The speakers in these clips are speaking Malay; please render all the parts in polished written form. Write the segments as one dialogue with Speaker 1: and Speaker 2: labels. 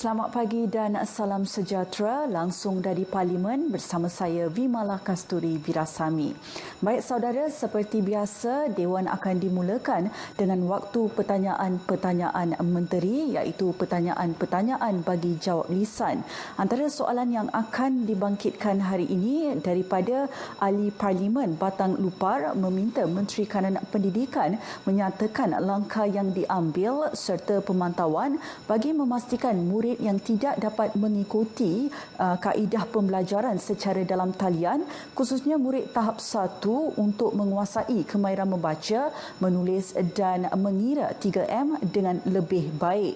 Speaker 1: Selamat pagi dan salam sejahtera langsung dari Parlimen bersama saya Vimala Kasturi Virasami. Baik saudara, seperti biasa Dewan akan dimulakan dengan waktu pertanyaan-pertanyaan menteri iaitu pertanyaan-pertanyaan bagi jawab lisan. Antara soalan yang akan dibangkitkan hari ini daripada Ahli Parlimen Batang Lupar meminta Menteri Kanan Pendidikan menyatakan langkah yang diambil serta pemantauan bagi memastikan murid yang tidak dapat mengikuti kaedah pembelajaran secara dalam talian, khususnya murid tahap 1 untuk menguasai kemahiran membaca, menulis dan mengira 3M dengan lebih baik.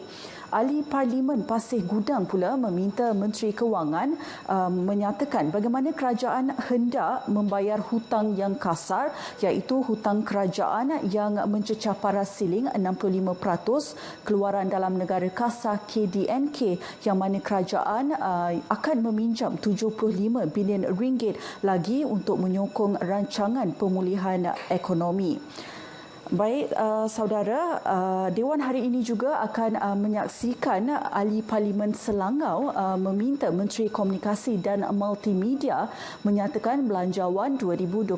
Speaker 1: Ahli Parlimen Pasir Gudang pula meminta Menteri Kewangan menyatakan bagaimana kerajaan hendak membayar hutang yang kasar iaitu hutang kerajaan yang mencecah paras siling 65% keluaran dalam negara kasar KDNK yang mana kerajaan akan meminjam 75 bilion ringgit lagi untuk menyokong rancangan pemulihan ekonomi. Baik, saudara, Dewan hari ini juga akan menyaksikan Ahli Parlimen Selangau meminta Menteri Komunikasi dan Multimedia menyatakan belanjawan 2021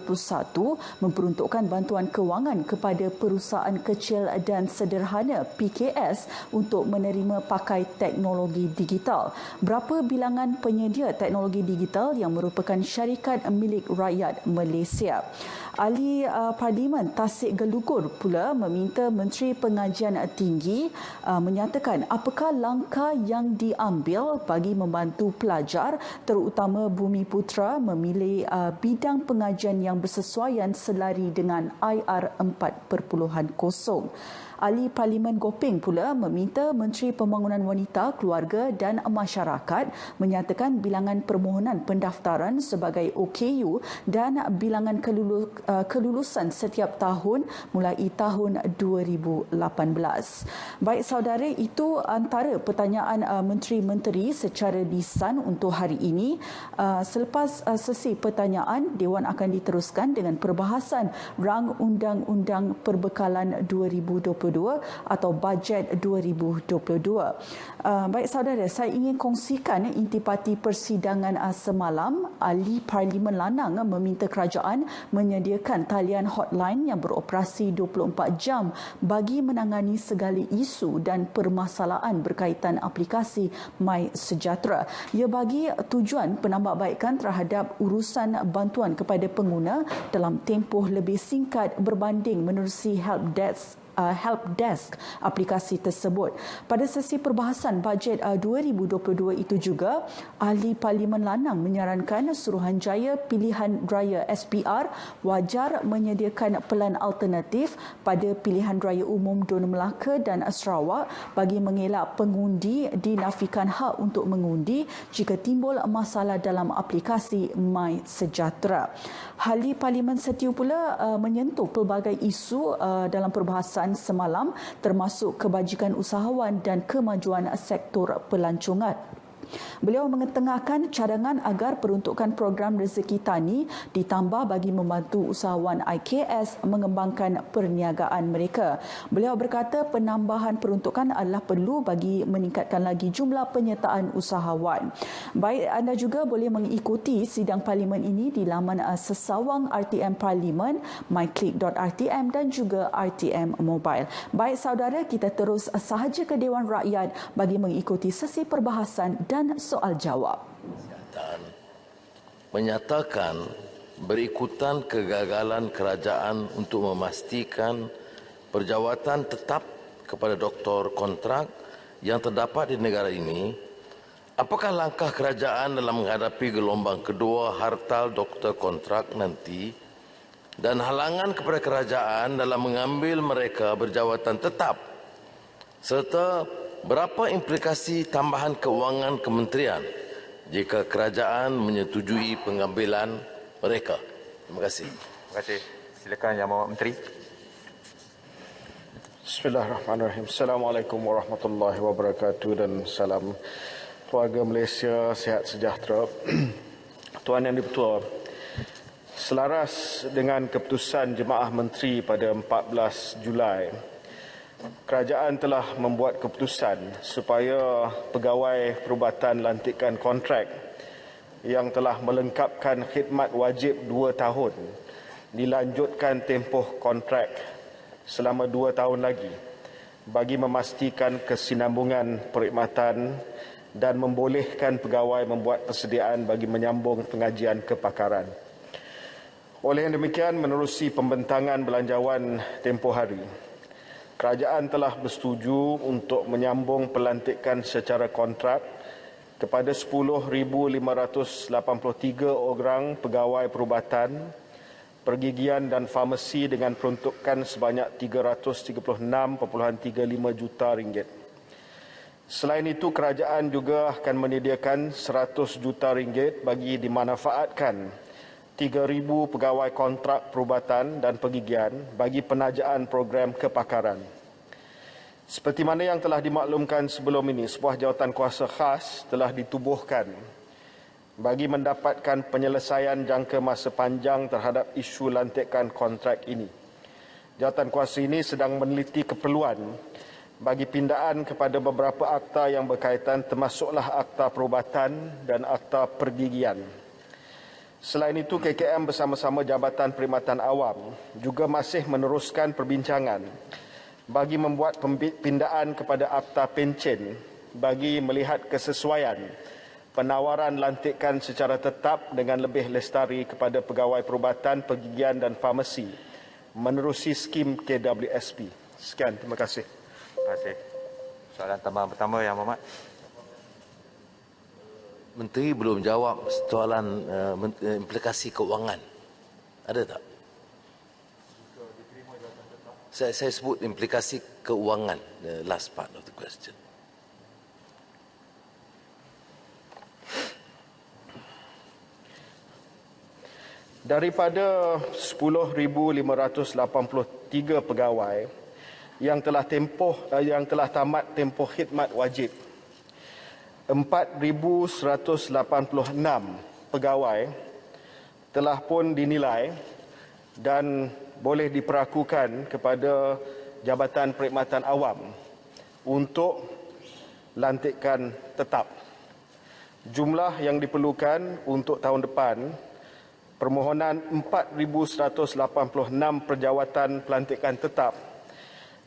Speaker 1: memperuntukkan bantuan kewangan kepada perusahaan kecil dan sederhana PKS untuk menerima pakai teknologi digital. Berapa bilangan penyedia teknologi digital yang merupakan syarikat milik rakyat Malaysia? Ahli Parlimen Tasik Gelugur pula meminta Menteri Pengajian Tinggi menyatakan apakah langkah yang diambil bagi membantu pelajar terutama Bumiputera memilih bidang pengajian yang bersesuaian selari dengan IR 4.0. Ahli Parlimen Gopeng pula meminta Menteri Pembangunan Wanita, Keluarga dan Masyarakat menyatakan bilangan permohonan pendaftaran sebagai OKU dan bilangan kelulusan setiap tahun mulai tahun 2018. Baik saudara, itu antara pertanyaan menteri-menteri secara lisan untuk hari ini. Selepas sesi pertanyaan, Dewan akan diteruskan dengan perbahasan rang Undang-Undang Perbekalan 2022 atau bajet 2022. Baik saudara, saya ingin kongsikan intipati persidangan semalam. Ahli Parlimen Lanang meminta kerajaan menyediakan talian hotline yang beroperasi 24 jam bagi menangani segala isu dan permasalahan berkaitan aplikasi MySejahtera. Ia bagi tujuan penambahbaikan terhadap urusan bantuan kepada pengguna dalam tempoh lebih singkat berbanding menerusi helpdesk aplikasi tersebut. Pada sesi perbahasan bajet 2022 itu juga, Ahli Parlimen Lanang menyarankan Suruhanjaya Pilihan Raya SPR wajar menyediakan pelan alternatif pada pilihan raya umum Dun Melaka dan Sarawak bagi mengelak pengundi dinafikan hak untuk mengundi jika timbul masalah dalam aplikasi MySejahtera. Ahli Parlimen Setiu pula menyentuh pelbagai isu dalam perbahasan semalam termasuk kebajikan usahawan dan kemajuan sektor pelancongan. Beliau mengetengahkan cadangan agar peruntukan program rezeki tani ditambah bagi membantu usahawan IKS mengembangkan perniagaan mereka. Beliau berkata penambahan peruntukan adalah perlu bagi meningkatkan lagi jumlah penyertaan usahawan. Baik, anda juga boleh mengikuti sidang parlimen ini di laman sesawang RTM Parlimen, myclick.rtm dan juga RTM Mobile. Baik saudara, kita terus sahaja ke Dewan Rakyat bagi mengikuti sesi perbahasan dan soal jawab.
Speaker 2: Menyatakan berikutan kegagalan kerajaan untuk memastikan perjawatan tetap kepada doktor kontrak yang terdapat di negara ini, apakah langkah kerajaan dalam menghadapi gelombang kedua hartal doktor kontrak nanti dan halangan kepada kerajaan dalam mengambil mereka berjawatan tetap, serta berapa implikasi tambahan kewangan kementerian jika kerajaan menyetujui pengambilan mereka? Terima kasih.
Speaker 3: Terima kasih. Silakan Yang Mohd Menteri.
Speaker 4: Bismillahirrahmanirrahim. Assalamualaikum warahmatullahi wabarakatuh dan salam keluarga Malaysia sihat sejahtera. Tuan Yang di-Pertua, selaras dengan keputusan Jemaah Menteri pada 14 Julai, kerajaan telah membuat keputusan supaya pegawai perubatan lantikan kontrak yang telah melengkapkan khidmat wajib 2 tahun dilanjutkan tempoh kontrak selama 2 tahun lagi bagi memastikan kesinambungan perkhidmatan dan membolehkan pegawai membuat persediaan bagi menyambung pengajian kepakaran. Oleh yang demikian, menerusi pembentangan belanjawan tempoh hari, kerajaan telah bersetuju untuk menyambung pelantikan secara kontrak kepada 10,583 orang pegawai perubatan, pergigian dan farmasi dengan peruntukan sebanyak 336.35 juta ringgit. Selain itu, kerajaan juga akan menyediakan 100 juta ringgit bagi dimanfaatkan 3,000 pegawai kontrak perubatan dan pergigian bagi penajaan program kepakaran. Seperti mana yang telah dimaklumkan sebelum ini, sebuah jawatan kuasa khas telah ditubuhkan bagi mendapatkan penyelesaian jangka masa panjang terhadap isu lantikan kontrak ini. Jawatan kuasa ini sedang meneliti keperluan bagi pindaan kepada beberapa akta yang berkaitan, termasuklah akta perubatan dan akta pergigian. Selain itu, KKM bersama-sama Jabatan Perkhidmatan Awam juga masih meneruskan perbincangan bagi membuat pindaan kepada akta pencen bagi melihat kesesuaian penawaran lantikan secara tetap dengan lebih lestari kepada pegawai perubatan, pergigian dan farmasi menerusi skim KWSP. Sekian, terima kasih.
Speaker 3: Terima kasih. Soalan tambahan pertama, Yang Berhormat.
Speaker 2: Menteri belum jawab soalan implikasi keuangan. Ada tak? Saya sebut implikasi keuangan, the last part of the question.
Speaker 4: Daripada 10,583 pegawai yang telah tamat tempoh khidmat wajib, 4,186 pegawai telah pun dinilai dan boleh diperakukan kepada Jabatan Perkhidmatan Awam untuk lantikan tetap. Jumlah yang diperlukan untuk tahun depan, permohonan 4,186 perjawatan pelantikan tetap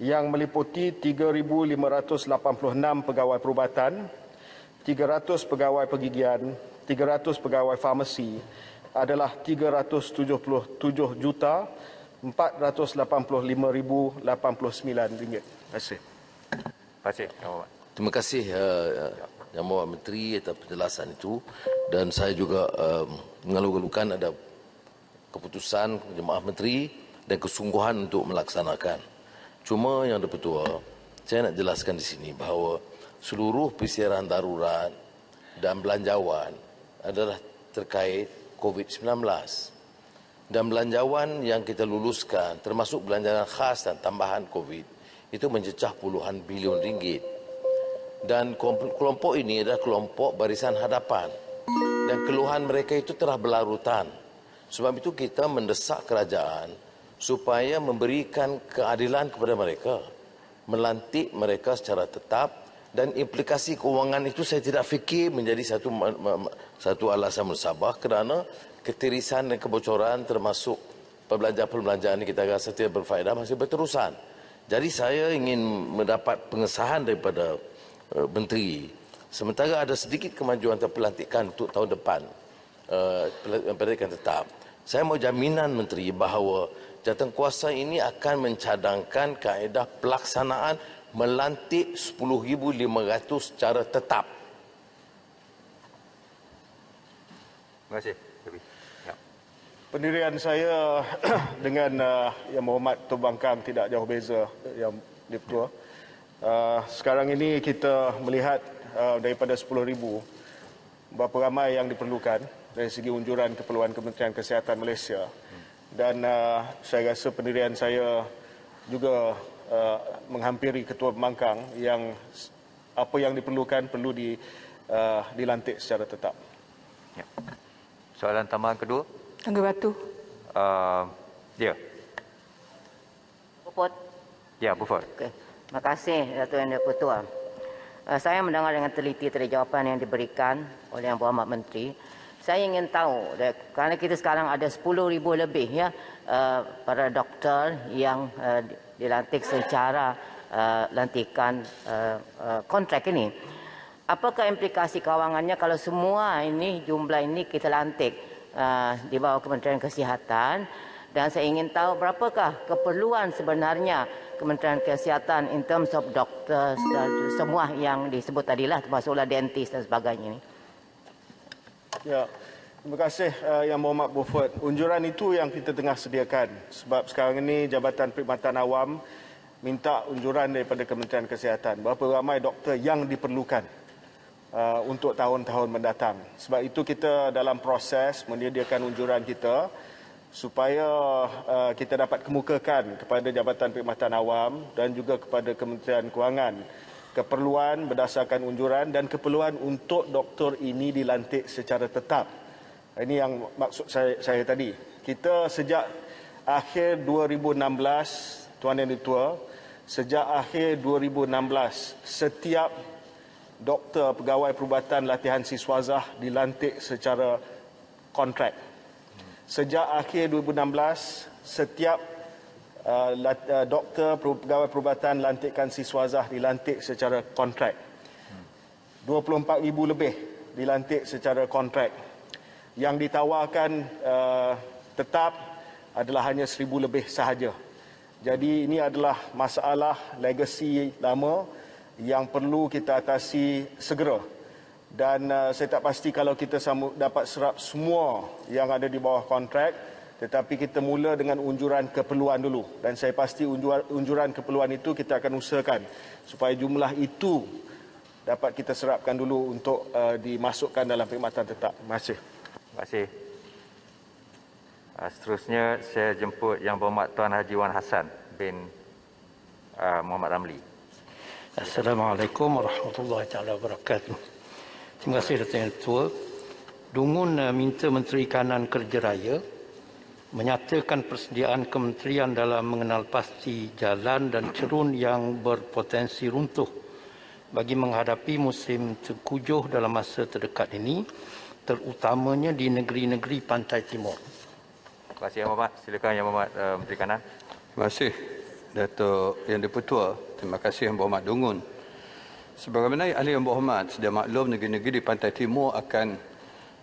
Speaker 4: yang meliputi 3,586 pegawai perubatan, 300 pegawai pergigian, 300 pegawai farmasi adalah 370,485,089 ringgit. Terima kasih.
Speaker 3: Terima kasih, Yang Berhormat.
Speaker 2: Terima kasih Yang Berhormat Menteri atas penjelasan itu, dan saya juga mengeluh-elukan ada keputusan Jemaah Menteri dan kesungguhan untuk melaksanakan. Cuma Yang Dipertua, saya nak jelaskan di sini bahawa seluruh persiaran darurat dan belanjawan adalah terkait COVID-19. Dan belanjawan yang kita luluskan, termasuk belanjawan khas dan tambahan COVID, itu mencecah puluhan bilion ringgit. Dan kelompok ini adalah kelompok barisan hadapan. Dan keluhan mereka itu telah berlarutan. Sebab itu kita mendesak kerajaan supaya memberikan keadilan kepada mereka, melantik mereka secara tetap, dan implikasi keuangan itu saya tidak fikir menjadi satu alasan musabah, kerana ketirisan dan kebocoran termasuk perbelanjaan-perbelanjaan ini kita rasa tidak berfaedah masih berterusan. Jadi saya ingin mendapat pengesahan daripada Menteri. Sementara ada sedikit kemajuan terpelantikan untuk tahun depan, pelantikan tetap. Saya mau jaminan Menteri bahawa jawatankuasa ini akan mencadangkan kaedah pelaksanaan melantik 10,500 secara tetap.
Speaker 3: Terima kasih. Ya.
Speaker 4: Pendirian saya dengan Yang Berhormat Tun Bangkang tidak jauh beza, Yang Dipertua. Sekarang ini kita melihat daripada 10,000 berapa ramai yang diperlukan dari segi unjuran keperluan Kementerian Kesihatan Malaysia. Dan saya rasa pendirian saya juga menghampiri Ketua Pembangkang yang apa yang diperlukan perlu dilantik secara tetap.
Speaker 3: Ya. Soalan tambahan kedua.
Speaker 5: Angga Batu.
Speaker 3: Ya.
Speaker 6: Buford.
Speaker 3: Ya, Buford.
Speaker 6: Okay.
Speaker 5: Terima kasih Datuk Yang Di-Pertua. Saya mendengar dengan teliti tadi jawapan yang diberikan oleh Yang Berhormat Menteri. Saya ingin tahu, kerana kita sekarang ada 10,000 lebih ya para doktor yang dilantik secara lantikan kontrak ini. Apakah implikasi kewangannya kalau semua ini jumlah ini kita lantik di bawah Kementerian Kesihatan? Dan saya ingin tahu berapakah keperluan sebenarnya Kementerian Kesihatan in terms of doctors dan semua yang disebut tadilah, termasuklah dentist dan sebagainya ini.
Speaker 4: Ya, terima kasih Yang Berhormat Beaufort. Unjuran itu yang kita tengah sediakan. Sebab sekarang ini Jabatan Perkhidmatan Awam minta unjuran daripada Kementerian Kesihatan. Berapa ramai doktor yang diperlukan untuk tahun-tahun mendatang. Sebab itu kita dalam proses menyediakan unjuran kita supaya kita dapat kemukakan kepada Jabatan Perkhidmatan Awam dan juga kepada Kementerian Kewangan keperluan berdasarkan unjuran dan keperluan untuk doktor ini dilantik secara tetap. Ini yang maksud saya tadi. Kita sejak akhir 2016, Tuan Yang Di-Pertua, sejak akhir 2016, setiap doktor pegawai perubatan latihan siswazah dilantik secara kontrak. Sejak akhir 2016, setiap doktor pegawai perubatan lantikan siswazah dilantik secara kontrak. 24,000 lebih dilantik secara kontrak. Yang ditawarkan tetap adalah hanya 1,000 lebih sahaja. Jadi ini adalah masalah legasi lama yang perlu kita atasi segera. Dan saya tak pasti kalau kita dapat serap semua yang ada di bawah kontrak, tetapi kita mula dengan unjuran keperluan dulu. Dan saya pasti unjuran keperluan itu kita akan usahakan supaya jumlah itu dapat kita serapkan dulu untuk dimasukkan dalam perkhidmatan tetap. Terima kasih.
Speaker 3: Terima kasih. Seterusnya saya jemput Yang Berhormat Tuan Haji Wan Hassan bin Muhammad Ramli.
Speaker 6: Assalamualaikum warahmatullahi wabarakatuh. Terima kasih Datuk Yang Di-Pertua. Dungun minta Menteri Kanan Kerja Raya menyatakan persediaan kementerian dalam mengenal pasti jalan dan cerun yang berpotensi runtuh bagi menghadapi musim tengkujuh dalam masa terdekat ini, terutamanya di negeri-negeri pantai timur.
Speaker 3: Terima kasih Yang Berhormat. Silakan Yang Berhormat Menteri Kanan.
Speaker 7: Terima kasih Datuk Yang Di-Pertua. Terima kasih Yang Berhormat Dungun. Sebagaimana ahli Yang Berhormat sedia maklum, negeri-negeri di pantai timur akan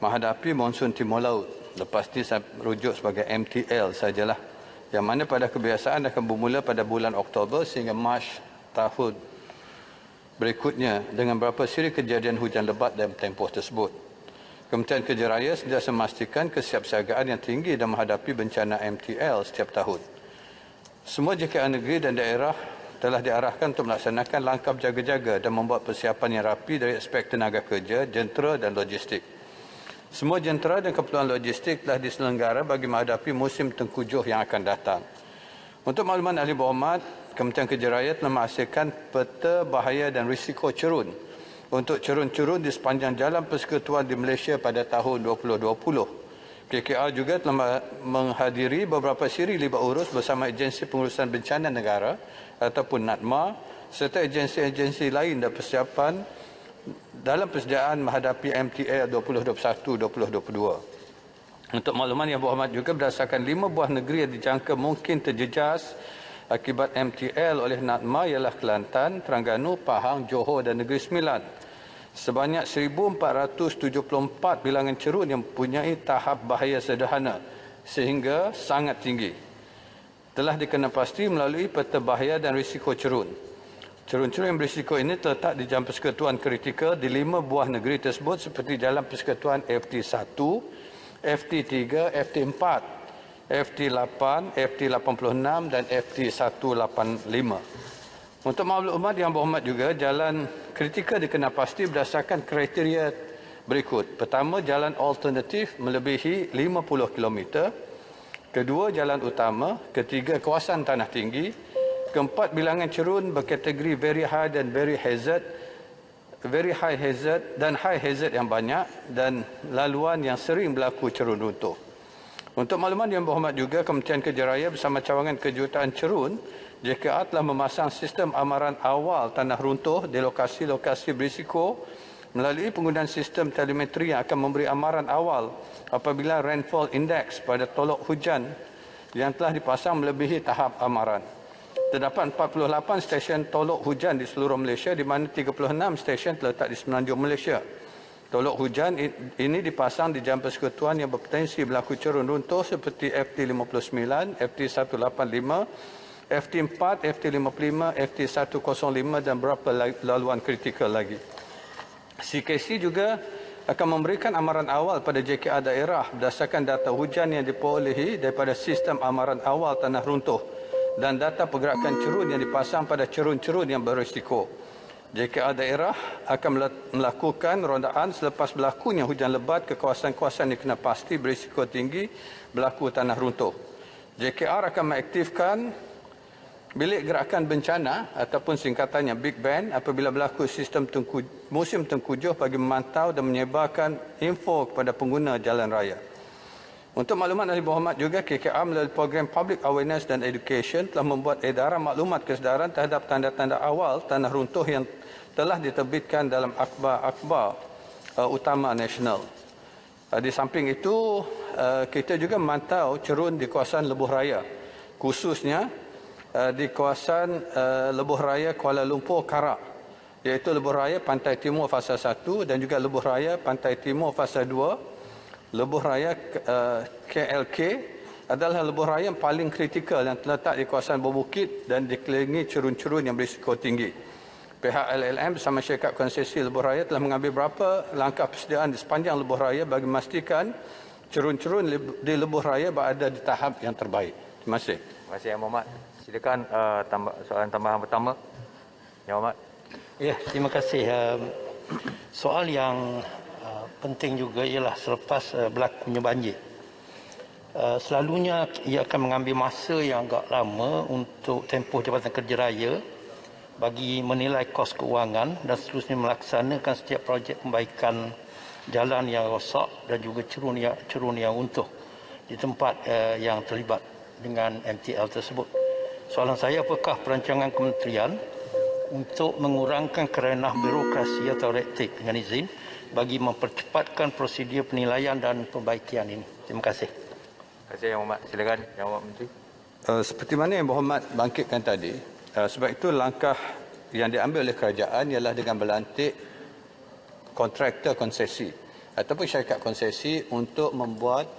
Speaker 7: menghadapi monsun timur laut. Lepas ini saya merujuk sebagai MTL sajalah, yang mana pada kebiasaan akan bermula pada bulan Oktober sehingga Mac tahun berikutnya dengan beberapa siri kejadian hujan lebat dalam tempoh tersebut. Kementerian Kerja Raya sentiasa memastikan kesiapsiagaan yang tinggi dalam menghadapi bencana MTL setiap tahun. Semua JKR negeri dan daerah telah diarahkan untuk melaksanakan langkah berjaga-jaga dan membuat persiapan yang rapi dari aspek tenaga kerja, jentera dan logistik. Semua jentera dan keperluan logistik telah diselenggara bagi menghadapi musim tengkujuh yang akan datang. Untuk makluman ahli berhormat, Kementerian Kerja Raya telah menghasilkan peta bahaya dan risiko cerun untuk cerun-cerun di sepanjang jalan persekutuan di Malaysia pada tahun 2020. KKR juga telah menghadiri beberapa siri libat urus bersama Agensi Pengurusan Bencana Negara ataupun NADMA serta agensi-agensi lain dan persiapan dalam persediaan menghadapi MTL 2021-2022. Untuk makluman Yang Berhormat juga berdasarkan 5 buah negeri yang dijangka mungkin terjejas akibat MTL oleh NADMA ialah Kelantan, Terengganu, Pahang, Johor dan Negeri Sembilan. Sebanyak 1,474 bilangan cerun yang mempunyai tahap bahaya sederhana sehingga sangat tinggi telah dikenal pasti melalui peta bahaya dan risiko cerun. Cerun-cerun yang berisiko ini terletak di jalan persekutuan kritikal di 5 buah negeri tersebut seperti jalan persekutuan FT1, FT3, FT4, FT8, FT86 dan FT185. Untuk maklumat Yang Berhormat juga, jalan kritikal dikenal pasti berdasarkan kriteria berikut. Pertama, jalan alternatif melebihi 50 km. Kedua, jalan utama. Ketiga, kawasan tanah tinggi. Keempat, bilangan cerun berkategori very high dan very high hazard dan high hazard yang banyak dan laluan yang sering berlaku cerun runtuh. Untuk makluman yang berhormat juga, Kementerian Kerja Raya bersama cawangan kejuruteraan Cerun, JKR telah memasang sistem amaran awal tanah runtuh di lokasi-lokasi berisiko melalui penggunaan sistem telemetri yang akan memberi amaran awal apabila rainfall index pada tolok hujan yang telah dipasang melebihi tahap amaran. Terdapat 48 stesen tolok hujan di seluruh Malaysia, di mana 36 stesen terletak di Semenanjung Malaysia. Tolok hujan ini dipasang di jalan persekutuan yang berpotensi berlaku cerun runtuh seperti FT59, FT185, FT4, FT55, FT105 dan beberapa laluan kritikal lagi. CKC juga akan memberikan amaran awal pada JKR daerah berdasarkan data hujan yang diperolehi daripada sistem amaran awal tanah runtuh dan data pergerakan cerun yang dipasang pada cerun-cerun yang berisiko. JKR daerah akan melakukan rondaan selepas berlakunya hujan lebat ke kawasan-kawasan yang kena pasti berisiko tinggi berlaku tanah runtuh. JKR akan mengaktifkan bilik gerakan bencana ataupun singkatannya Big Bang apabila berlaku sistem musim tengkujuh bagi memantau dan menyebarkan info kepada pengguna jalan raya. Untuk maklumat ahli berhormat juga, KKR melalui program Public Awareness dan Education telah membuat edaran maklumat kesedaran terhadap tanda-tanda awal tanah runtuh yang telah diterbitkan dalam akhbar-akhbar utama nasional. Di samping itu, kita juga memantau cerun di kawasan Lebuh Raya, khususnya di kawasan Lebuh Raya Kuala Lumpur Karak, iaitu Lebuh Raya Pantai Timur Fasa 1 dan juga Lebuh Raya Pantai Timur Fasa 2. Lebuh Raya KLK adalah lebuh raya yang paling kritikal yang terletak di kawasan berbukit dan dikelilingi cerun-cerun yang berisiko tinggi. Pihak LLM bersama syarikat konsesi Lebuh Raya telah mengambil beberapa langkah persediaan di sepanjang Lebuh Raya bagi memastikan cerun-cerun di Lebuh Raya berada di tahap yang terbaik. Terima kasih.
Speaker 3: Terima kasih Yang Berhormat. Silakan soalan tambahan pertama. Yang Berhormat.
Speaker 6: Ya, terima kasih. Soal yang penting juga ialah selepas berlakunya banjir. Selalunya ia akan mengambil masa yang agak lama untuk tempoh Jabatan Kerja Raya bagi menilai kos keuangan dan seterusnya melaksanakan setiap projek perbaikan jalan yang rosak dan juga cerun yang runtuh di tempat yang terlibat dengan MTL tersebut. Soalan saya, apakah perancangan kementerian untuk mengurangkan kerenah birokrasi atau red tape dengan izin bagi mempercepatkan prosedur penilaian dan perbaikan ini? Terima kasih.
Speaker 3: Terima kasih Yang Berhormat. Silakan Yang Berhormat Menteri.
Speaker 7: Seperti mana Yang Berhormat bangkitkan tadi, sebab itu langkah yang diambil oleh kerajaan ialah dengan melantik kontraktor konsesi ataupun syarikat konsesi untuk membuat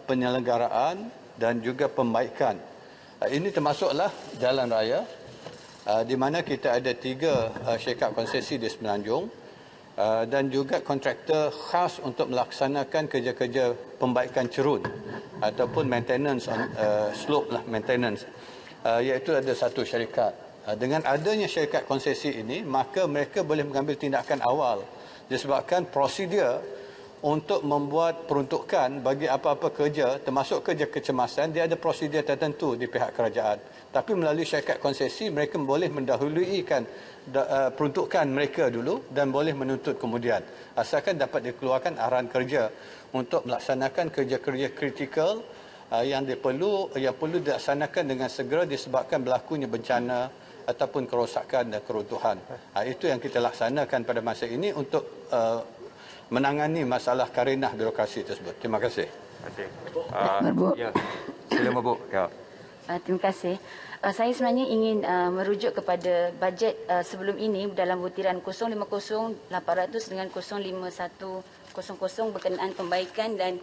Speaker 7: penyelenggaraan dan juga pembaikan. Ini termasuklah jalan raya di mana kita ada 3 syarikat konsesi di Semenanjung dan juga kontraktor khas untuk melaksanakan kerja-kerja pembaikan cerun ataupun maintenance slope lah, maintenance, iaitu ada 1 syarikat. Dengan adanya syarikat konsesi ini, maka mereka boleh mengambil tindakan awal disebabkan prosedur untuk membuat peruntukan bagi apa-apa kerja, termasuk kerja kecemasan, dia ada prosedur tertentu di pihak kerajaan. Tapi melalui syarikat konsesi, mereka boleh mendahuluikan peruntukan mereka dulu dan boleh menuntut kemudian. Asalkan dapat dikeluarkan arahan kerja untuk melaksanakan kerja-kerja kritikal yang perlu dilaksanakan dengan segera disebabkan berlakunya bencana ataupun kerosakan dan keruntuhan. Itu yang kita laksanakan pada masa ini untuk menangani masalah karenah birokrasi tersebut. Terima kasih.
Speaker 3: Terima kasih. Ya. Silakan Bu. Ya.
Speaker 8: Terima kasih. Saya sebenarnya ingin merujuk kepada bajet sebelum ini dalam butiran 050-800 dengan 05100 berkenaan pembaikan dan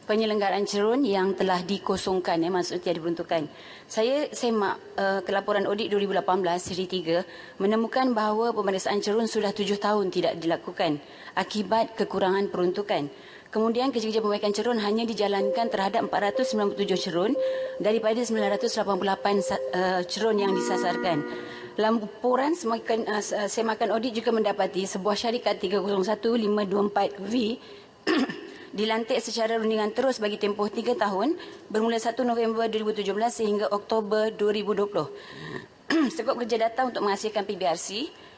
Speaker 8: penyelenggaraan cerun yang telah dikosongkan, maksudnya diperuntukkan. Saya semak kelaporan audit 2018 seri 3 menemukan bahawa pemeriksaan cerun sudah 7 tahun tidak dilakukan akibat kekurangan peruntukan. Kemudian kerja-kerja perbaikan cerun hanya dijalankan terhadap 497 cerun daripada 988 cerun yang disasarkan. Laporan semakan audit juga mendapati sebuah syarikat 301524V dilantik secara rundingan terus bagi tempoh 3 tahun bermula 1 November 2017 sehingga Oktober 2020. Skop kerja data untuk menghasilkan PBRC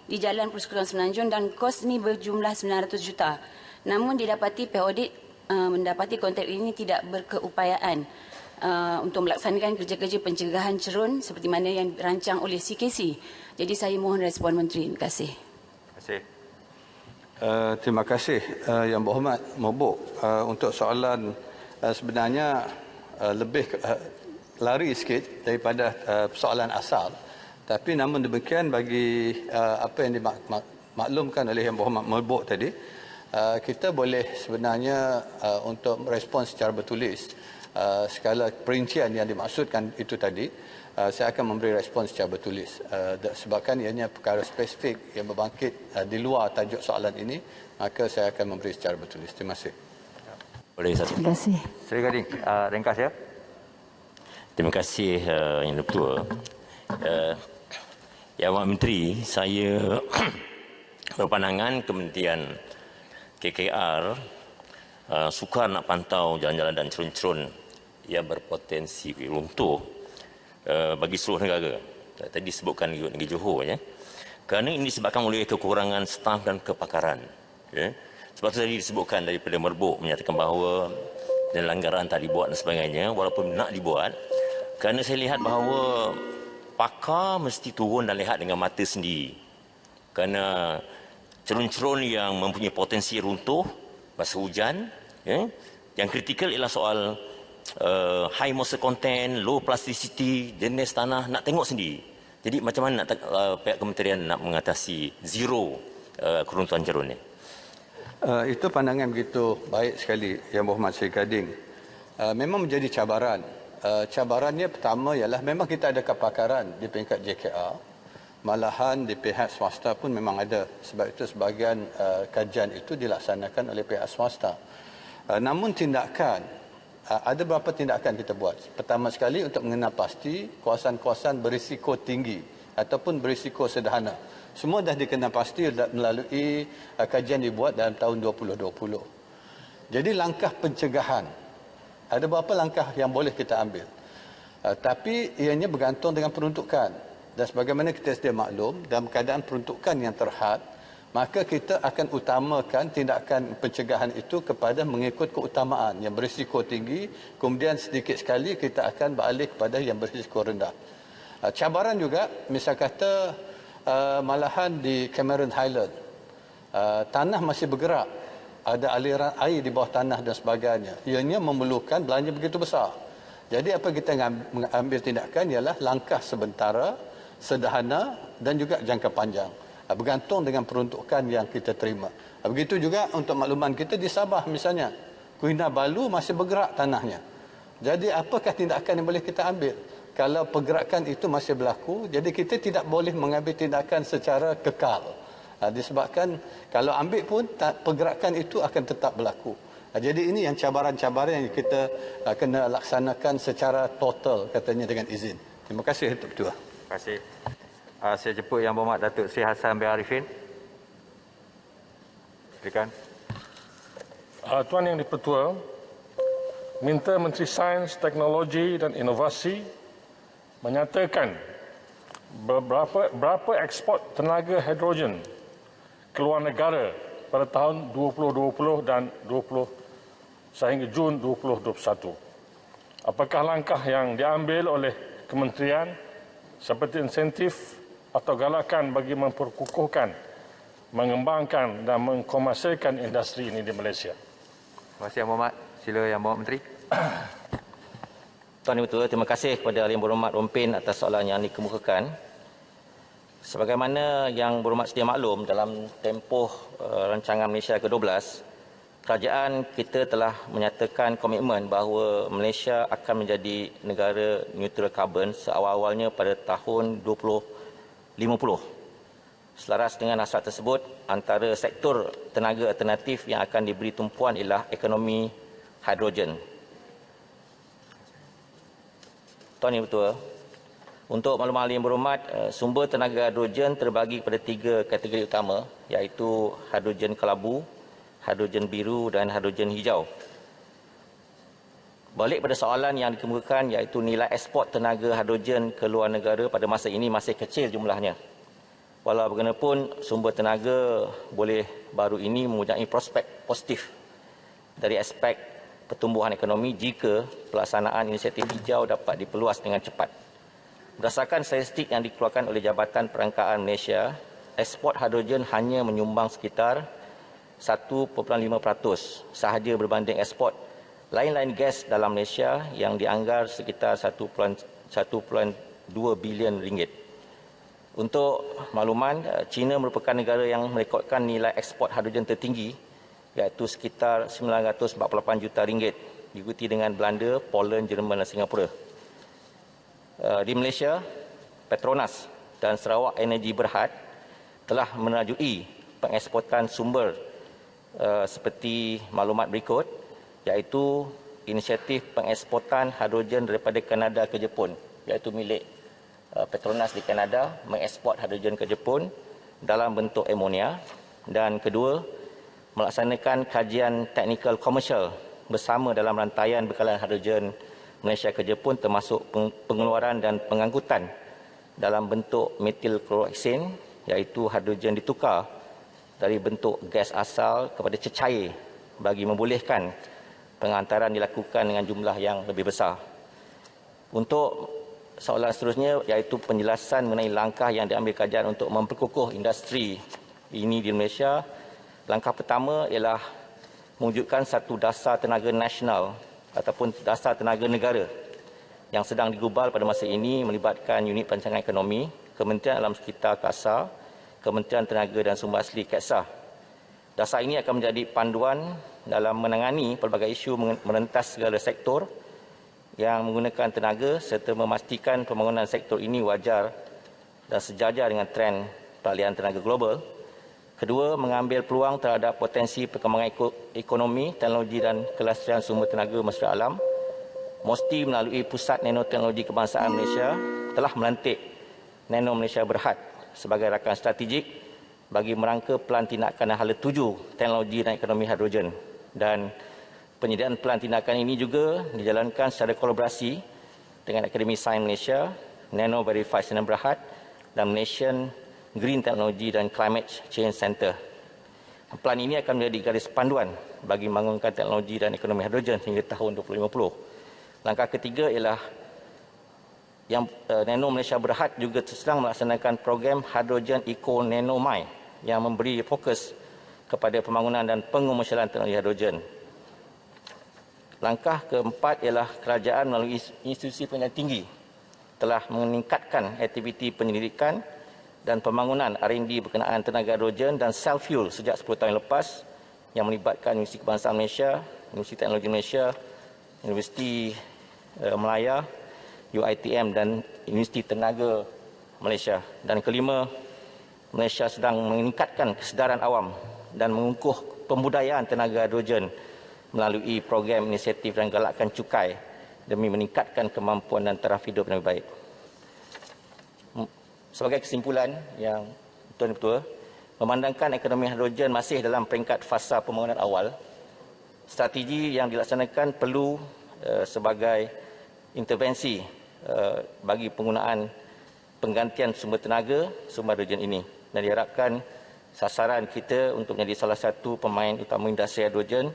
Speaker 8: di Jalan Persekutuan Semenanjung dan kos ini berjumlah 900 juta. Namun didapati pihak audit mendapati kontrak ini tidak berkeupayaan untuk melaksanakan kerja-kerja pencegahan cerun seperti mana yang dirancang oleh CKC. Jadi saya mohon respon Menteri. Terima kasih.
Speaker 3: Terima kasih.
Speaker 7: Terima kasih Yang Berhormat Mobok. Untuk soalan sebenarnya lebih lari sikit daripada soalan asal. Tapi namun demikian bagi apa yang dimaklumkan oleh Yang Berhormat Mobok tadi, kita boleh sebenarnya untuk merespon secara bertulis segala perincian yang dimaksudkan itu tadi. Saya akan memberi respon secara bertulis sebabkan ianya perkara spesifik yang berbangkit di luar tajuk soalan ini, maka saya akan memberi secara bertulis. Terima kasih.
Speaker 9: Boleh satu.
Speaker 1: Terima kasih.
Speaker 3: Seri Gading, ringkas ya.
Speaker 9: Terima kasih Yang Ketua. Yang Amat Menteri, saya berpandangan Kementerian KKR sukar nak pantau jalan-jalan dan cerun-cerun yang berpotensi runtuh bagi seluruh negara. Tadi sebutkan negeri Johor ya. Kerana ini disebabkan oleh kekurangan staf dan kepakaran. Ya. Sebab itu tadi disebutkan daripada Merbuk menyatakan bahawa pelanggaran tak dibuat dan sebagainya, walaupun nak dibuat. Kerana saya lihat bahawa pakar mesti turun dan lihat dengan mata sendiri. Kerana cerun-cerun yang mempunyai potensi runtuh masa hujan, ya. Yang kritikal ialah soal high moisture content, low plasticity, jenis tanah, nak tengok sendiri. Jadi macam mana nak pihak kementerian nak mengatasi zero keruntuhan cerun ni?
Speaker 7: Itu pandangan begitu baik sekali Yang Berhormat Seri Gading. Memang menjadi cabaran. Cabarannya pertama ialah memang kita ada kepakaran di peringkat JKR. Malahan di pihak swasta pun memang ada. Sebab itu sebahagian kajian itu dilaksanakan oleh pihak swasta. Namun tindakan, ada beberapa tindakan kita buat. Pertama sekali untuk mengenal pasti kawasan-kawasan berisiko tinggi ataupun berisiko sederhana. Semua dah dikenal pasti melalui kajian dibuat dalam tahun 2020. Jadi langkah pencegahan, ada beberapa langkah yang boleh kita ambil. Tapi ianya bergantung dengan peruntukan. Dan sebagaimana kita sedia maklum, dalam keadaan peruntukan yang terhad, maka kita akan utamakan tindakan pencegahan itu kepada mengikut keutamaan yang berisiko tinggi, kemudian sedikit sekali kita akan beralih kepada yang berisiko rendah. Cabaran juga, misal kata malahan di Cameron Highland, tanah masih bergerak, ada aliran air di bawah tanah dan sebagainya. Ianya memerlukan belanja begitu besar. Jadi apa kita ambil tindakan ialah langkah sementara, sederhana dan juga jangka panjang. Bergantung dengan peruntukan yang kita terima. Begitu juga untuk makluman kita di Sabah misalnya. Kinabalu masih bergerak tanahnya. Jadi apakah tindakan yang boleh kita ambil? Kalau pergerakan itu masih berlaku, jadi kita tidak boleh mengambil tindakan secara kekal. Disebabkan kalau ambil pun pergerakan itu akan tetap berlaku. Jadi ini yang cabaran-cabaran yang kita kena laksanakan secara total katanya dengan izin. Terima kasih Tuan Ketua.
Speaker 3: Terima kasih. Saya jemput Yang Berhormat Datuk Seri Hassan bin Arifin. Silakan.
Speaker 10: Tuan Yang di-Pertua, minta Menteri Sains, Teknologi dan Inovasi menyatakan berapa ekspor tenaga hidrogen ke luar negara pada tahun 2020 dan 20 sehingga Jun 2021. Apakah langkah yang diambil oleh kementerian seperti insentif atau galakan bagi memperkukuhkan, mengembangkan dan mengkomersialkan industri ini di Malaysia?
Speaker 3: Terima kasih Yang Berhormat. Sila Yang Berhormat Menteri.
Speaker 9: Tuan Yang Ketua, terima kasih kepada Yang Berhormat Rompin atas soalan yang dikemukakan. Sebagaimana Yang Berhormat sedia maklum, dalam tempoh rancangan Malaysia ke-12, kerajaan kita telah menyatakan komitmen bahawa Malaysia akan menjadi negara neutral carbon seawal-awalnya pada tahun 2050. Selaras dengan hasrat tersebut, antara sektor tenaga alternatif yang akan diberi tumpuan ialah ekonomi hidrogen. Tuan Yang Ketua, untuk makluman Yang Berhormat, sumber tenaga hidrogen terbagi kepada 3 kategori utama, iaitu hidrogen kelabu, hidrogen biru dan hidrogen hijau. Balik pada soalan yang dikemukakan, iaitu nilai ekspor tenaga hidrogen ke luar negara pada masa ini masih kecil jumlahnya. Walau bagaimanapun, sumber tenaga boleh baru ini mempunyai prospek positif.
Speaker 11: dari aspek pertumbuhan ekonomi jika pelaksanaan inisiatif hijau dapat diperluas dengan cepat. Berdasarkan statistik yang dikeluarkan oleh Jabatan Perangkaan Malaysia, ekspor hidrogen hanya menyumbang sekitar 1.5% sahaja berbanding ekspor lain-lain gas dalam Malaysia yang dianggar sekitar 1.2 bilion ringgit. Untuk makluman, China merupakan negara yang merekodkan nilai ekspor hidrogen tertinggi iaitu sekitar 948 juta ringgit, diikuti dengan Belanda, Poland, Jerman dan Singapura. Di Malaysia, Petronas dan Sarawak Energy Berhad telah merajui pengeksportan sumber seperti maklumat berikut, iaitu inisiatif pengeksportan hidrogen daripada Kanada ke Jepun, iaitu milik Petronas di Kanada mengeksport hidrogen ke Jepun dalam bentuk amonia. Dan kedua, melaksanakan kajian teknikal komersial bersama dalam rantaian bekalan hidrogen Malaysia ke Jepun, termasuk pengeluaran dan pengangkutan dalam bentuk metil kloroksin, iaitu hidrogen ditukar dari bentuk gas asal kepada cecair bagi membolehkan pengantaran dilakukan dengan jumlah yang lebih besar. Untuk soalan seterusnya, iaitu penjelasan mengenai langkah yang diambil kerajaan untuk memperkukuh industri ini di Malaysia. Langkah pertama ialah mewujudkan satu dasar tenaga nasional ataupun dasar tenaga negara yang sedang digubal pada masa ini, melibatkan unit perancangan ekonomi, Kementerian Alam Sekitar KASA, Kementerian Tenaga dan Sumber Asli KETSA. Dasar ini akan menjadi panduan dalam menangani pelbagai isu merentas segala sektor yang menggunakan tenaga serta memastikan pembangunan sektor ini wajar dan sejajar dengan trend peralihan tenaga global. Kedua, mengambil peluang terhadap potensi perkembangan ekonomi, teknologi dan kelestarian sumber tenaga masyarakat alam. MOSTI melalui Pusat Nanoteknologi Kebangsaan Malaysia telah melantik Nano Malaysia Berhad sebagai rakan strategik bagi merangka pelan tindakan hala tuju teknologi dan ekonomi hidrogen. Dan penyediaan pelan tindakan ini juga dijalankan secara kolaborasi dengan Akademi Sains Malaysia, Nano Verified Sinar Berhad dan Malaysian Green Technology dan Climate Change Center. Pelan ini akan menjadi garis panduan bagi membangunkan teknologi dan ekonomi hidrogen hingga tahun 2050. Langkah ketiga ialah yang Nano Malaysia Berhad juga sedang melaksanakan program Hydrogen Eco Nano Mine yang memberi fokus kepada pembangunan dan pengomersialan teknologi hidrogen. Langkah keempat ialah kerajaan melalui institusi pendidikan tinggi telah meningkatkan aktiviti penyelidikan dan pembangunan R&D berkenaan tenaga hidrogen dan self-fuel sejak 10 tahun lepas yang melibatkan Universiti Kebangsaan Malaysia, Universiti Teknologi Malaysia, Universiti Melaya, UiTM dan Universiti Tenaga Malaysia. Dan kelima, Malaysia sedang meningkatkan kesedaran awam dan mengukuh pembudayaan tenaga hidrogen melalui program inisiatif dan galakkan cukai demi meningkatkan kemampuan dan taraf hidup yang lebih baik. Sebagai kesimpulan yang betul-betul, memandangkan ekonomi hidrogen masih dalam peringkat fasa pembangunan awal, strategi yang dilaksanakan perlu sebagai intervensi bagi penggunaan penggantian sumber tenaga sumber hidrogen ini, dan diharapkan sasaran kita untuk menjadi salah satu pemain utama industri hidrogen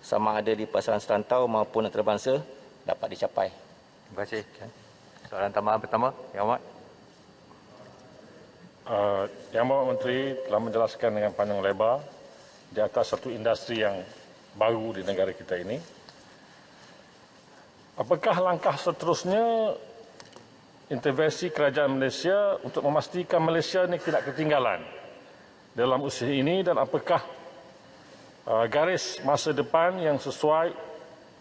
Speaker 11: sama ada di pasaran serantau maupun antarabangsa dapat dicapai.
Speaker 3: Terima kasih. Soalan tambahan pertama, Yang Amat.
Speaker 10: Yang Amat Menteri telah menjelaskan dengan panjang lebar di atas satu industri yang baru di negara kita ini. Apakah langkah seterusnya intervensi kerajaan Malaysia untuk memastikan Malaysia ini tidak ketinggalan dalam usaha ini, dan apakah garis masa depan yang sesuai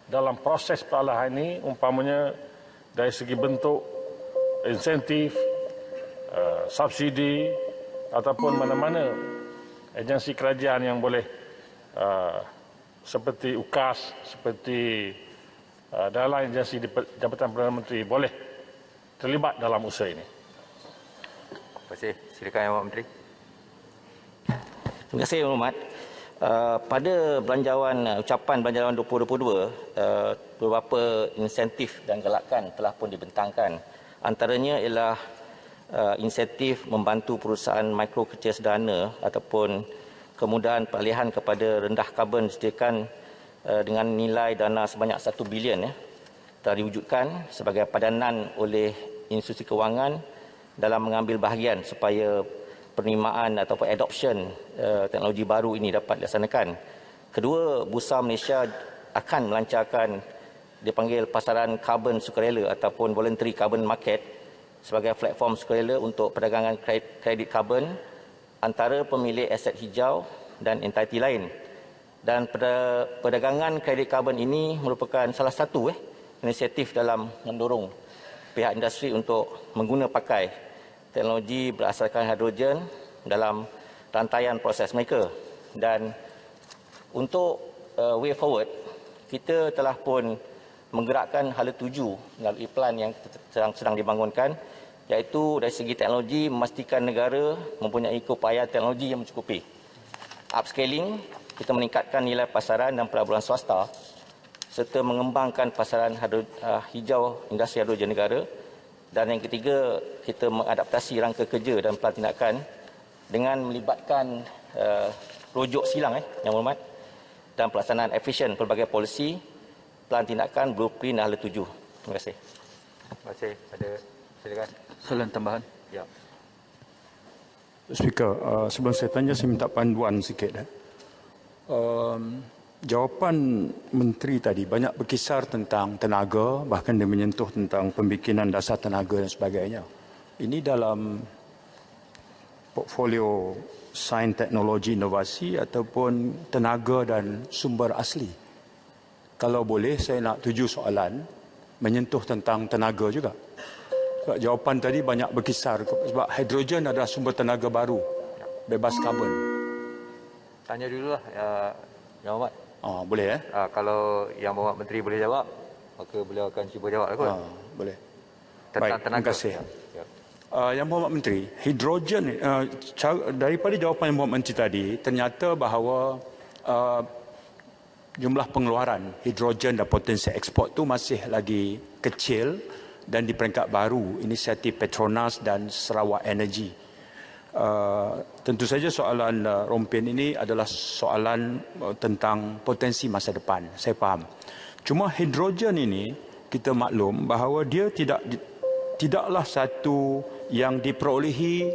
Speaker 10: dalam proses peralahan ini, umpamanya dari segi bentuk insentif, subsidi ataupun mana-mana agensi kerajaan yang boleh seperti UKAS, seperti dalam agensi di Jabatan Perdana Menteri boleh terlibat dalam usaha ini.
Speaker 3: Terima kasih. Silakan Yang Amat Menteri.
Speaker 11: Terima kasih Yang Hormat. Pada ucapan belanjawan 2022, beberapa insentif dan galakan telah pun dibentangkan. Antaranya ialah insentif membantu perusahaan mikro kecil sederhana ataupun kemudahan peralihan kepada rendah karbon disediakan dengan nilai dana sebanyak 1 bilion telah diwujudkan sebagai padanan oleh institusi kewangan dalam mengambil bahagian supaya penerimaan ataupun adoption teknologi baru ini dapat dilaksanakan. Kedua, Bursa Malaysia akan melancarkan dipanggil pasaran karbon sukarela ataupun voluntary carbon market sebagai platform sukarela untuk perdagangan kredit karbon antara pemilik aset hijau dan entiti lain. Dan perdagangan kredit karbon ini merupakan salah satu inisiatif dalam mendorong pihak industri untuk mengguna pakai teknologi berasaskan hidrogen dalam rantaian proses mereka. Dan untuk way forward, kita telah pun menggerakkan hala tuju melalui plan yang sedang dibangunkan, iaitu dari segi teknologi memastikan negara mempunyai keupayaan teknologi yang mencukupi. Upscaling, kita meningkatkan nilai pasaran dan pelaburan swasta serta mengembangkan pasaran hijau industri hidrogen negara. Dan yang ketiga, kita mengadaptasi rangka kerja dan plan tindakan dengan melibatkan rujuk silang yang hormat dan pelaksanaan efisien pelbagai polisi, plan tindakan, blueprint dan hala tuju. Terima kasih.
Speaker 3: Terima kasih. Ada silakan.
Speaker 7: Soalan tambahan.
Speaker 3: Ya.
Speaker 12: Speaker, sebelum saya tanya, saya minta panduan sikit. Jawapan Menteri tadi banyak berkisar tentang tenaga, bahkan dia menyentuh tentang pembikinan dasar tenaga dan sebagainya. Ini dalam portfolio sains, teknologi, inovasi ataupun tenaga dan sumber asli. Kalau boleh, saya nak tuju soalan menyentuh tentang tenaga juga. Sebab jawapan tadi banyak berkisar sebab hidrogen adalah sumber tenaga baru, bebas karbon.
Speaker 3: Tanya dululah, Yang Hormat.
Speaker 12: Boleh
Speaker 3: kalau Yang Hormat Menteri boleh jawab, maka beliau akan cuba jawab.
Speaker 12: Boleh.
Speaker 3: Tentang
Speaker 12: Baik,
Speaker 3: tenaga.
Speaker 12: terima kasih. Yang Berhormat Menteri, hidrogen, daripada jawapan Yang Berhormat Menteri tadi, ternyata bahawa jumlah pengeluaran hidrogen dan potensi ekspor itu masih lagi kecil dan di peringkat baru inisiatif Petronas dan Sarawak Energy. Tentu saja soalan Rompin ini adalah soalan tentang potensi masa depan, saya faham. Cuma hidrogen ini kita maklum bahawa dia tidaklah satu yang diperolehi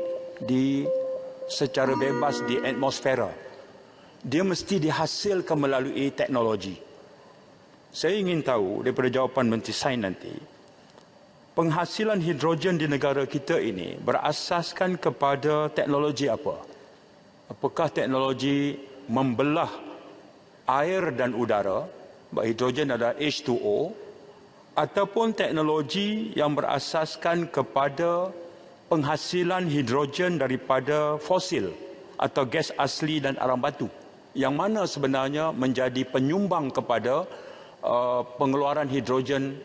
Speaker 12: secara bebas di atmosfera. Dia mesti dihasilkan melalui teknologi. Saya ingin tahu daripada jawapan Menteri Sains nanti, penghasilan hidrogen di negara kita ini berasaskan kepada teknologi apa? Apakah teknologi membelah air dan udara, hidrogen adalah H2O, ataupun teknologi yang berasaskan kepada penghasilan hidrogen daripada fosil atau gas asli dan arang batu, yang mana sebenarnya menjadi penyumbang kepada pengeluaran hidrogen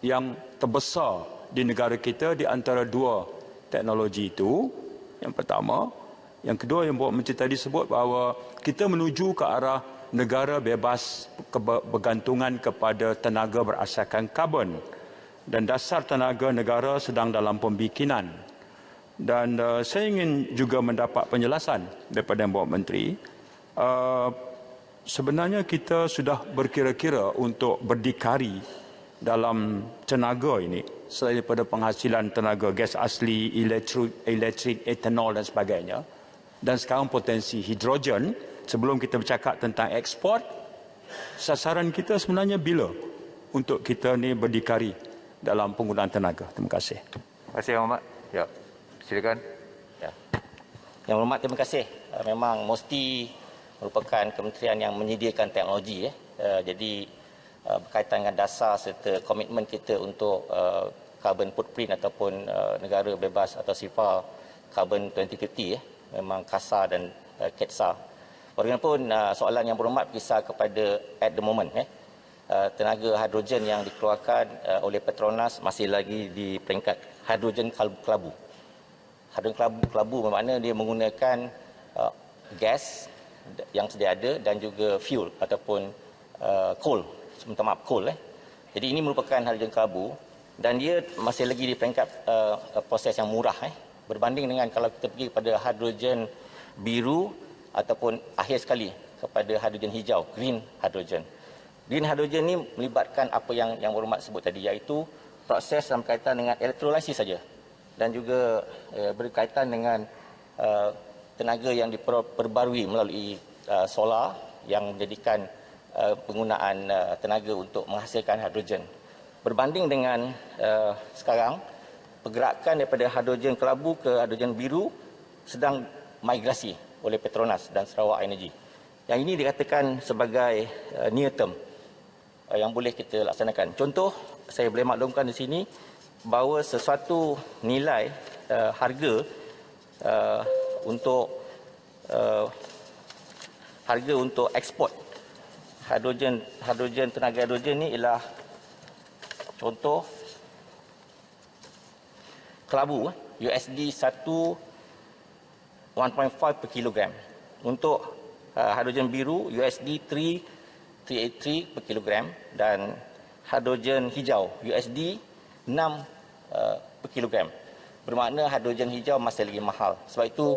Speaker 12: yang terbesar di negara kita di antara dua teknologi itu. Yang pertama. Yang kedua, yang Bapak Menteri tadi sebut bahawa kita menuju ke arah negara bebas bergantungan kepada tenaga berasaskan karbon dan dasar tenaga negara sedang dalam pembikinan. Dan saya ingin juga mendapat penjelasan daripada Yang Berhormat Menteri. Sebenarnya kita sudah berkira-kira untuk berdikari dalam tenaga ini selain daripada penghasilan tenaga gas asli, elektrik, etanol dan sebagainya. Dan sekarang potensi hidrogen, sebelum kita bercakap tentang ekspor, sasaran kita sebenarnya bila untuk kita ni berdikari dalam penggunaan tenaga. Terima kasih.
Speaker 3: Terima kasih Yang Hormat. Ya, silakan.
Speaker 11: Ya. Yang Hormat, terima kasih. Memang mesti merupakan kementerian yang menyediakan teknologi. Jadi berkaitan dengan dasar serta komitmen kita untuk carbon footprint ataupun negara bebas atau sifar carbon 2050 memang KASA dan KETSA. Walaupun soalan Yang Berhormat kisah kepada at the moment tenaga hidrogen yang dikeluarkan oleh Petronas masih lagi di peringkat hidrogen kelabu. Hidrogen kelabu bermakna dia menggunakan gas yang sedia ada dan juga fuel ataupun coal. Jadi ini merupakan hidrogen kelabu dan dia masih lagi di peringkat proses yang murah berbanding dengan kalau kita pergi pada hidrogen biru ataupun akhir sekali kepada hidrogen hijau, green hydrogen. Green hydrogen ni melibatkan apa yang berhormat sebut tadi, iaitu proses dalam kaitan dengan elektrolisis saja dan juga berkaitan dengan tenaga yang diperbarui melalui solar yang menjadikan penggunaan tenaga untuk menghasilkan hidrogen. Berbanding dengan sekarang, pergerakan daripada hidrogen kelabu ke hidrogen biru sedang migrasi oleh Petronas dan Sarawak Energy. Yang ini dikatakan sebagai near term yang boleh kita laksanakan. Contoh, saya boleh maklumkan di sini bahawa sesuatu nilai harga untuk ekspor hidrogen, tenaga hidrogen ni ialah contoh kelabu USD 1.5 per kilogram. Untuk hidrogen biru USD 383 per kilogram dan hidrogen hijau USD 6 per kilogram. Bermakna hidrogen hijau masih lagi mahal. Sebab itu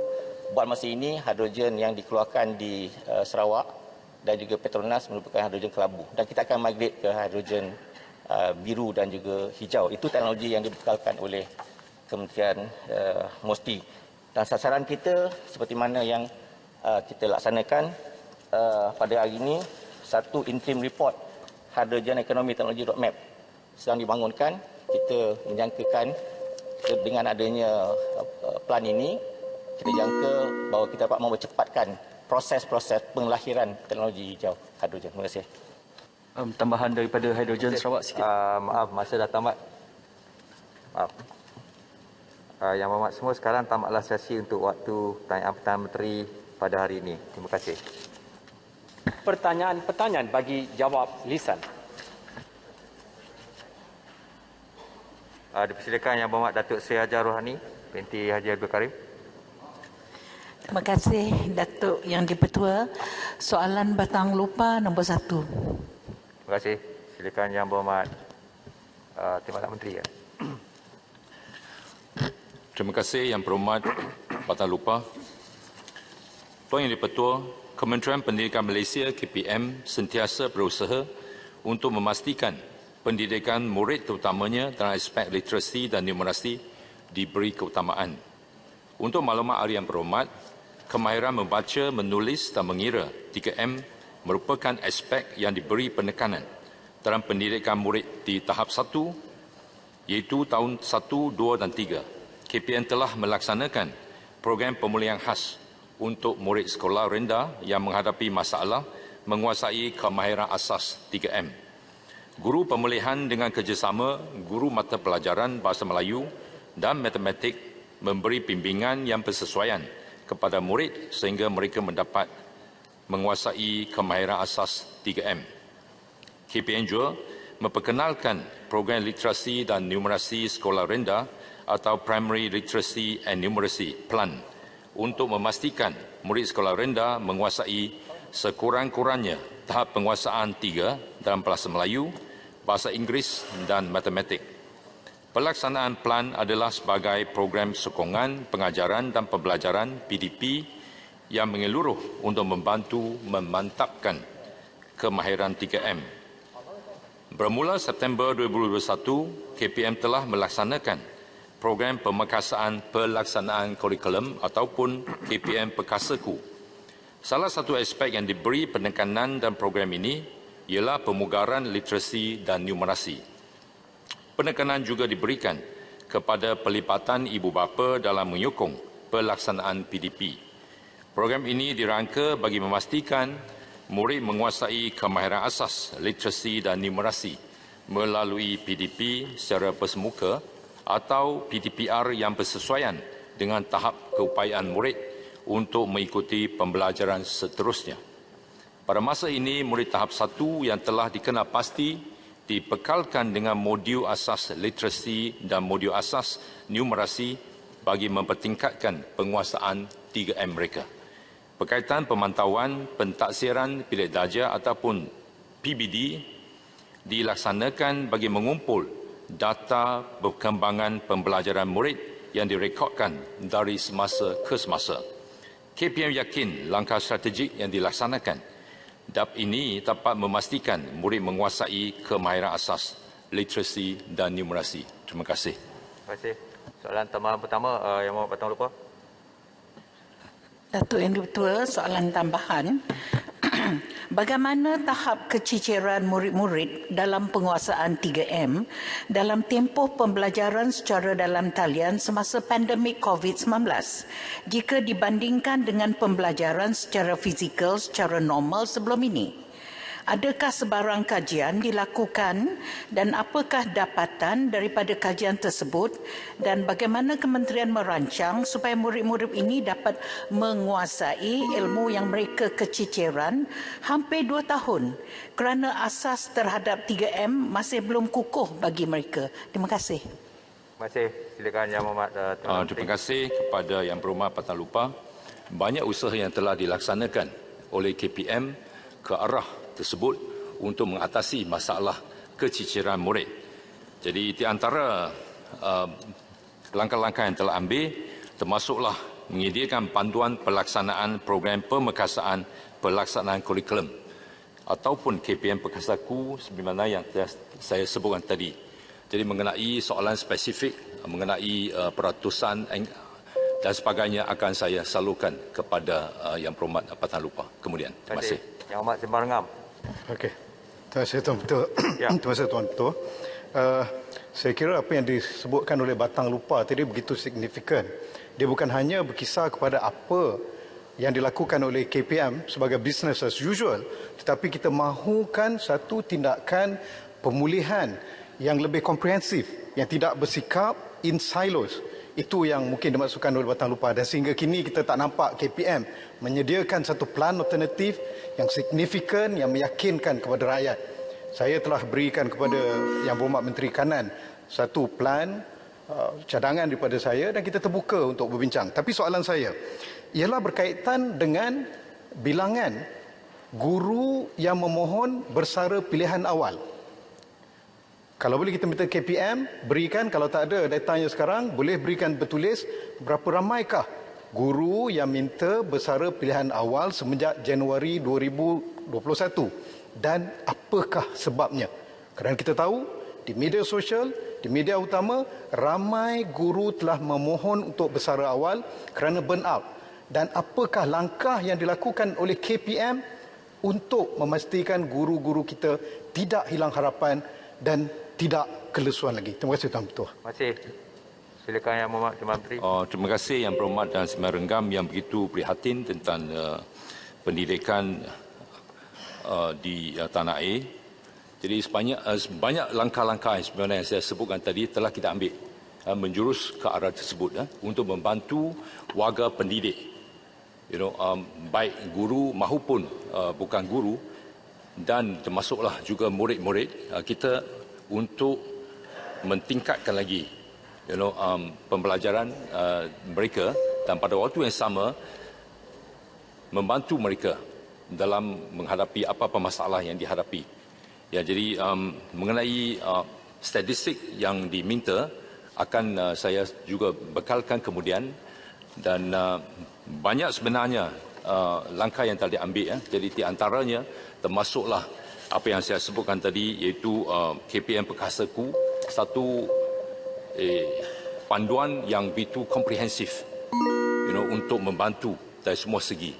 Speaker 11: buat masa ini hidrogen yang dikeluarkan di Sarawak dan juga Petronas merupakan hidrogen kelabu, dan kita akan migrate ke hidrogen biru dan juga hijau. Itu teknologi yang dibekalkan oleh Kementerian MOSTI. Dan sasaran kita seperti mana yang kita laksanakan pada hari ini, satu interim report Hydrogen Economy Technology Roadmap sedang dibangunkan. Kita menjangkakan dengan adanya plan ini, kita jangka bahawa kita dapat mempercepatkan proses-proses penglahiran teknologi hijau hidrogen. Terima kasih.
Speaker 13: Tambahan daripada hidrogen Sarawak sikit.
Speaker 3: Maaf, masa dah tamat. Maaf. Yang berhormat semua, sekarang tamatlah sesi untuk waktu pertanyaan Perdana Menteri pada hari ini. Terima kasih.
Speaker 14: Pertanyaan bagi jawab lisan.
Speaker 3: Dipersilakan Yang Berhormat Datuk Seri Hajar Rohani binti Haji Abdul Karim.
Speaker 15: Terima kasih Datuk Yang Dipertua. Soalan batang lupa nombor 1.
Speaker 3: Terima kasih. Silakan Yang Berhormat Timbalan Menteri.
Speaker 16: Terima kasih Yang Berhormat Batang Lupa. Tuan Yang Dipertua, Kementerian Pendidikan Malaysia KPM sentiasa berusaha untuk memastikan pendidikan murid terutamanya dalam aspek literasi dan numerasi diberi keutamaan. Untuk maklumat hari Yang Berhormat, kemahiran membaca, menulis dan mengira 3M merupakan aspek yang diberi penekanan dalam pendidikan murid di tahap 1, iaitu tahun 1, 2 dan 3. KPM telah melaksanakan program pemulihan khas untuk murid sekolah rendah yang menghadapi masalah menguasai kemahiran asas 3M. Guru pemulihan dengan kerjasama guru mata pelajaran Bahasa Melayu dan Matematik memberi bimbingan yang bersesuaian kepada murid sehingga mereka mendapat menguasai kemahiran asas 3M. KPM juga memperkenalkan program literasi dan numerasi sekolah rendah atau Primary Literacy and Numeracy Plan untuk memastikan murid sekolah rendah menguasai sekurang-kurangnya tahap penguasaan 3 dalam Bahasa Melayu, Bahasa Inggeris dan Matematik. Pelaksanaan plan adalah sebagai program sokongan pengajaran dan pembelajaran PDP yang menyeluruh untuk membantu memantapkan kemahiran 3M. Bermula September 2021, KPM telah melaksanakan program pemekasaan pelaksanaan kurikulum ataupun KPM Pekasaku. Salah satu aspek yang diberi penekanan dalam program ini ialah pemugaran literasi dan numerasi. Penekanan juga diberikan kepada pelibatan ibu bapa dalam menyokong pelaksanaan PDP. Program ini dirangka bagi memastikan murid menguasai kemahiran asas literasi dan numerasi melalui PDP secara bersemuka atau PDPR yang bersesuaian dengan tahap keupayaan murid untuk mengikuti pembelajaran seterusnya. Pada masa ini, murid tahap 1 yang telah dikenal pasti dibekalkan dengan modul asas literasi dan modul asas numerasi bagi mempertingkatkan penguasaan 3M mereka. Berkaitan pemantauan pentaksiran bilik darjah ataupun PBD dilaksanakan bagi mengumpul data perkembangan pembelajaran murid yang direkodkan dari semasa ke semasa. KPM yakin langkah strategik yang dilaksanakan DAP ini dapat memastikan murid menguasai kemahiran asas, literasi dan numerasi. Terima kasih.
Speaker 3: Terima kasih. Soalan tambahan pertama, Yang Berhormat Patang Lupa.
Speaker 15: Datuk Yang Di-Pertua, soalan tambahan. Bagaimana tahap keciciran murid-murid dalam penguasaan 3M dalam tempoh pembelajaran secara dalam talian semasa pandemik COVID-19 jika dibandingkan dengan pembelajaran secara fizikal secara normal sebelum ini? Adakah sebarang kajian dilakukan dan apakah dapatan daripada kajian tersebut dan bagaimana kementerian merancang supaya murid-murid ini dapat menguasai ilmu yang mereka keciciran hampir 2 tahun kerana asas terhadap 3M masih belum kukuh bagi mereka. Terima kasih.
Speaker 3: Terima kasih. Silakan Yang Berhormat
Speaker 16: Terima kasih kepada Yang Berhormat Patang Lupa. Banyak usaha yang telah dilaksanakan oleh KPM ke arah tersebut untuk mengatasi masalah keciciran murid. Jadi di antara langkah-langkah yang telah ambil termasuklah menyediakan panduan pelaksanaan program pemekasaan pelaksanaan kurikulum ataupun KPM Pekasaku sebagaimana yang saya sebutkan tadi. Jadi mengenai soalan spesifik, mengenai peratusan dan sebagainya akan saya salurkan kepada Yang Berhormat Patang Lupa kemudian. Terima kasih.
Speaker 3: Yang Berhormat Sembang Rengam.
Speaker 17: Okey. Terima kasih Tuan Ketua. Terima kasih Tuan Ketua. Saya kira apa yang disebutkan oleh Batang Lupa tadi begitu signifikan. Dia bukan hanya berkisar kepada apa yang dilakukan oleh KPM sebagai business as usual, tetapi kita mahukan satu tindakan pemulihan yang lebih komprehensif, yang tidak bersikap in silos. Itu yang mungkin dimaksudkan oleh Batang Lupa dan sehingga kini kita tak nampak KPM menyediakan satu plan alternatif yang signifikan, yang meyakinkan kepada rakyat. Saya telah berikan kepada Yang Berhormat Menteri Kanan satu plan cadangan daripada saya dan kita terbuka untuk berbincang. Tapi soalan saya ialah berkaitan dengan bilangan guru yang memohon bersara pilihan awal. Kalau boleh kita minta KPM berikan, kalau tak ada datanya sekarang, boleh berikan bertulis berapa ramaikah guru yang minta bersara pilihan awal semenjak Januari 2021 dan apakah sebabnya. Kerana kita tahu di media sosial, di media utama, ramai guru telah memohon untuk bersara awal kerana burn out. Dan apakah langkah yang dilakukan oleh KPM untuk memastikan guru-guru kita tidak hilang harapan dan tidak kelesuan lagi. Terima kasih Tuan Ketua.
Speaker 3: Terima kasih. Silakan Yang Berhormat Timbalan Menteri.
Speaker 16: Terima kasih Yang Berhormat dan Sembang Rengam yang begitu prihatin tentang pendidikan di tanah air. Jadi banyak langkah-langkah yang sebenarnya yang saya sebutkan tadi telah kita ambil menjurus ke arah tersebut untuk membantu warga pendidik, baik guru maupun bukan guru dan termasuklah juga murid-murid kita untuk mentingkatkan lagi pembelajaran mereka dan pada waktu yang sama membantu mereka dalam menghadapi apa-apa masalah yang dihadapi. Ya, jadi mengenai statistik yang diminta akan saya juga bekalkan kemudian dan banyak sebenarnya langkah yang telah diambil. Jadi di antaranya termasuklah apa yang saya sebutkan tadi iaitu KPM Pekasaku, satu panduan yang begitu komprehensif untuk membantu dari semua segi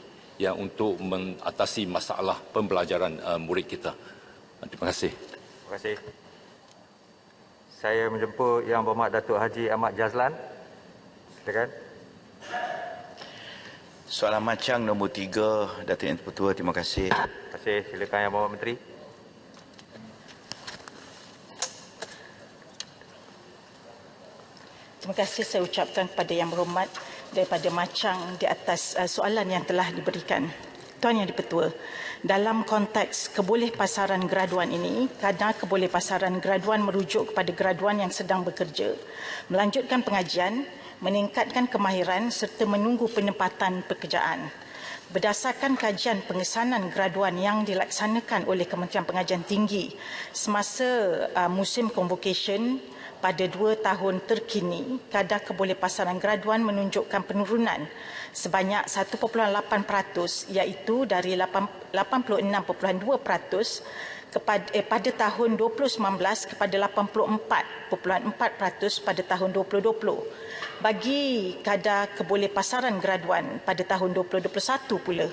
Speaker 16: untuk mengatasi masalah pembelajaran murid kita. Terima kasih.
Speaker 3: Terima kasih. Saya menjemput Yang Berhormat Datuk Haji Ahmad Jazlan. Silakan.
Speaker 18: Soalan macang nombor 3, Datuk Yang Di-Pertua. Terima kasih.
Speaker 3: Terima kasih. Silakan Yang Berhormat Menteri.
Speaker 15: Terima kasih saya ucapkan kepada Yang Berhormat daripada macang di atas soalan yang telah diberikan. Tuan Yang Di-Pertua, dalam konteks kebolehpasaran graduan ini, kadar kebolehpasaran graduan merujuk kepada graduan yang sedang bekerja, melanjutkan pengajian, meningkatkan kemahiran serta menunggu penempatan pekerjaan. Berdasarkan kajian pengesanan graduan yang dilaksanakan oleh Kementerian Pengajian Tinggi semasa musim convocation pada 2 tahun terkini, kadar kebolehpasaran graduan menunjukkan penurunan sebanyak 1.8%, iaitu dari 86.2% pada tahun 2019 kepada 84.4% pada tahun 2020. Bagi kadar kebolehpasaran graduan pada tahun 2021 pula,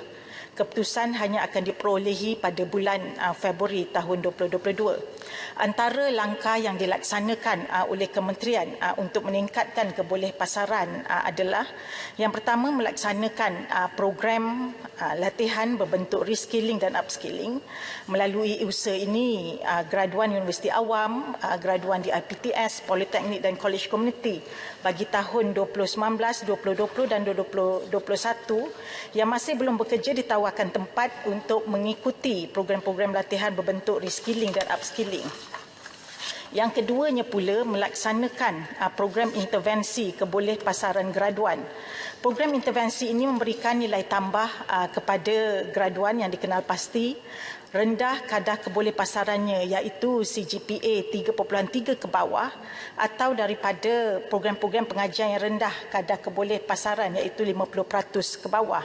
Speaker 15: keputusan hanya akan diperolehi pada bulan Februari tahun 2022. Antara langkah yang dilaksanakan oleh kementerian untuk meningkatkan kebolehpasaran adalah yang pertama, melaksanakan program latihan berbentuk reskilling dan upskilling. Melalui usaha ini, graduan Universiti Awam, graduan di IPTS, Politeknik dan College Community bagi tahun 2019, 2020 dan 2021 yang masih belum bekerja ditawarkan tempat untuk mengikuti program-program latihan berbentuk reskilling dan upskilling. Yang keduanya pula, melaksanakan program intervensi kebolehpasaran graduan. Program intervensi ini memberikan nilai tambah kepada graduan yang dikenal pasti rendah kadar kebolehpasarannya, iaitu CGPA 3.3 ke bawah, atau daripada program-program pengajian yang rendah kadar kebolehpasaran, iaitu 50% ke bawah.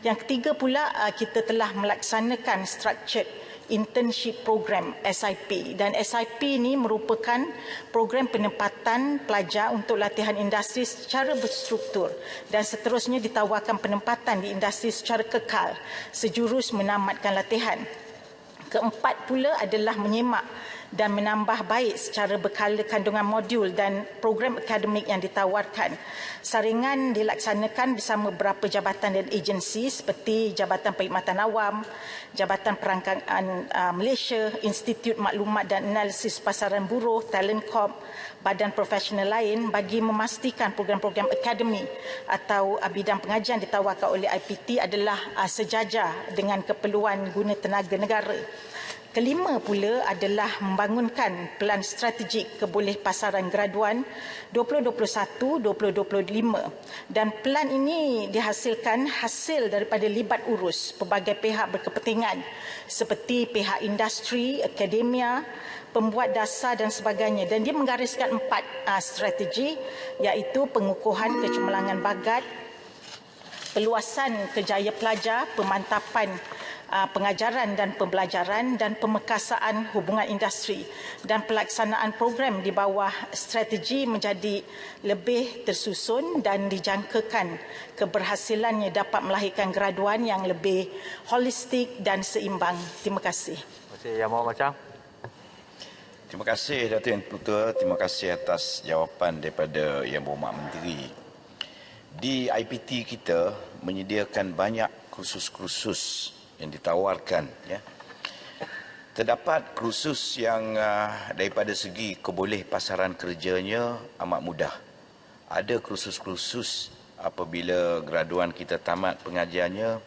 Speaker 15: Yang ketiga pula, kita telah melaksanakan structured internship program SIP, dan SIP ini merupakan program penempatan pelajar untuk latihan industri secara berstruktur dan seterusnya ditawarkan penempatan di industri secara kekal sejurus menamatkan latihan. Keempat pula adalah menyemak dan menambah baik secara berkala kandungan modul dan program akademik yang ditawarkan. Saringan dilaksanakan bersama beberapa jabatan dan agensi seperti Jabatan Perkhidmatan Awam, Jabatan Perangkaan Malaysia, Institut Maklumat dan Analisis Pasaran Buruh, Talent Corp, badan profesional lain bagi memastikan program-program akademi atau bidang pengajian ditawarkan oleh IPT adalah sejajar dengan keperluan guna tenaga negara. Kelima pula adalah membangunkan pelan strategik kebolehpasaran graduan 2021-2025, dan pelan ini dihasilkan hasil daripada libat urus pelbagai pihak berkepentingan seperti pihak industri, akademia, pembuat dasar dan sebagainya, dan dia menggariskan 4 strategi, iaitu pengukuhan kecemerlangan bagat, peluasan kerjaya pelajar, pemantapan pengajaran dan pembelajaran, dan pemekasaan hubungan industri, dan pelaksanaan program di bawah strategi menjadi lebih tersusun dan dijangkakan keberhasilannya dapat melahirkan graduan yang lebih holistik dan seimbang. Terima kasih.
Speaker 3: Terima kasih, Yang Mohd Macam.
Speaker 18: Terima kasih Datuk Yang Dipertua, terima kasih atas jawapan daripada Yang Berhormat Menteri. Di IPT kita menyediakan banyak kursus-kursus yang ditawarkan, ya. Terdapat kursus yang daripada segi kebolehpasaran kerjanya amat mudah. Ada kursus-kursus apabila graduan kita tamat pengajiannya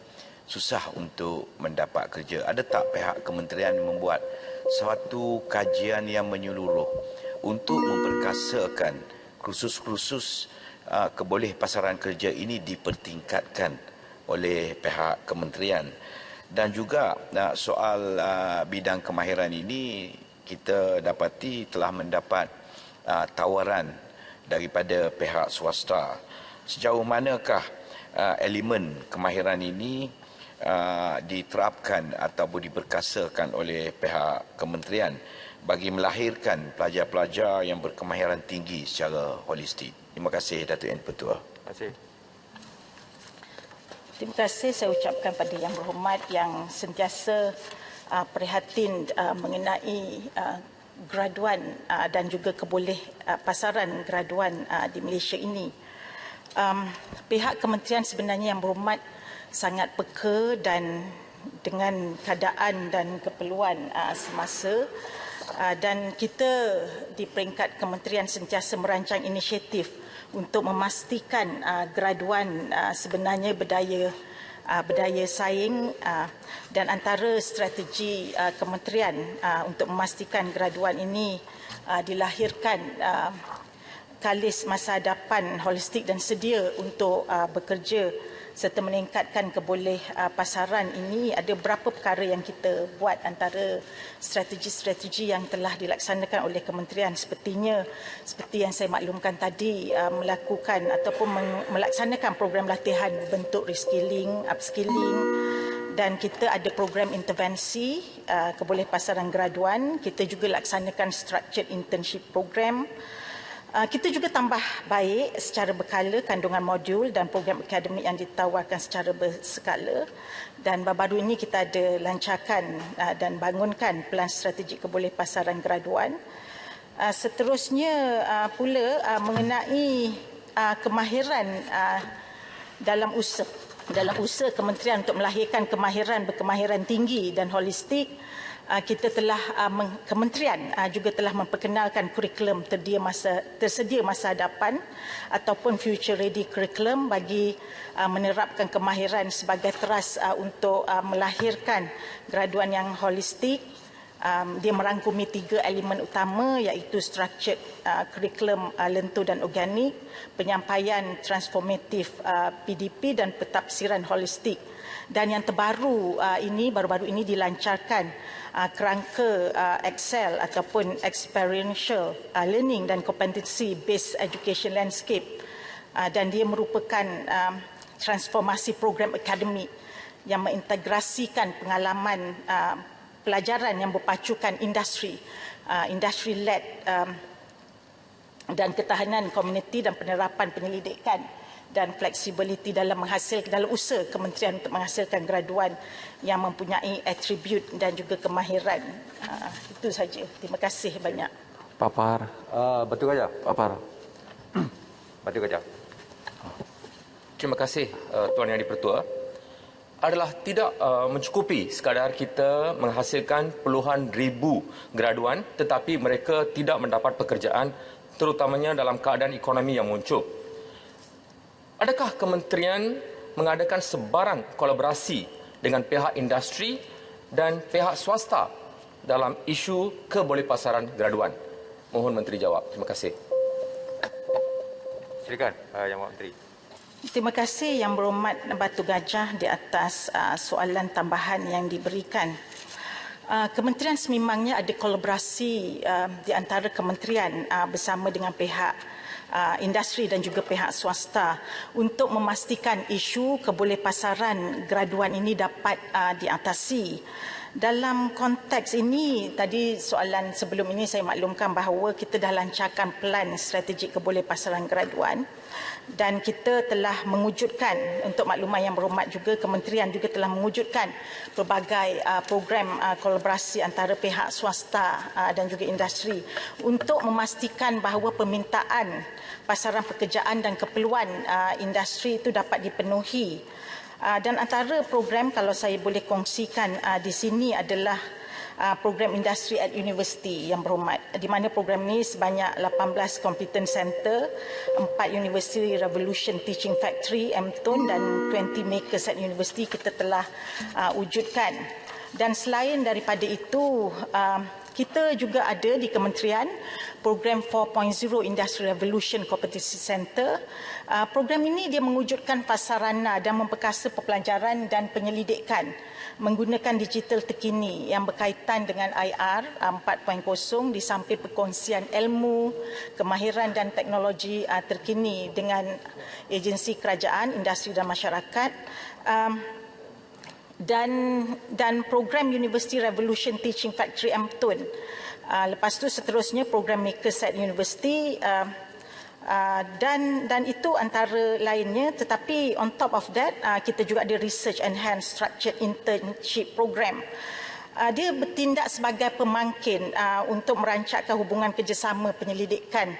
Speaker 18: susah untuk mendapat kerja. Ada tak pihak kementerian membuat suatu kajian yang menyeluruh untuk memperkasakan kursus-kursus kebolehpasaran kerja ini dipertingkatkan oleh pihak kementerian? Dan juga soal bidang kemahiran ini, kita dapati telah mendapat tawaran daripada pihak swasta. Sejauh manakah elemen kemahiran ini diterapkan ataupun diperkasakan oleh pihak kementerian bagi melahirkan pelajar-pelajar yang berkemahiran tinggi secara holistik? Terima kasih Datuk Yang Dipertua.
Speaker 3: Terima kasih.
Speaker 15: Terima kasih saya ucapkan pada Yang Berhormat yang sentiasa prihatin mengenai graduan dan juga kebolehpasaran graduan di Malaysia ini. Pihak kementerian sebenarnya Yang Berhormat sangat peka dan dengan keadaan dan keperluan semasa, dan kita di peringkat kementerian sentiasa merancang inisiatif untuk memastikan graduan sebenarnya berdaya saing, dan antara strategi kementerian untuk memastikan graduan ini dilahirkan kalis masa hadapan holistik dan sedia untuk bekerja serta meningkatkan pasaran ini, ada beberapa perkara yang kita buat antara strategi-strategi yang telah dilaksanakan oleh kementerian. Seperti yang saya maklumkan tadi, melakukan ataupun melaksanakan program latihan bentuk reskilling, upskilling, dan kita ada program intervensi kebolehpasaran graduan. Kita juga laksanakan structured internship program. Kita juga tambah baik secara berkala kandungan modul dan program akademik yang ditawarkan secara berskala, dan baru-baru ini kita ada lancarkan dan bangunkan pelan strategi kebolehpasaran graduan. Seterusnya pula mengenai kemahiran dalam usaha kementerian untuk melahirkan berkemahiran tinggi dan holistik. Kita telah kementerian juga telah memperkenalkan kurikulum tersedia masa hadapan ataupun future ready curriculum bagi menerapkan kemahiran sebagai teras untuk melahirkan graduan yang holistik. Dia merangkumi 3 elemen utama, iaitu structured curriculum lentur dan organik, penyampaian transformatif PDP dan pentafsiran holistik. Dan yang terbaru baru-baru ini dilancarkan kerangka Excel ataupun experiential learning dan competency based education landscape, dan dia merupakan transformasi program akademik yang mengintegrasikan pengalaman pelajaran yang berpacukan industri led dan ketahanan komuniti dan penerapan penyelidikan dan fleksibiliti dalam usaha kementerian untuk menghasilkan graduan yang mempunyai atribut dan juga kemahiran. Itu saja. Terima kasih banyak.
Speaker 14: Papar.
Speaker 3: Batu Gajah.
Speaker 14: Papar.
Speaker 3: Batu Gajah.
Speaker 19: Terima kasih Tuan Yang di-Pertua. Adalah tidak mencukupi sekadar kita menghasilkan puluhan ribu graduan tetapi mereka tidak mendapat pekerjaan, terutamanya dalam keadaan ekonomi yang muncul. Adakah kementerian mengadakan sebarang kolaborasi dengan pihak industri dan pihak swasta dalam isu kebolehpasaran graduan? Mohon Menteri jawab. Terima kasih.
Speaker 3: Silakan Yang Berhormat Menteri.
Speaker 15: Terima kasih Yang Berhormat Batu Gajah di atas soalan tambahan yang diberikan. Kementerian sememangnya ada kolaborasi di antara kementerian bersama dengan pihak industri dan juga pihak swasta untuk memastikan isu kebolehpasaran graduan ini dapat diatasi. Dalam konteks ini, tadi soalan sebelum ini saya maklumkan bahawa kita dah lancarkan pelan strategi kebolehpasaran graduan, dan kita telah mewujudkan, untuk makluman Yang Berhormat juga, kementerian juga telah mewujudkan pelbagai program kolaborasi antara pihak swasta dan juga industri untuk memastikan bahawa permintaan pasaran pekerjaan dan keperluan industri itu dapat dipenuhi. Dan antara program, kalau saya boleh kongsikan di sini, adalah program industri at university, Yang Berhormat, di mana program ini sebanyak 18 competence center, 4 University Revolution Teaching Factory MTUN dan 20 makers at university kita telah wujudkan. Dan selain daripada itu, kita juga ada di kementerian program 4.0 Industry Revolution Competency Center. Program ini dia mewujudkan prasarana dan memperkasa pembelajaran dan penyelidikan menggunakan digital terkini yang berkaitan dengan IR 4.0 di samping perkongsian ilmu, kemahiran dan teknologi terkini dengan agensi kerajaan, industri dan masyarakat. Dan program University Revolution Teaching Factory MTUN. Lepas tu seterusnya program Makers at University, dan itu antara lainnya. Tetapi on top of that, kita juga ada Research Enhanced Structured Internship Program. Dia bertindak sebagai pemangkin untuk merancangkan hubungan kerjasama penyelidikan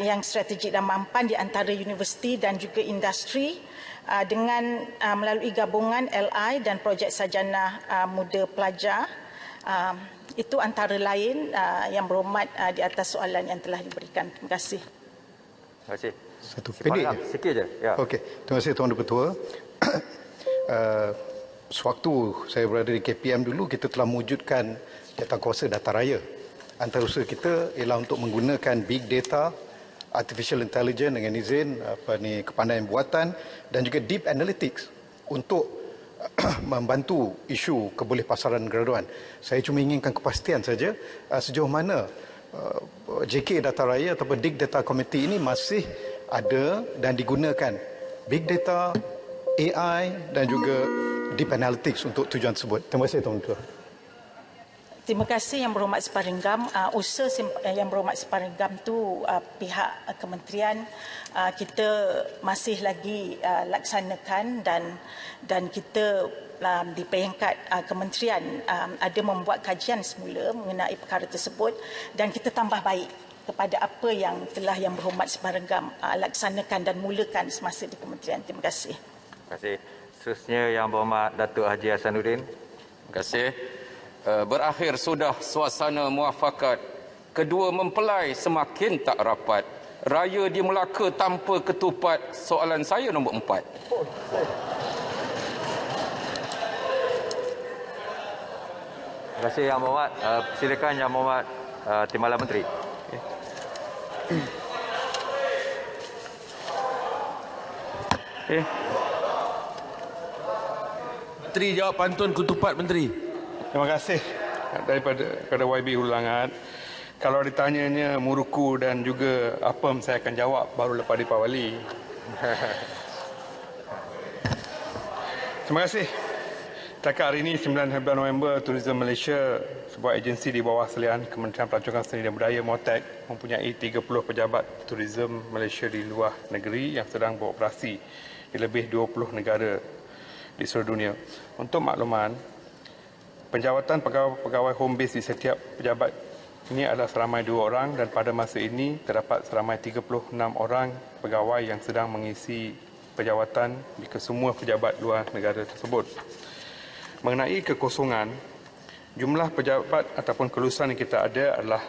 Speaker 15: yang strategik dan mampan di antara universiti dan juga industri dengan melalui gabungan LI dan projek sarjana muda pelajar. Itu antara lain Yang Berhormat di atas soalan yang telah diberikan. Terima kasih.
Speaker 3: Terima kasih.
Speaker 17: Satu pendek je.
Speaker 3: Sikit je. Ya.
Speaker 17: Okey, terima kasih Tuan Ketua. Sewaktu saya berada di KPM dulu, kita telah mewujudkan Jawatankuasa Data Raya. Antara usaha kita ialah untuk menggunakan big data artificial intelligence dengan izin kepandaian buatan dan juga deep analytics untuk membantu isu kebolehpasaran graduan. Saya cuma inginkan kepastian saja sejauh mana JK Data Raya ataupun Dig Data Committee ini masih ada dan digunakan big data, AI dan juga deep analytics untuk tujuan tersebut. Terima kasih Tuan-Tuan.
Speaker 15: Terima kasih Yang Berhormat Separinggam. Usaha Yang Berhormat Separinggam tu pihak kementerian kita masih lagi laksanakan dan kita di peringkat kementerian ada membuat kajian semula mengenai perkara tersebut dan kita tambah baik kepada apa yang telah Yang Berhormat Separinggam laksanakan dan mulakan semasa di kementerian. Terima kasih.
Speaker 3: Terima kasih. Seterusnya Yang Berhormat Datuk Haji Hasanuddin.
Speaker 20: Terima kasih. Berakhir sudah suasana muafakat. Kedua mempelai semakin tak rapat. Raya di Melaka tanpa ketupat. Soalan saya nombor 4.
Speaker 3: Terima kasih Yang Berhormat. Silakan Yang Berhormat Timbalan Menteri.
Speaker 21: Menteri jawab pantun ketupat Menteri.
Speaker 22: Terima kasih daripada YB Ulangan. Kalau ditanyanya Muruku dan juga Apem, saya akan jawab baru lepas Deepawali. Terima kasih. Setakat hari ini 9 November, Tourism Malaysia, sebuah agensi di bawah selian Kementerian Pelancongan Seni dan Budaya MOTEC, mempunyai 30 pejabat Tourism Malaysia di luar negeri yang sedang beroperasi di lebih 20 negara di seluruh dunia. Untuk makluman, penjawatan pegawai home base di setiap pejabat ini adalah seramai 2 orang dan pada masa ini terdapat seramai 36 orang pegawai yang sedang mengisi penjawatan di kesemua pejabat luar negara tersebut. Mengenai kekosongan, jumlah pejabat ataupun kelulusan yang kita ada adalah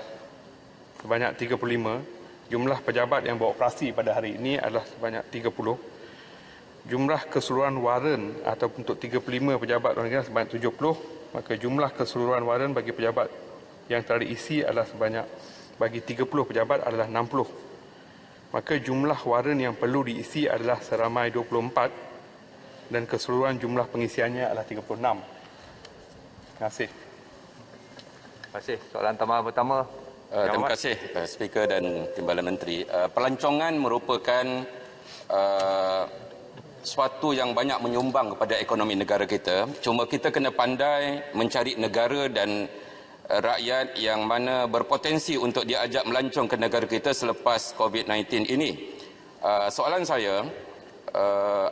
Speaker 22: sebanyak 35. Jumlah pejabat yang beroperasi pada hari ini adalah sebanyak 30. Jumlah keseluruhan waran ataupun untuk 35 pejabat luar negara sebanyak 70. Maka jumlah keseluruhan waran bagi pejabat yang telah diisi adalah sebanyak, bagi 30 pejabat adalah 60. Maka jumlah waran yang perlu diisi adalah seramai 24 dan keseluruhan jumlah pengisiannya adalah 36. Terima kasih.
Speaker 3: Terima kasih. Soalan tambahan pertama.
Speaker 20: Terima kasih Speaker dan Timbalan Menteri. Pelancongan merupakan suatu yang banyak menyumbang kepada ekonomi negara kita. Cuma kita kena pandai mencari negara dan rakyat yang mana berpotensi untuk diajak melancong ke negara kita selepas COVID-19 ini. Soalan saya,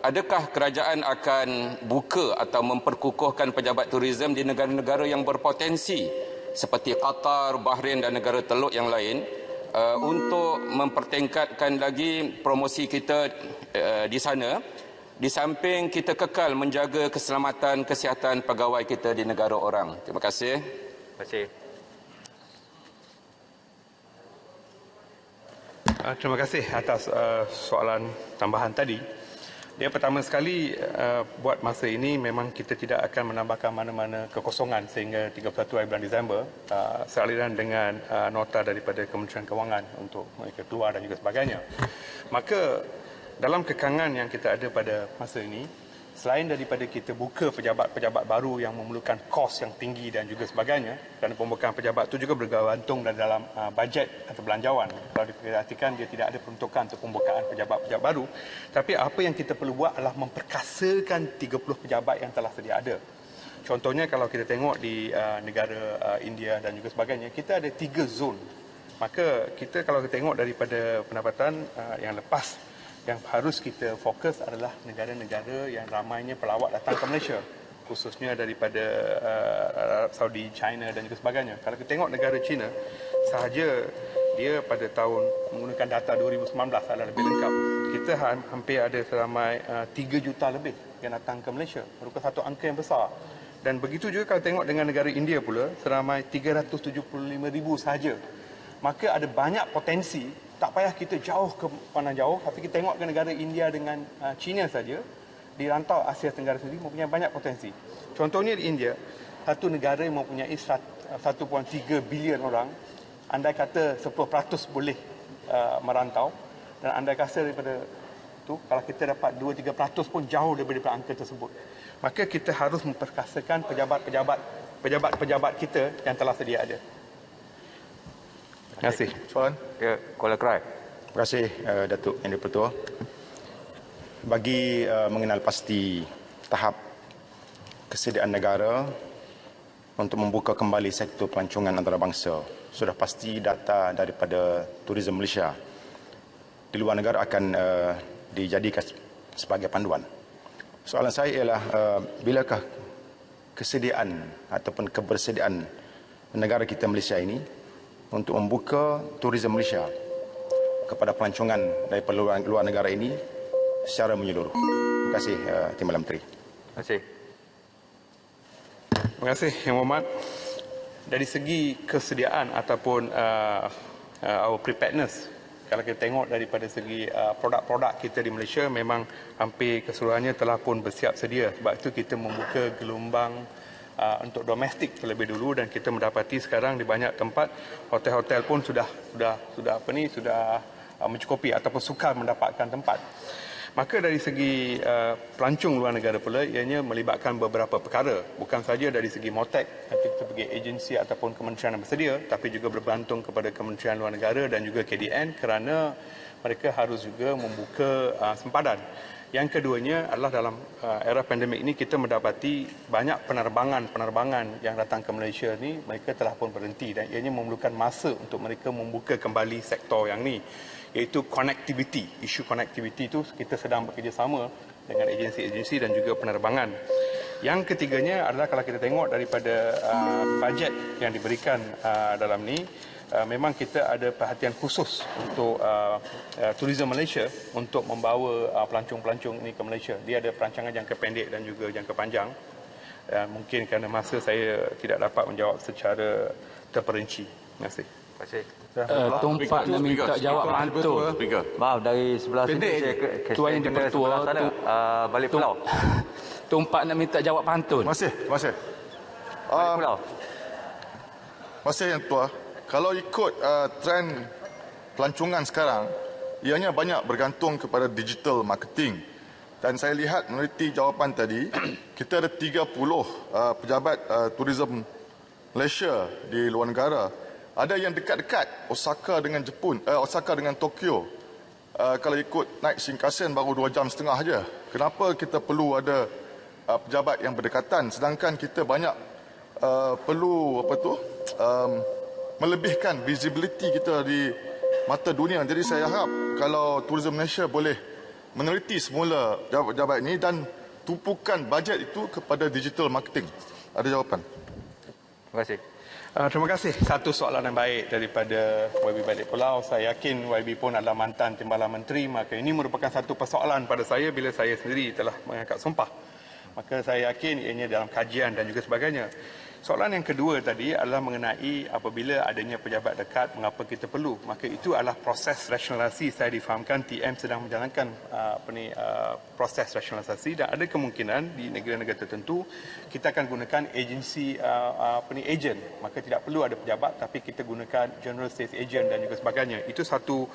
Speaker 20: adakah kerajaan akan buka atau memperkukuhkan pejabat turism di negara-negara yang berpotensi seperti Qatar, Bahrain dan negara teluk yang lain untuk mempertingkatkan lagi promosi kita di sana, di samping kita kekal menjaga keselamatan kesihatan pegawai kita di negara orang. Terima kasih.
Speaker 3: Terima kasih.
Speaker 22: Terima kasih atas soalan tambahan tadi. Dia pertama sekali, buat masa ini memang kita tidak akan menambahkan mana-mana kekosongan sehingga 31 hari bulan Disember, sealiran dengan nota daripada Kementerian Kewangan untuk mereka keluar dan juga sebagainya. Maka dalam kekangan yang kita ada pada masa ini, selain daripada kita buka pejabat-pejabat baru yang memerlukan kos yang tinggi dan juga sebagainya, kerana pembukaan pejabat itu juga bergantung dalam bajet atau belanjawan. Kalau diperhatikan, dia tidak ada peruntukan untuk pembukaan pejabat-pejabat baru. Tapi apa yang kita perlu buat adalah memperkasakan 30 pejabat yang telah sedia ada. Contohnya kalau kita tengok di negara India dan juga sebagainya, kita ada 3 zon. Maka kita kalau kita tengok daripada pendapatan yang lepas, yang harus kita fokus adalah negara-negara yang ramainya pelawat datang ke Malaysia, khususnya daripada Arab Saudi, China dan juga sebagainya. Kalau kita tengok negara China, sahaja dia pada tahun menggunakan data 2019 adalah lebih lengkap. Kita hampir ada seramai 3 juta lebih yang datang ke Malaysia, merupakan satu angka yang besar. Dan begitu juga kalau tengok dengan negara India pula, seramai 375,000 sahaja. Maka ada banyak potensi. Tak payah kita jauh ke mana jauh, tapi kita tengok ke negara India dengan China saja, di rantau Asia Tenggara sendiri mempunyai banyak potensi. Contohnya di India, satu negara yang mempunyai 1.3 bilion orang, andai kata 10% boleh merantau, dan andai kata daripada itu kalau kita dapat 2-3% pun jauh daripada angka tersebut, maka kita harus memperkasakan pejabat-pejabat kita yang telah sedia ada. Terima kasih.
Speaker 3: Soalan? Ya, Kuala Krai.
Speaker 2: Terima kasih Datuk Yang di-Pertua. Bagi mengenal pasti tahap kesediaan negara untuk membuka kembali sektor pelancongan antarabangsa, sudah pasti data daripada Tourism Malaysia di luar negara akan dijadikan sebagai panduan. Soalan saya ialah bilakah kesediaan ataupun kebersediaan negara kita Malaysia ini untuk membuka Tourism Malaysia kepada pelancongan daripada luar negara ini secara menyeluruh. Terima kasih Timbalan Menteri.
Speaker 3: Terima kasih.
Speaker 22: Terima kasih Yang Berhormat. Dari segi kesediaan ataupun our preparedness, kalau kita tengok daripada segi produk-produk kita di Malaysia, memang hampir keseluruhannya telah pun bersiap sedia. Sebab itu kita membuka gelombang untuk domestik terlebih dulu, dan kita mendapati sekarang di banyak tempat hotel-hotel pun sudah mencukupi ataupun sukar mendapatkan tempat. Maka dari segi pelancong luar negara pula, ianya melibatkan beberapa perkara. Bukan saja dari segi MOTEC, nanti kita pergi agensi ataupun kementerian yang bersedia, tapi juga bergantung kepada Kementerian Luar Negara dan juga KDN, kerana mereka harus juga membuka sempadan. Yang keduanya adalah dalam era pandemik ini kita mendapati banyak penerbangan yang datang ke Malaysia ni, mereka telah pun berhenti, dan ianya memerlukan masa untuk mereka membuka kembali sektor yang ni, iaitu connectivity. Isu connectivity itu kita sedang bekerjasama dengan agensi-agensi dan juga penerbangan. Yang ketiganya adalah kalau kita tengok daripada bajet yang diberikan dalam ni, memang kita ada perhatian khusus untuk Tourism Malaysia untuk membawa pelancong-pelancong ini ke Malaysia. Dia ada perancangan jangka pendek dan juga jangka panjang. Mungkin kerana masa saya tidak dapat menjawab secara terperinci. Terima kasih.
Speaker 3: Terima kasih.
Speaker 14: Tumpak nak minta jawab pantun.
Speaker 3: Maaf, dari sebelah sini
Speaker 14: Tuan Yang di-Pertua
Speaker 3: balik pulau.
Speaker 14: Tumpak nak minta jawab pantun.
Speaker 5: Terima kasih.
Speaker 3: Balik pulau.
Speaker 5: Terima kasih Yang Tua. Kalau ikut trend pelancongan sekarang, ianya banyak bergantung kepada digital marketing. Dan saya lihat meneliti jawapan tadi, kita ada 30 pejabat tourism Malaysia di luar negara. Ada yang dekat-dekat, Osaka dengan Jepun, Osaka dengan Tokyo. Kalau ikut naik Shinkansen baru 2 jam setengah saja. Kenapa kita perlu ada pejabat yang berdekatan, sedangkan kita banyak perlu melebihkan visibility kita di mata dunia. Jadi saya harap kalau Tourism Malaysia boleh meneliti semula jawapan ini dan tumpukan bajet itu kepada digital marketing. Ada jawapan?
Speaker 3: Terima kasih.
Speaker 22: Terima kasih. Satu soalan yang baik daripada YB Balik Pulau. Saya yakin YB pun adalah mantan Timbalan Menteri, maka ini merupakan satu persoalan pada saya bila saya sendiri telah mengangkat sumpah. Maka saya yakin ianya dalam kajian dan juga sebagainya. Soalan yang kedua tadi adalah mengenai apabila adanya pejabat dekat, mengapa kita perlu. Maka itu adalah proses rasionalisasi. Saya difahamkan TM sedang menjalankan proses rasionalisasi, dan ada kemungkinan di negara-negara tertentu kita akan gunakan agensi agent. Maka tidak perlu ada pejabat, tapi kita gunakan general sales agent dan juga sebagainya. Itu satu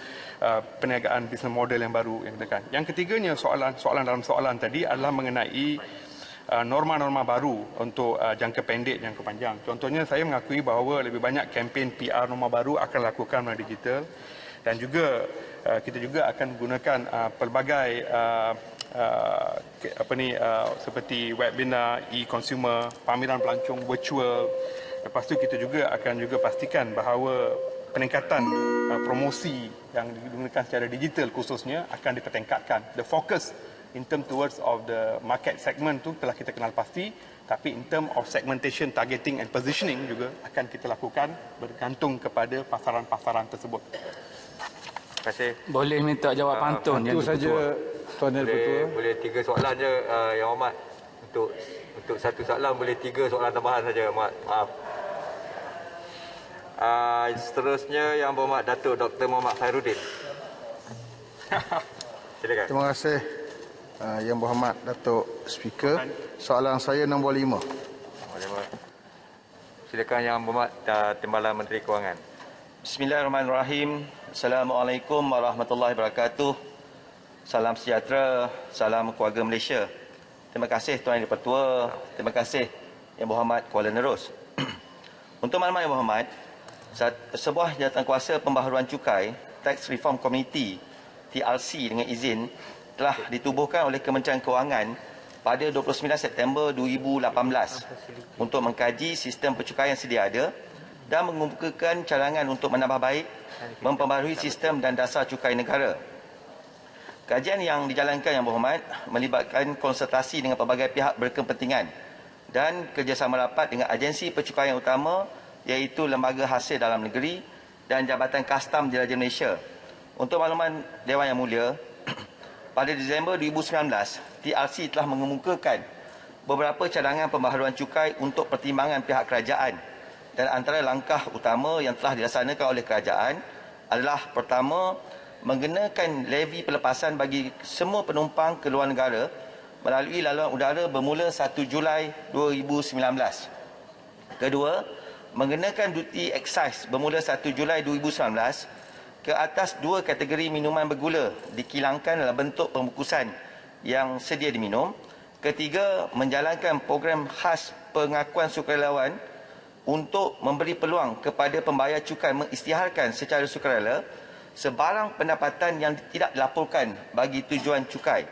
Speaker 22: perniagaan business model yang baru yang kita. Yang ketiganya, soalan dalam soalan tadi adalah mengenai norma-norma baru untuk jangka pendek, jangka panjang. Contohnya, saya mengakui bahawa lebih banyak kempen PR norma baru akan dilakukan melalui digital, dan juga kita juga akan gunakan pelbagai seperti webinar, e-consumer, pameran pelancong virtual. Lepas tu kita juga akan pastikan bahawa peningkatan promosi yang digunakan secara digital khususnya akan dipertingkatkan. The focus in term towards of the market segment tu telah kita kenal pasti, tapi in term of segmentation, targeting and positioning juga akan kita lakukan bergantung kepada pasaran-pasaran tersebut.
Speaker 3: Terima kasih.
Speaker 14: Boleh minta jawab pantun
Speaker 3: Itu saja Tuan Yang Di-Pertua. Boleh 3 soalan je Yang Hormat. Untuk satu soalan boleh 3 soalan tambahan saja. Maaf. Seterusnya Yang Berhormat Datuk Dr. Muhammad Khairuddin. Silakan.
Speaker 5: Terima kasih Yang Berhormat Datuk Speaker. Soalan saya nombor 5.
Speaker 3: Silakan Yang Berhormat Timbalan Menteri Kewangan.
Speaker 11: Bismillahirrahmanirrahim. Assalamualaikum warahmatullahi wabarakatuh. Salam sejahtera, salam keluarga Malaysia. Terima kasih Tuan Yang Dipertua, terima kasih Yang Berhormat Kuala Nerus. Untuk maklumat Yang Berhormat, sebuah jawatankuasa pembaharuan cukai Tax Reform Committee TRC dengan izin telah ditubuhkan oleh Kementerian Kewangan pada 29 September 2018 untuk mengkaji sistem percukaian sedia ada dan mengemukakan cadangan untuk menambah baik, memperbaharui sistem dan dasar cukai negara. Kajian yang dijalankan Yang Berhormat melibatkan konsultasi dengan pelbagai pihak berkepentingan dan kerjasama rapat dengan agensi percukaian utama iaitu Lembaga Hasil Dalam Negeri dan Jabatan Kastam Diraja Malaysia. Untuk makluman Dewan Yang Mulia, pada Disember 2019, TRC telah mengemukakan beberapa cadangan pembaharuan cukai untuk pertimbangan pihak kerajaan. Dan antara langkah utama yang telah dilaksanakan oleh kerajaan adalah pertama, mengenakan levy pelepasan bagi semua penumpang ke luar negara melalui laluan udara bermula 1 Julai 2019. Kedua, mengenakan duty excise bermula 1 Julai 2019 ke atas dua kategori minuman bergula dikilangkan dalam bentuk pembungkusan yang sedia diminum. Ketiga, menjalankan program khas pengakuan sukarelawan untuk memberi peluang kepada pembayar cukai mengisytiharkan secara sukarela sebarang pendapatan yang tidak dilaporkan bagi tujuan cukai.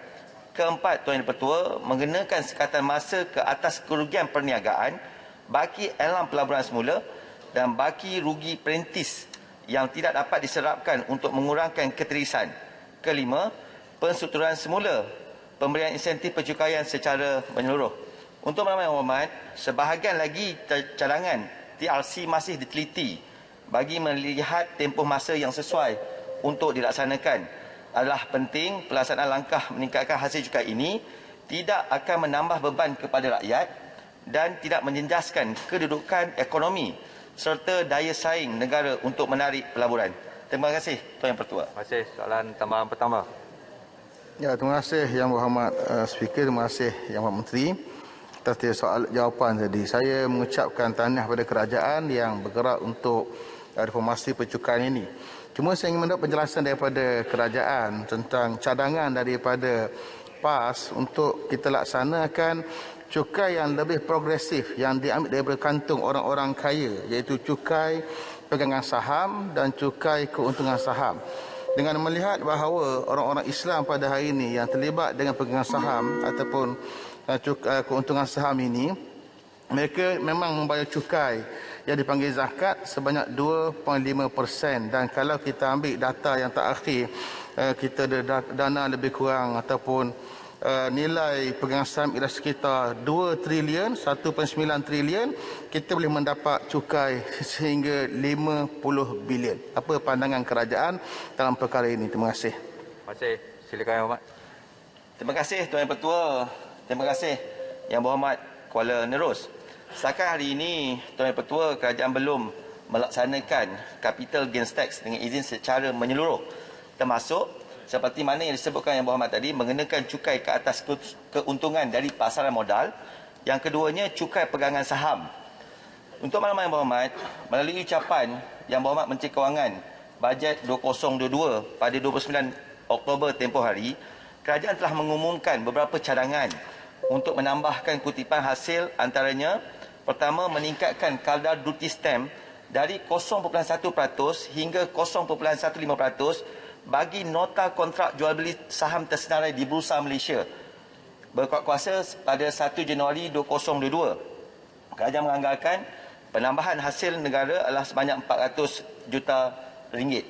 Speaker 11: Keempat, Tuan Yang Dipertua, mengenakan sekatan masa ke atas kerugian perniagaan baki alam pelaburan semula dan baki rugi perintis yang tidak dapat diserapkan untuk mengurangkan keterisan. Kelima, penstrukturan semula pemberian insentif percukaian secara menyeluruh. Untuk maklumat Yang Berhormat, sebahagian lagi cadangan TRC masih diteliti bagi melihat tempoh masa yang sesuai untuk dilaksanakan. Adalah penting pelaksanaan langkah meningkatkan hasil cukai ini tidak akan menambah beban kepada rakyat dan tidak menjenjaskan kedudukan ekonomi serta daya saing negara untuk menarik pelaburan. Terima kasih Tuan Yang Pertua.
Speaker 3: Terima kasih. Soalan tambahan pertama.
Speaker 4: Ya, terima kasih Yang Berhormat Speaker, terima kasih Yang Berhormat Menteri atas soal jawapan tadi. Saya mengucapkan tahniah pada kerajaan yang bergerak untuk reformasi percukaian ini. Cuma saya ingin mendapat penjelasan daripada kerajaan tentang cadangan daripada PAS untuk kita laksanakan cukai yang lebih progresif yang diambil daripada kantung orang-orang kaya, iaitu cukai pegangan saham dan cukai keuntungan saham. Dengan melihat bahawa orang-orang Islam pada hari ini yang terlibat dengan pegangan saham ataupun keuntungan saham ini, mereka memang membayar cukai yang dipanggil zakat sebanyak 2.5%, dan kalau kita ambil data yang terakhir, kita ada dana lebih kurang ataupun nilai pegangan saham ialah sekitar 2 trilion, 1.9 trilion, kita boleh mendapat cukai sehingga 50 bilion. Apa pandangan kerajaan dalam perkara ini? Terima kasih.
Speaker 3: Terima kasih. Silakan Yang Berhormat.
Speaker 11: Terima kasih Tuan Yang Pertua. Terima kasih Yang Berhormat Kuala Nerus. Setakat hari ini, Tuan Yang Pertua, kerajaan belum melaksanakan capital gains tax dengan izin secara menyeluruh, termasuk seperti mana yang disebutkan Yang Berhormat tadi, mengenakan cukai ke atas keuntungan dari pasaran modal. Yang keduanya, cukai pegangan saham. Untuk maklumat Yang Berhormat, melalui ucapan Yang Berhormat Menteri Kewangan Bajet 2022 pada 29 Oktober tempoh hari, kerajaan telah mengumumkan beberapa cadangan untuk menambahkan kutipan hasil, antaranya pertama, meningkatkan kadar duty stamp dari 0.1% hingga 0.15% bagi nota kontrak jual beli saham tersenarai di Bursa Malaysia berkuat kuasa pada 1 Januari 2022. Kerajaan menganggarkan penambahan hasil negara adalah sebanyak 400 juta ringgit.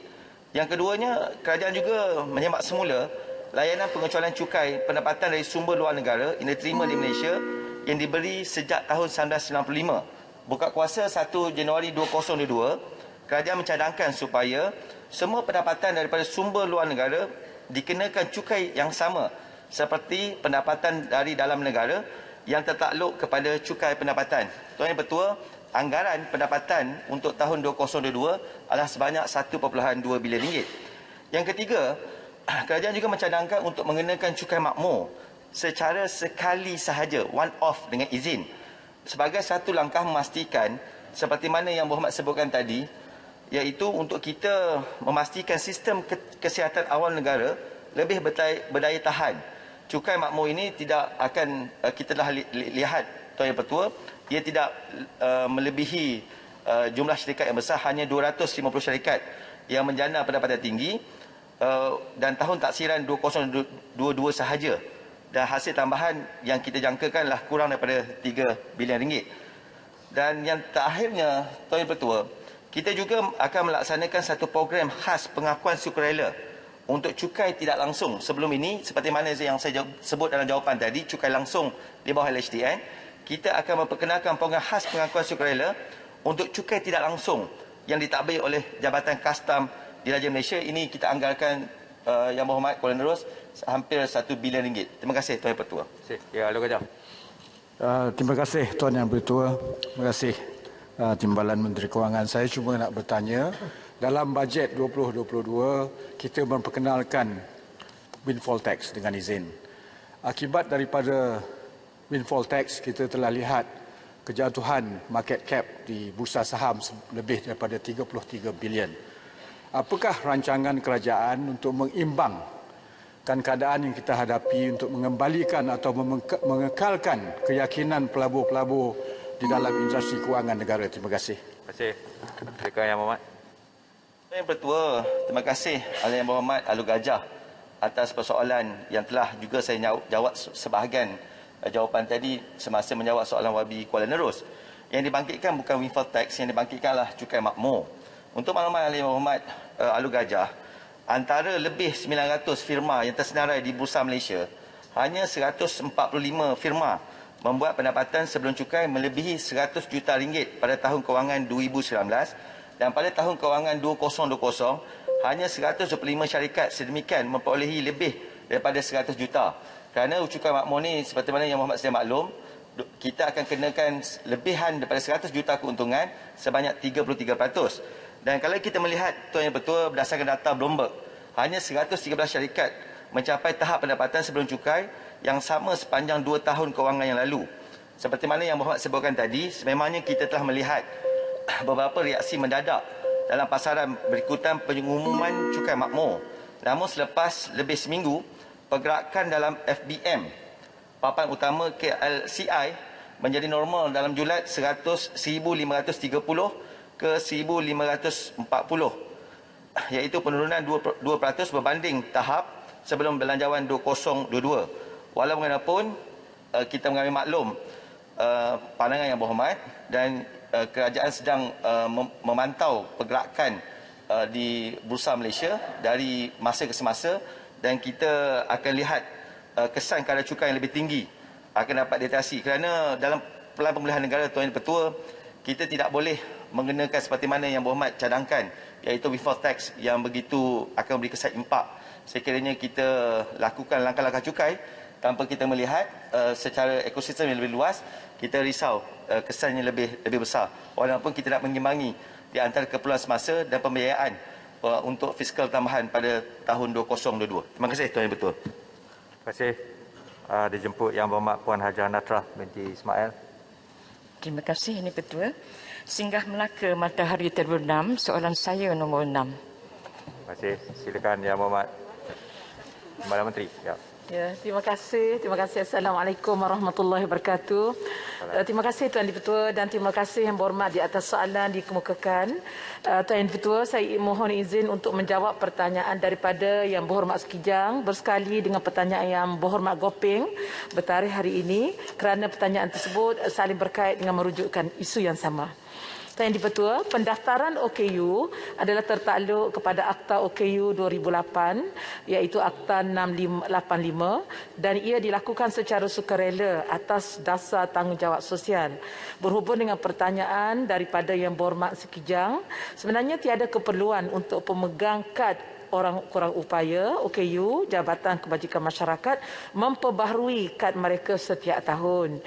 Speaker 11: Yang keduanya, kerajaan juga menyemak semula layanan pengecualian cukai pendapatan dari sumber luar negara yang diterima di Malaysia yang diberi sejak tahun 1995. Buka kuasa 1 Januari 2022, kerajaan mencadangkan supaya semua pendapatan daripada sumber luar negara dikenakan cukai yang sama seperti pendapatan dari dalam negara yang tertakluk kepada cukai pendapatan. Tuan Yang Pertua, anggaran pendapatan untuk tahun 2022 adalah sebanyak 1.2 bilion ringgit. Yang ketiga, kerajaan juga mencadangkan untuk mengenakan cukai makmur secara sekali sahaja, one off dengan izin, sebagai satu langkah memastikan seperti mana Yang Berhormat sebutkan tadi,
Speaker 6: iaitu untuk kita memastikan sistem kesihatan awal negara lebih berdaya tahan. Cukai makmur ini tidak akan kita dah lihat Tuan Yang Pertua, ia tidak melebihi jumlah syarikat yang besar, hanya 250 syarikat yang menjana pendapatan tinggi dan tahun taksiran 2022 sahaja, dan hasil tambahan yang kita jangkakanlah kurang daripada 3 bilion ringgit. Dan yang terakhirnya Tuan Yang Pertua, kita juga akan melaksanakan satu program khas pengakuan sukarela untuk cukai tidak langsung. Sebelum ini, seperti mana yang saya sebut dalam jawapan tadi, cukai langsung di bawah LHDN, kita akan memperkenalkan program khas pengakuan sukarela untuk cukai tidak langsung yang ditadbir oleh Jabatan Kastam Diraja Malaysia. Ini kita anggarkan Yang Berhormat Kuala Nerus hampir 1 bilion ringgit. Terima kasih Tuan Yang Pertua.
Speaker 3: Ya, Alur Gajah.
Speaker 8: Terima kasih Tuan Yang Pertua. Terima kasih Timbalan Menteri Kewangan. Saya cuma nak bertanya, dalam bajet 2022 kita memperkenalkan windfall tax dengan izin. Akibat daripada windfall tax, kita telah lihat kejatuhan market cap di bursa saham lebih daripada 33 bilion. Apakah rancangan kerajaan untuk mengimbangkan keadaan yang kita hadapi untuk mengembalikan atau mengekalkan keyakinan pelabur-pelabur di dalam industri kewangan negara? Terima kasih.
Speaker 3: Terima kasih. Silakan Yang Berhormat.
Speaker 6: Yang Pertua, terima kasih Yang Berhormat Alur Gajah atas persoalan yang telah juga saya jawab sebahagian jawapan tadi semasa menjawab soalan Wabi Kuala Nerus. Yang dibangkitkan bukan windfall tax, yang dibangkitkanlah cukai makmur. Untuk maklumat Yang Berhormat Alur Gajah, antara lebih 900 firma yang tersenarai di Bursa Malaysia, hanya 145 firma membuat pendapatan sebelum cukai melebihi 100 juta ringgit pada tahun kewangan 2019, dan pada tahun kewangan 2020 hanya 125 syarikat sedemikian memperolehi lebih daripada 100 juta. Kerana cukai makmur ni seperti mana Yang Berhormat sedia maklum, kita akan kenakan lebihan daripada 100 juta keuntungan sebanyak 33%. Dan kalau kita melihat Tuan Yang Pertua, berdasarkan data Bloomberg, hanya 113 syarikat mencapai tahap pendapatan sebelum cukai yang sama sepanjang 2 tahun kewangan yang lalu. Seperti mana Yang Berhormat sebutkan tadi, sememangnya kita telah melihat beberapa reaksi mendadak dalam pasaran berikutan pengumuman cukai makmur. Namun selepas lebih seminggu, pergerakan dalam FBM, papan utama KLCI, menjadi normal dalam julat 1,530 ke 1,540, iaitu penurunan 2% berbanding tahap sebelum belanjawan 2022. Walau bagaimanapun, kita mengambil maklum pandangan Yang Berhormat dan kerajaan sedang memantau pergerakan di Bursa Malaysia dari masa ke semasa, dan kita akan lihat kesan kadar cukai yang lebih tinggi akan dapat diatasi. Kerana dalam Pelan Pemulihan Negara Tuan Yang Pertua, kita tidak boleh mengenakan seperti mana Yang Berhormat cadangkan, iaitu windfall tax yang begitu akan memberi kesan impak. Sekiranya kita lakukan langkah-langkah cukai tanpa kita melihat secara ekosistem yang lebih luas, kita risau kesannya lebih besar. Walaupun kita nak mengimbangi di antara keperluan semasa dan pembiayaan untuk fiskal tambahan pada tahun 2022. Terima kasih Tuan Yang Pertua.
Speaker 3: Terima kasih. Dijemput Yang Berhormat Puan Hajah Natrah binti Ismail.
Speaker 23: Terima kasih Yang Pertua. Singgah Melaka Matahari Terbenam, soalan saya nombor 6.
Speaker 3: Terima kasih. Silakan Yang Berhormat Perdana Menteri. Ya.
Speaker 23: Ya, terima kasih. Terima kasih. Assalamualaikum warahmatullahi wabarakatuh. Terima kasih Tuan Yang Pertua dan terima kasih Yang Berhormat di atas soalan dikemukakan. Tuan Yang Pertua, saya mohon izin untuk menjawab pertanyaan daripada Yang Berhormat Sekijang bersekali dengan pertanyaan Yang Berhormat Gopeng bertarikh hari ini, kerana pertanyaan tersebut saling berkait dengan merujukkan isu yang sama. Tuan Yang Dipertua, pendaftaran OKU adalah tertakluk kepada Akta OKU 2008, iaitu Akta 685, dan ia dilakukan secara sukarela atas dasar tanggungjawab sosial. Berhubung dengan pertanyaan daripada Yang Berhormat Sekijang, sebenarnya tiada keperluan untuk pemegang kad Orang Kurang Upaya OKU, Jabatan Kebajikan Masyarakat memperbaharui kad mereka setiap tahun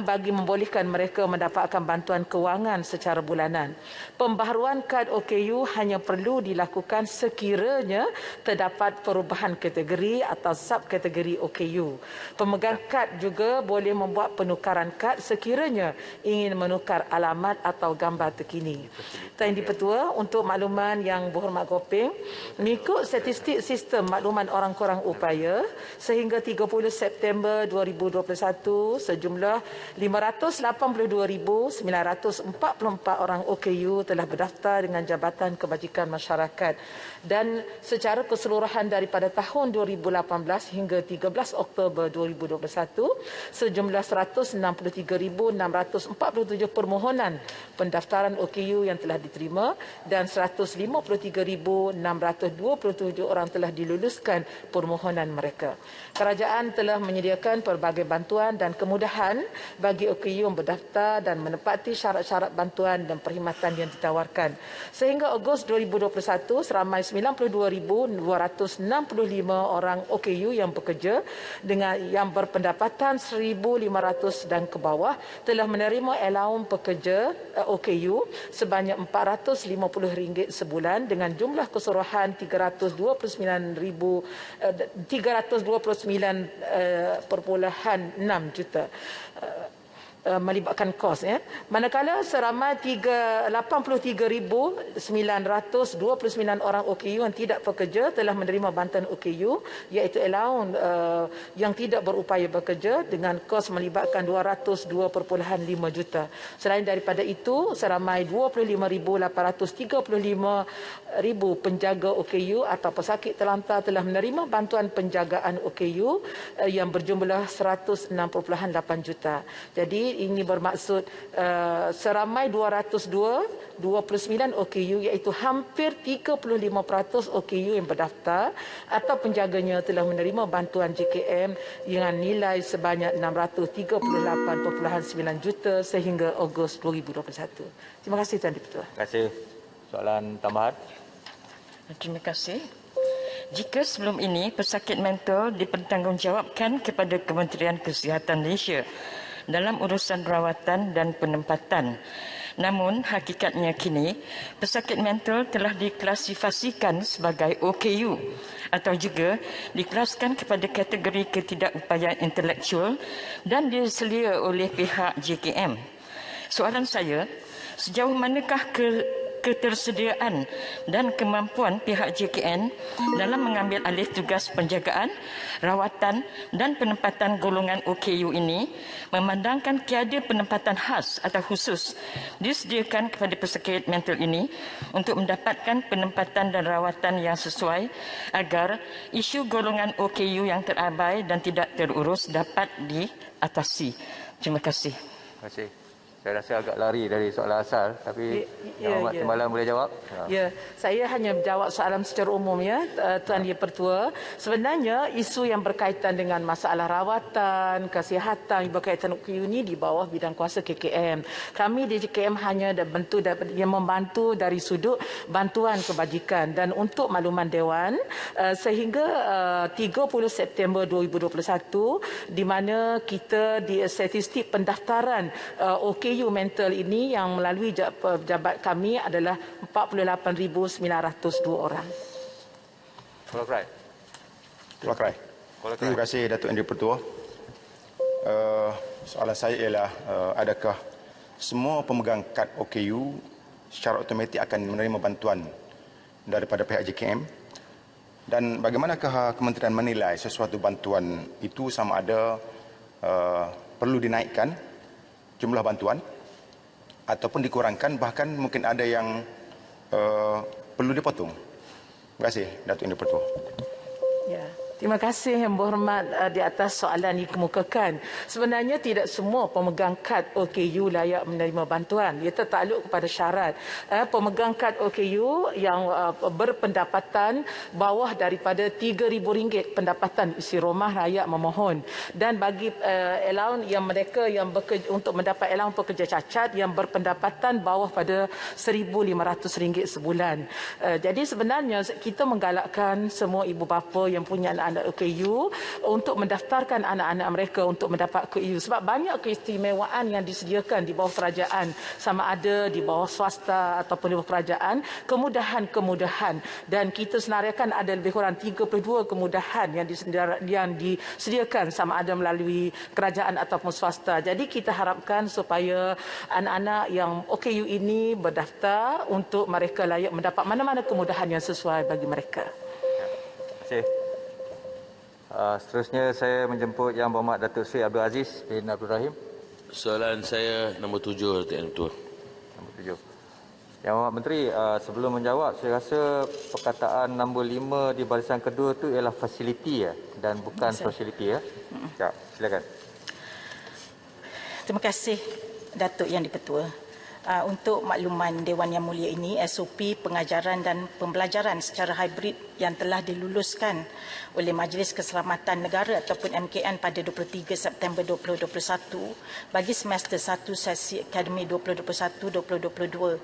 Speaker 23: bagi membolehkan mereka mendapatkan bantuan kewangan secara bulanan. Pembaharuan kad OKU hanya perlu dilakukan sekiranya terdapat perubahan kategori atau subkategori OKU. Pemegang kad juga boleh membuat penukaran kad sekiranya ingin menukar alamat atau gambar terkini. Tuan Dipertua, untuk makluman yang berhormat Gopeng, mengikut statistik sistem makluman orang kurang upaya, sehingga 30 September 2021, sejumlah 582,944 orang OKU telah berdaftar dengan Jabatan Kebajikan Masyarakat. Dan secara keseluruhan daripada tahun 2018 hingga 13 Oktober 2021, sejumlah 163,647 permohonan pendaftaran OKU yang telah diterima dan 153,627 orang telah diluluskan permohonan mereka. Kerajaan telah menyediakan pelbagai bantuan dan kemudahan bagi OKU yang berdaftar dan menepati syarat-syarat bantuan dan perkhidmatan yang ditawarkan. Sehingga Ogos 2021, seramai 92,265 orang OKU yang bekerja dengan yang berpendapatan 1,500 dan ke bawah telah menerima allowance pekerja OKU sebanyak RM450 sebulan dengan jumlah keseluruhan 329.6 juta. Melibatkan kos, manakala seramai 83,929 orang OKU yang tidak bekerja telah menerima bantuan OKU, iaitu allowance yang tidak berupaya bekerja dengan kos melibatkan 202,5 juta. Selain daripada itu, seramai 25,835 penjaga OKU atau pesakit terlantar telah menerima bantuan penjagaan OKU yang berjumlah 106,8 juta. Jadi ini bermaksud seramai 229 OKU, iaitu hampir 35% OKU yang berdaftar atau penjaganya telah menerima bantuan JKM dengan nilai sebanyak 638,9 juta sehingga Ogos 2021. Terima kasih Tuan Dipertua.
Speaker 3: Terima kasih. Soalan tambahan.
Speaker 1: Terima kasih. Jika sebelum ini pesakit mental dipertanggungjawabkan kepada Kementerian Kesihatan Malaysia dalam urusan rawatan dan penempatan. Namun, hakikatnya kini, pesakit mental telah diklasifikasikan sebagai OKU atau juga dikelaskan kepada kategori ketidakupayaan intelektual dan diselia oleh pihak JKM. Soalan saya, sejauh manakah ketersediaan dan kemampuan pihak JKN dalam mengambil alih tugas penjagaan, rawatan dan penempatan golongan OKU ini, memandangkan tiada penempatan khas atau khusus disediakan kepada pesakit mental ini untuk mendapatkan penempatan dan rawatan yang sesuai agar isu golongan OKU yang terabai dan tidak terurus dapat diatasi. Terima kasih.
Speaker 3: Terima kasih. Saya rasa agak lari dari soalan asal, tapi Yang Hormat Timbalan boleh jawab.
Speaker 23: Ya, saya hanya menjawab soalan secara umum, Tuan Dipertua. Sebenarnya isu yang berkaitan dengan masalah rawatan, kesihatan yang berkaitan OKU ini di bawah bidang kuasa KKM. Kami di KKM hanya membantu dari sudut bantuan kebajikan. Dan untuk makluman Dewan, sehingga 30 September 2021, di mana kita di statistik pendaftaran OKU mental ini yang melalui jabat kami adalah 48,902 orang.
Speaker 2: Kuala Terima kasih Datuk Yang Dipertua. Soalan saya ialah adakah semua pemegang kad OKU secara automatik akan menerima bantuan daripada pihak JKM? Dan bagaimanakah kementerian menilai sesuatu bantuan itu sama ada perlu dinaikkan jumlah bantuan ataupun dikurangkan, bahkan mungkin ada yang perlu dipotong? Terima kasih Datuk Yang Dipertua.
Speaker 23: Ya. Terima kasih Yang Berhormat di atas soalan yang dikemukakan. Sebenarnya tidak semua pemegang kad OKU layak menerima bantuan. Ia tertakluk kepada syarat. Pemegang kad OKU yang berpendapatan bawah daripada RM3,000 pendapatan isi rumah layak memohon. Dan bagi allowance yang mereka yang bekerja, untuk mendapat allowance pekerja cacat yang berpendapatan bawah pada RM1,500 sebulan. Jadi sebenarnya kita menggalakkan semua ibu bapa yang punya anak OKU untuk mendaftarkan anak-anak mereka untuk mendapat OKU sebab banyak keistimewaan yang disediakan di bawah kerajaan, sama ada di bawah swasta ataupun di bawah kerajaan, kemudahan-kemudahan, dan kita senaraikan ada lebih kurang 32 kemudahan yang disediakan sama ada melalui kerajaan ataupun swasta. Jadi kita harapkan supaya anak-anak yang OKU ini berdaftar untuk mereka layak mendapat mana-mana kemudahan yang sesuai bagi mereka.
Speaker 3: Terima kasih. Seterusnya saya menjemput Yang Berhormat Datuk Seri Abdul Aziz bin Abdul Rahim.
Speaker 21: Soalan saya nombor 7, Tuan Ketua.
Speaker 3: Nombor 7. Yang Berhormat Menteri, sebelum menjawab, saya rasa perkataan nombor 5 di barisan kedua itu ialah fasiliti ya, dan bukan fasiliti ya. Ya, silakan.
Speaker 15: Terima kasih Datuk Yang di-Pertua. Untuk makluman Dewan Yang Mulia ini, SOP pengajaran dan pembelajaran secara hybrid yang telah diluluskan oleh Majlis Keselamatan Negara ataupun MKN pada 23 September 2021 bagi semester 1 sesi akademik 2021-2022.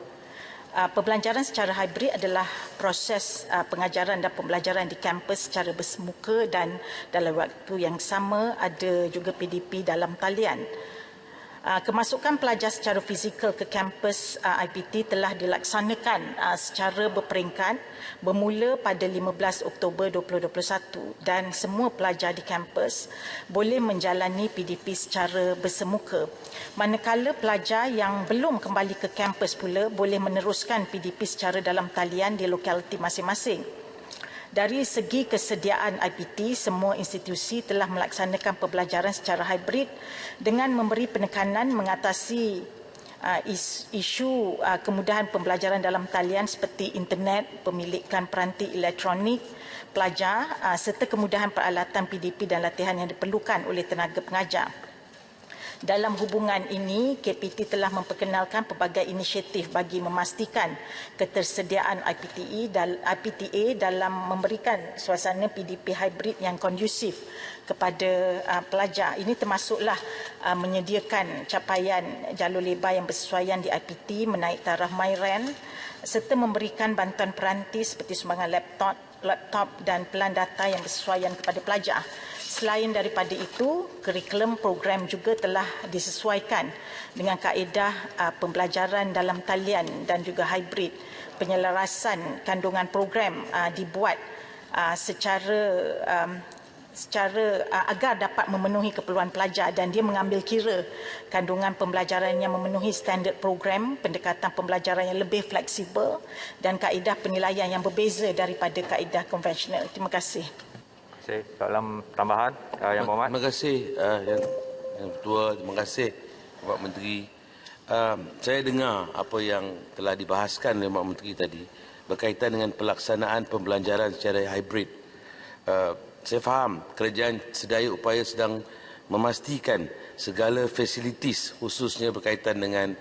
Speaker 15: Pembelajaran secara hybrid adalah proses pengajaran dan pembelajaran di kampus secara bersemuka dan dalam waktu yang sama ada juga PDP dalam talian. Kemasukan pelajar secara fizikal ke kampus IPT telah dilaksanakan secara berperingkat bermula pada 15 Oktober 2021 dan semua pelajar di kampus boleh menjalani PDP secara bersemuka. Manakala pelajar yang belum kembali ke kampus pula boleh meneruskan PDP secara dalam talian di lokaliti masing-masing. Dari segi kesediaan IPT, semua institusi telah melaksanakan pembelajaran secara hybrid dengan memberi penekanan mengatasi isu kemudahan pembelajaran dalam talian seperti internet, pemilikan peranti elektronik pelajar serta kemudahan peralatan PDP dan latihan yang diperlukan oleh tenaga pengajar. Dalam hubungan ini, KPT telah memperkenalkan pelbagai inisiatif bagi memastikan ketersediaan IPTA dalam memberikan suasana PDP hybrid yang kondusif kepada pelajar. Ini termasuklah menyediakan capaian jalur lebar yang bersesuaian di IPT, menaik taraf MyRan serta memberikan bantuan peranti seperti sumbangan laptop dan pelan data yang bersesuaian kepada pelajar. Selain daripada itu, kurikulum program juga telah disesuaikan dengan kaedah pembelajaran dalam talian dan juga hybrid. Penyelarasan kandungan program dibuat secara agar dapat memenuhi keperluan pelajar dan dia mengambil kira kandungan pembelajaran yang memenuhi standard program, pendekatan pembelajaran yang lebih fleksibel dan kaedah penilaian yang berbeza daripada kaedah konvensional. Terima kasih.
Speaker 3: Soalan tambahan Yang Berhormat.
Speaker 21: Terima kasih Yang Ketua, terima kasih Bapak Menteri. Saya dengar apa yang telah dibahaskan oleh Bapak Menteri tadi berkaitan dengan pelaksanaan pembelajaran secara hybrid. Saya faham kerajaan sedaya upaya sedang memastikan segala fasilitis khususnya berkaitan dengan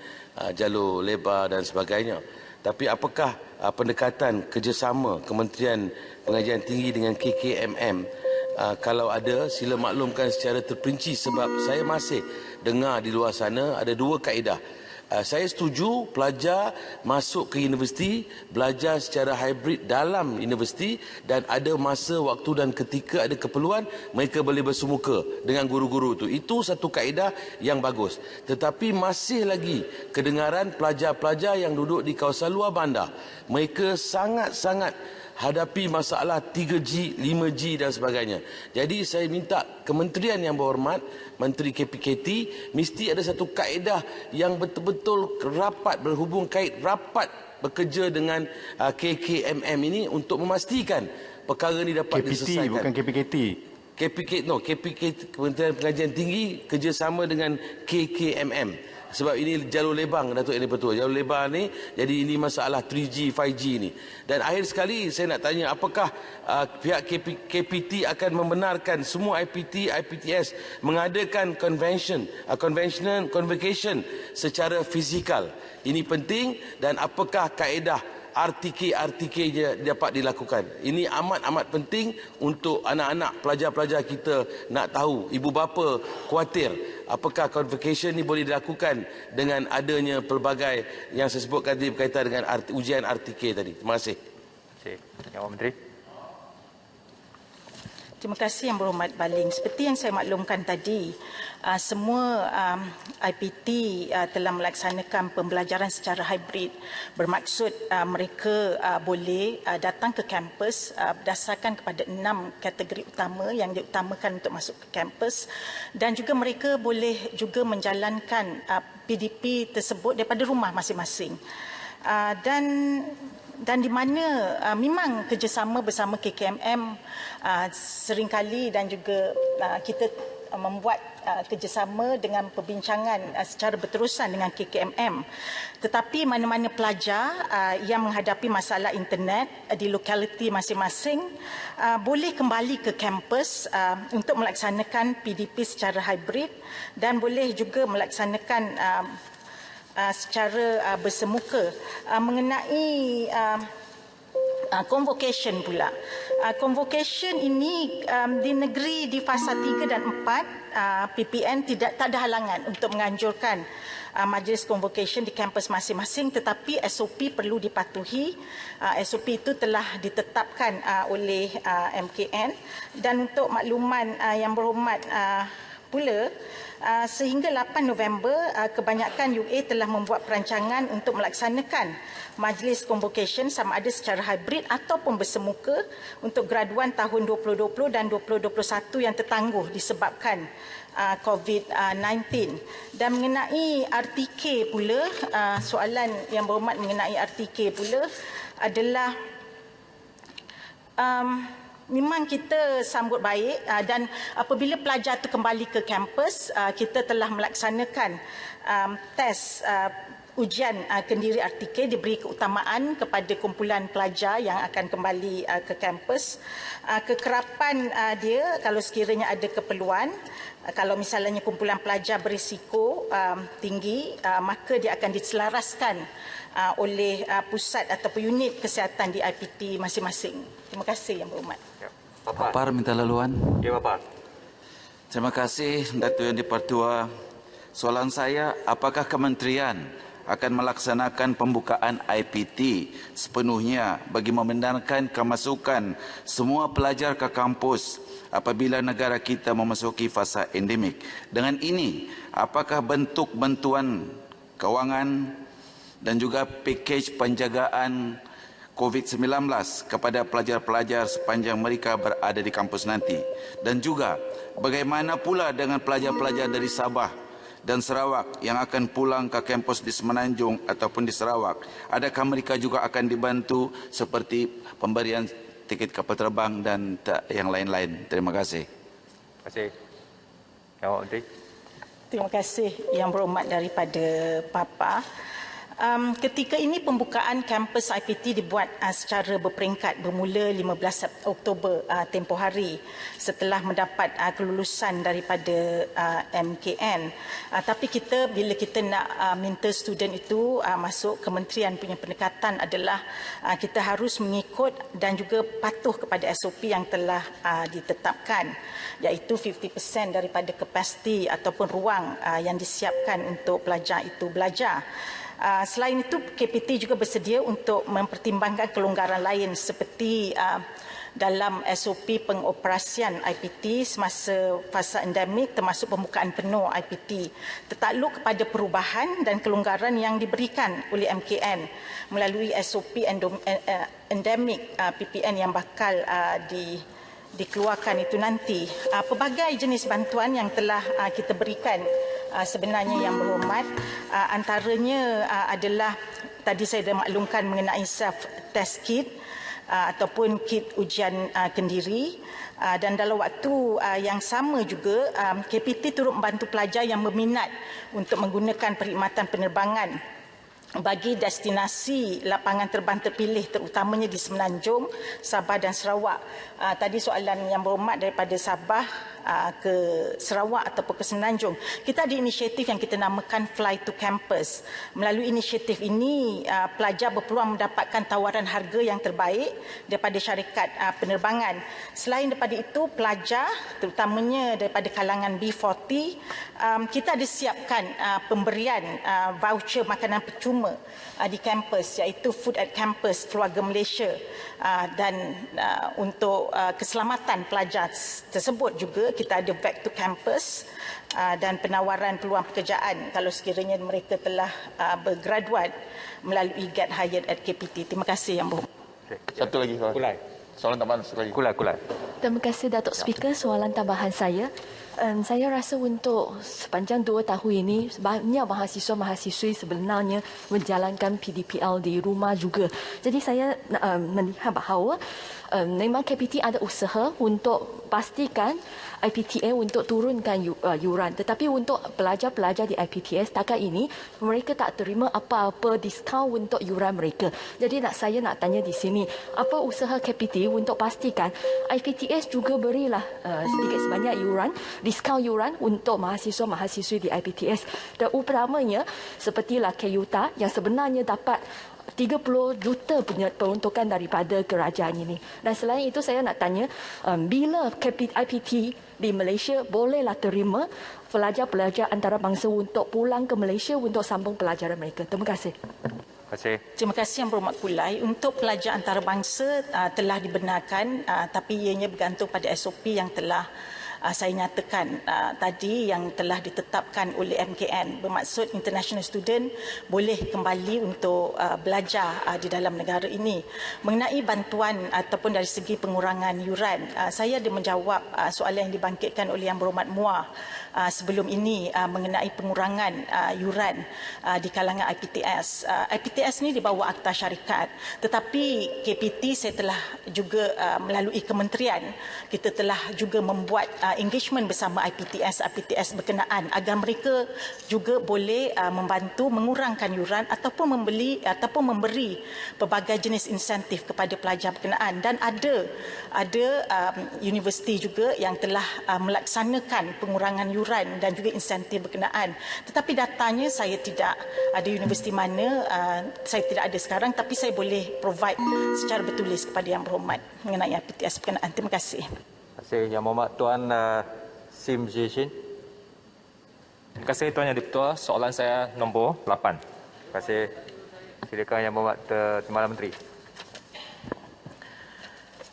Speaker 21: jalur lebar dan sebagainya. Tapi apakah pendekatan kerjasama Kementerian Pengajian Tinggi dengan KKMM? Kalau ada, sila maklumkan secara terperinci sebab saya masih dengar di luar sana ada dua kaedah. Saya setuju pelajar masuk ke universiti, belajar secara hybrid dalam universiti dan ada masa, waktu dan ketika ada keperluan, mereka boleh bersemuka dengan guru-guru itu. Itu satu kaedah yang bagus. Tetapi masih lagi kedengaran pelajar-pelajar yang duduk di kawasan luar bandar. Mereka sangat-sangat hadapi masalah 3G, 5G dan sebagainya. Jadi saya minta Kementerian Yang Berhormat, Menteri KPKT, mesti ada satu kaedah yang betul-betul rapat, berhubung kait rapat bekerja dengan KKMM ini untuk memastikan perkara ini dapat
Speaker 17: KPT,
Speaker 21: diselesaikan.
Speaker 17: bukan KPKT.
Speaker 21: Kementerian Pengajian Tinggi kerjasama dengan KKMM. Sebab ini jalur lebang, Datuk Yang di-Pertua. Jalur lebang ni, jadi ini masalah 3G, 5G ni. Dan akhir sekali saya nak tanya, apakah pihak KPT akan membenarkan semua IPT, IPTS mengadakan convocation secara fizikal? Ini penting, dan apakah kaedah RTK dapat dilakukan. Ini amat penting untuk anak-anak pelajar-pelajar kita nak tahu. Ibu bapa khuatir apakah convocation ni boleh dilakukan dengan adanya pelbagai yang saya sebutkan tadi berkaitan dengan ujian RTK tadi. Terima kasih.
Speaker 3: Terima kasih. Yang Menteri.
Speaker 15: Terima kasih Yang Berhormat Baling. Seperti yang saya maklumkan tadi, semua IPT telah melaksanakan pembelajaran secara hybrid. Bermaksud mereka boleh datang ke kampus berdasarkan kepada 6 kategori utama yang diutamakan untuk masuk ke kampus, dan juga mereka boleh juga menjalankan PDP tersebut daripada rumah masing-masing. Dan di mana memang kerjasama bersama KKMM seringkali, dan juga kita membuat kerjasama dengan perbincangan secara berterusan dengan KKMM. Tetapi mana-mana pelajar yang menghadapi masalah internet di lokaliti masing-masing boleh kembali ke kampus untuk melaksanakan PDP secara hybrid, dan boleh juga melaksanakan secara bersemuka. Mengenai convocation pula. Convocation ini di negeri di fasa 3 dan 4 PPN tak ada halangan untuk menganjurkan majlis convocation di kampus masing-masing, tetapi SOP perlu dipatuhi. SOP itu telah ditetapkan oleh MKN, dan untuk makluman Yang Berhormat pula, sehingga 8 November kebanyakan UA telah membuat perancangan untuk melaksanakan majlis convocation sama ada secara hybrid ataupun bersemuka untuk graduan tahun 2020 dan 2021 yang tertangguh disebabkan COVID-19. Dan mengenai RTK pula, soalan Yang Berhormat mengenai RTK pula adalah memang kita sambut baik, dan apabila pelajar itu kembali ke kampus, kita telah melaksanakan tes ujian kendiri RTK, diberi keutamaan kepada kumpulan pelajar yang akan kembali ke kampus. Kekerapan dia, kalau sekiranya ada keperluan, kalau misalnya kumpulan pelajar berisiko tinggi, maka dia akan diselaraskan oleh pusat ataupun unit kesihatan di IPT masing-masing. Terima kasih Yang Berhormat.
Speaker 18: Papar minta laluan.
Speaker 3: Ya, Papar.
Speaker 18: Terima kasih Datuk Yang di-Pertua. Soalan saya, apakah kementerian akan melaksanakan pembukaan IPT sepenuhnya bagi membenarkan kemasukan semua pelajar ke kampus apabila negara kita memasuki fasa endemik? Dengan ini, apakah bentuk bantuan kewangan dan juga pakej penjagaan COVID-19 kepada pelajar-pelajar sepanjang mereka berada di kampus nanti? Dan juga bagaimana pula dengan pelajar-pelajar dari Sabah dan Sarawak yang akan pulang ke kampus di Semenanjung ataupun di Sarawak? Adakah mereka juga akan dibantu seperti pemberian tiket kapal terbang dan yang lain-lain? Terima kasih.
Speaker 3: Terima kasih. Yang Menteri.
Speaker 15: Terima kasih Yang Berhormat daripada Papa. Ketika ini pembukaan kampus IPT dibuat secara berperingkat bermula 15 Oktober tempoh hari setelah mendapat kelulusan daripada MKN. Tapi bila kita nak minta student itu masuk, kementerian punya pendekatan adalah kita harus mengikut dan juga patuh kepada SOP yang telah ditetapkan, iaitu 50% daripada kapasiti ataupun ruang yang disiapkan untuk pelajar itu belajar. Selain itu, KPT juga bersedia untuk mempertimbangkan kelonggaran lain seperti dalam SOP pengoperasian IPT semasa fasa endemik, termasuk pembukaan penuh IPT, tertakluk kepada perubahan dan kelonggaran yang diberikan oleh MKN melalui SOP endemik PPN yang bakal dikeluarkan itu nanti. Pelbagai jenis bantuan yang telah kita berikan sebenarnya Yang Berhormat, antaranya adalah tadi saya dah maklumkan mengenai self test kit,
Speaker 7: ataupun kit ujian kendiri. Dan dalam waktu yang sama juga, KPT turut membantu pelajar yang berminat untuk menggunakan perkhidmatan penerbangan bagi destinasi lapangan terbang terpilih, terutamanya di Semenanjung, Sabah dan Sarawak. Tadi soalan yang berhormat daripada Sabah ke Sarawak ataupun ke Semenanjung. Kita ada inisiatif yang kita namakan Fly to Campus. Melalui inisiatif ini, pelajar berpeluang mendapatkan tawaran harga yang terbaik daripada syarikat penerbangan. Selain daripada itu, pelajar terutamanya daripada kalangan B40, kita ada siapkan pemberian voucher makanan percuma di kampus, iaitu Food at Campus Keluarga Malaysia, dan untuk keselamatan pelajar tersebut juga kita ada Back to Campus dan penawaran peluang pekerjaan kalau sekiranya mereka telah bergraduat melalui Get Hired at KPT. Terima kasih Yang Berhormat.
Speaker 5: Satu lagi soalan. Soalan tambahan satu lagi.
Speaker 3: Kulai.
Speaker 9: Terima kasih Datuk Speaker. Soalan tambahan saya. Saya rasa untuk sepanjang 2 tahun ini banyak mahasiswa-mahasiswi sebenarnya menjalankan PDPL di rumah juga. Jadi saya melihat bahawa memang KPT ada usaha untuk pastikan IPTA untuk turunkan yuran. Tetapi untuk pelajar-pelajar di IPTS setakat ini, mereka tak terima apa-apa diskaun untuk yuran mereka. Jadi saya nak tanya di sini, apa usaha KPT untuk pastikan IPTS juga berilah sedikit sebanyak yuran, diskaun yuran untuk mahasiswa-mahasiswi di IPTS. Dan utamanya sepertilah KUTA yang sebenarnya dapat 30 juta peruntukan daripada kerajaan ini. Dan selain itu saya nak tanya, bila IPT di Malaysia bolehlah terima pelajar-pelajar antarabangsa untuk pulang ke Malaysia untuk sambung pelajaran mereka. Terima kasih.
Speaker 7: Terima kasih Yang Berhormat Kulai. Untuk pelajar antarabangsa telah dibenarkan, tapi ianya bergantung pada SOP yang telah saya nyatakan tadi, yang telah ditetapkan oleh MKN. Bermaksud international student boleh kembali untuk belajar di dalam negara ini. Mengenai bantuan ataupun dari segi pengurangan yuran, saya ada menjawab soalan yang dibangkitkan oleh Yang Berhormat Muar sebelum ini mengenai pengurangan yuran di kalangan IPTS. IPTS ini di bawah Akta Syarikat, tetapi KPT saya telah juga melalui kementerian, kita telah juga membuat engagement bersama IPTS berkenaan agar mereka juga boleh membantu mengurangkan yuran ataupun memberi pelbagai jenis insentif kepada pelajar berkenaan. Dan ada universiti juga yang telah melaksanakan pengurangan yuran dan juga insentif berkenaan. Tetapi datanya saya tidak ada universiti mana, saya tidak ada sekarang, tapi saya boleh provide secara bertulis kepada Yang Berhormat mengenai IPTS berkenaan. Terima kasih.
Speaker 3: Terima kasih Yang Berhormat Tuan Sim Jishin.
Speaker 10: Terima kasih Tuan Yang Di-Pertua. Soalan saya nombor 8.
Speaker 3: Terima kasih. Silakan Yang Berhormat Timbalan Menteri.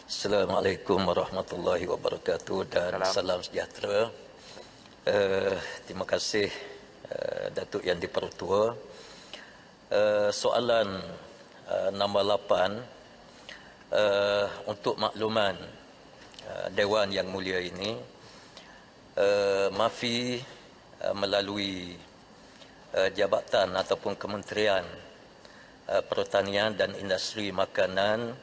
Speaker 24: Assalamualaikum warahmatullahi wabarakatuh dan salam sejahtera. Terima kasih Datuk Yang Di-Pertua. Soalan nombor 8, untuk makluman Dewan Yang Mulia ini, MAFI melalui jabatan ataupun Kementerian Pertanian dan Industri Makanan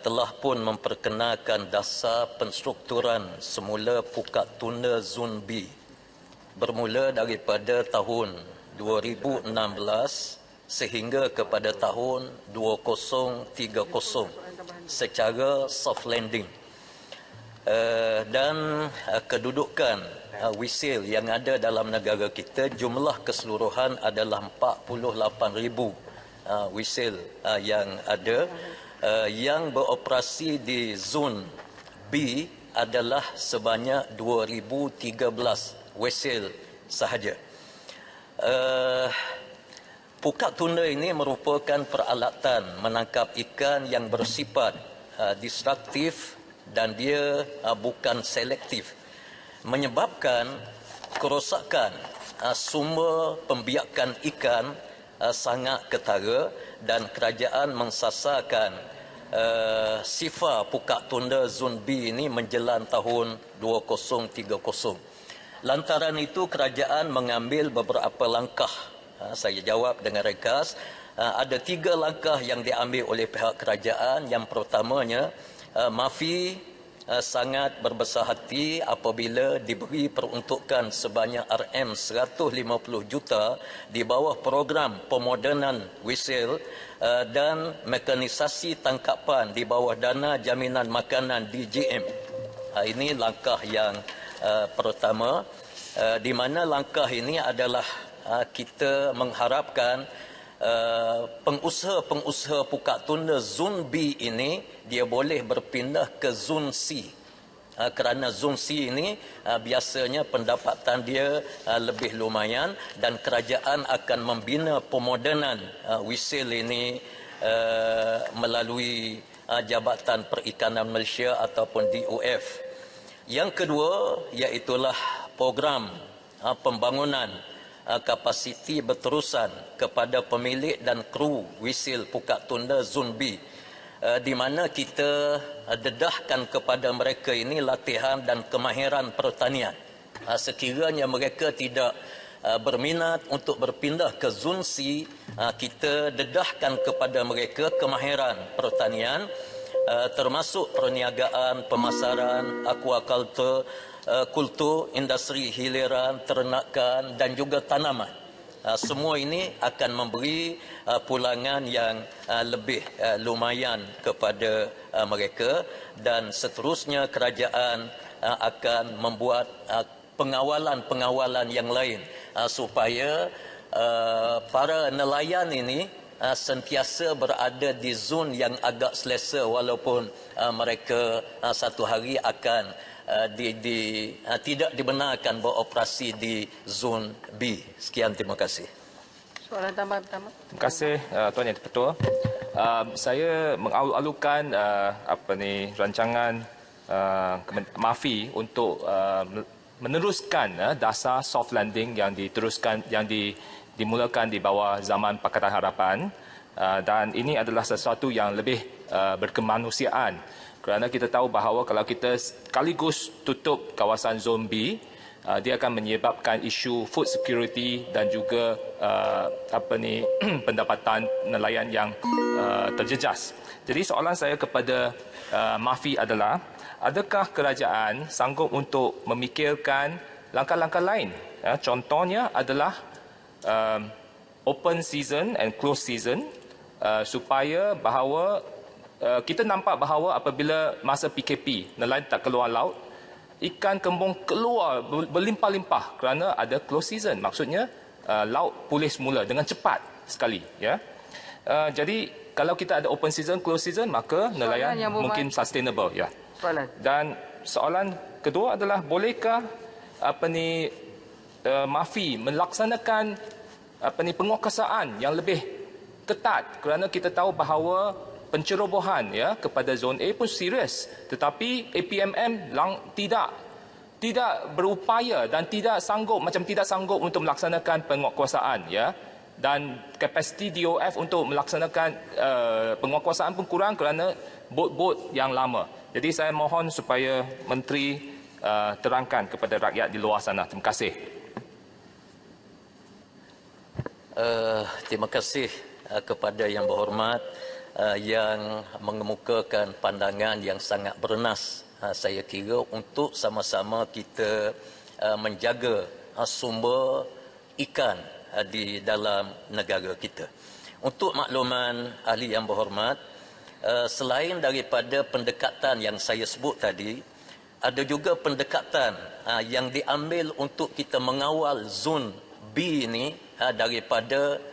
Speaker 24: telah pun memperkenalkan dasar penstrukturan semula pukat tuna Zon B bermula daripada tahun 2016 sehingga kepada tahun 2030 secara soft landing. Dan kedudukan wisil yang ada dalam negara kita, jumlah keseluruhan adalah 48,000 wisil yang ada. Yang beroperasi di zon B adalah sebanyak 2,013 wisil sahaja. Pukat tuna ini merupakan peralatan menangkap ikan yang bersifat destruktif dan dia bukan selektif, menyebabkan kerosakan sumber pembiakan ikan sangat ketara, dan kerajaan mensasarkan sifar pukat tuna Zon B ini menjelang tahun 2030. Lantaran itu kerajaan mengambil beberapa langkah. Saya jawab dengan ringkas. ada 3 langkah yang diambil oleh pihak kerajaan. Yang pertamanya, MAFI sangat berbesar hati apabila diberi peruntukan sebanyak RM150 juta di bawah program pemodenan whistle dan mekanisasi tangkapan di bawah dana jaminan makanan DJM. Ini langkah yang pertama, di mana langkah ini adalah kita mengharapkan pengusaha-pengusaha pukak tuna zon B ini dia boleh berpindah ke zon C. Kerana zon C ini biasanya pendapatan dia lebih lumayan dan kerajaan akan membina pemodenan whistle ini melalui Jabatan Perikanan Malaysia ataupun DOF. Yang kedua iaitulah program pembangunan kapasiti berterusan kepada pemilik dan kru whistle pukak tunda zon B, di mana kita dedahkan kepada mereka ini latihan dan kemahiran pertanian. Sekiranya mereka tidak berminat untuk berpindah ke zon C, kita dedahkan kepada mereka kemahiran pertanian, termasuk perniagaan, pemasaran, aquaculture, kultur, industri hiliran, ternakan dan juga tanaman. Semua ini akan memberi pulangan yang lebih lumayan kepada mereka, dan seterusnya kerajaan akan membuat pengawalan-pengawalan yang lain supaya para nelayan ini sentiasa berada di zon yang agak selesa walaupun mereka satu hari akan tidak dibenarkan beroperasi di zon B. Sekian, terima kasih.
Speaker 23: Soalan tambahan pertama.
Speaker 10: Terima kasih Tuan Yang Di-Pertua. Saya mengalu-alukan rancangan MAFI untuk meneruskan dasar soft landing yang dimulakan di bawah zaman Pakatan Harapan, dan ini adalah sesuatu yang lebih berkemanusiaan. Kerana kita tahu bahawa kalau kita sekaligus tutup kawasan zon B, dia akan menyebabkan isu food security dan juga pendapatan nelayan yang terjejas. Jadi soalan saya kepada MAFI adalah, adakah kerajaan sanggup untuk memikirkan langkah-langkah lain? Contohnya adalah open season and close season, supaya bahawa kita nampak bahawa apabila masa PKP nelayan tak keluar laut, ikan kembung keluar berlimpah-limpah kerana ada close season. Maksudnya laut pulih semula dengan cepat sekali, ya. Jadi kalau kita ada open season, close season, maka nelayan mungkin sustainable, ya. Dan soalan kedua adalah, bolehkah MAFI melaksanakan penguasaan yang lebih ketat, kerana kita tahu bahawa pencerobohan kepada zon A pun serius, tetapi APMM tidak berupaya dan tidak sanggup untuk melaksanakan penguasaan, dan kapasiti DOF untuk melaksanakan penguasaan pun kurang kerana bot-bot yang lama. Jadi saya mohon supaya Menteri terangkan kepada rakyat di luar sana. Terima kasih.
Speaker 24: Terima kasih kepada Yang Berhormat yang mengemukakan pandangan yang sangat bernas. Saya kira untuk sama-sama kita menjaga sumber ikan di dalam negara kita. Untuk makluman ahli yang berhormat, selain daripada pendekatan yang saya sebut tadi, ada juga pendekatan yang diambil untuk kita mengawal zon B ini daripada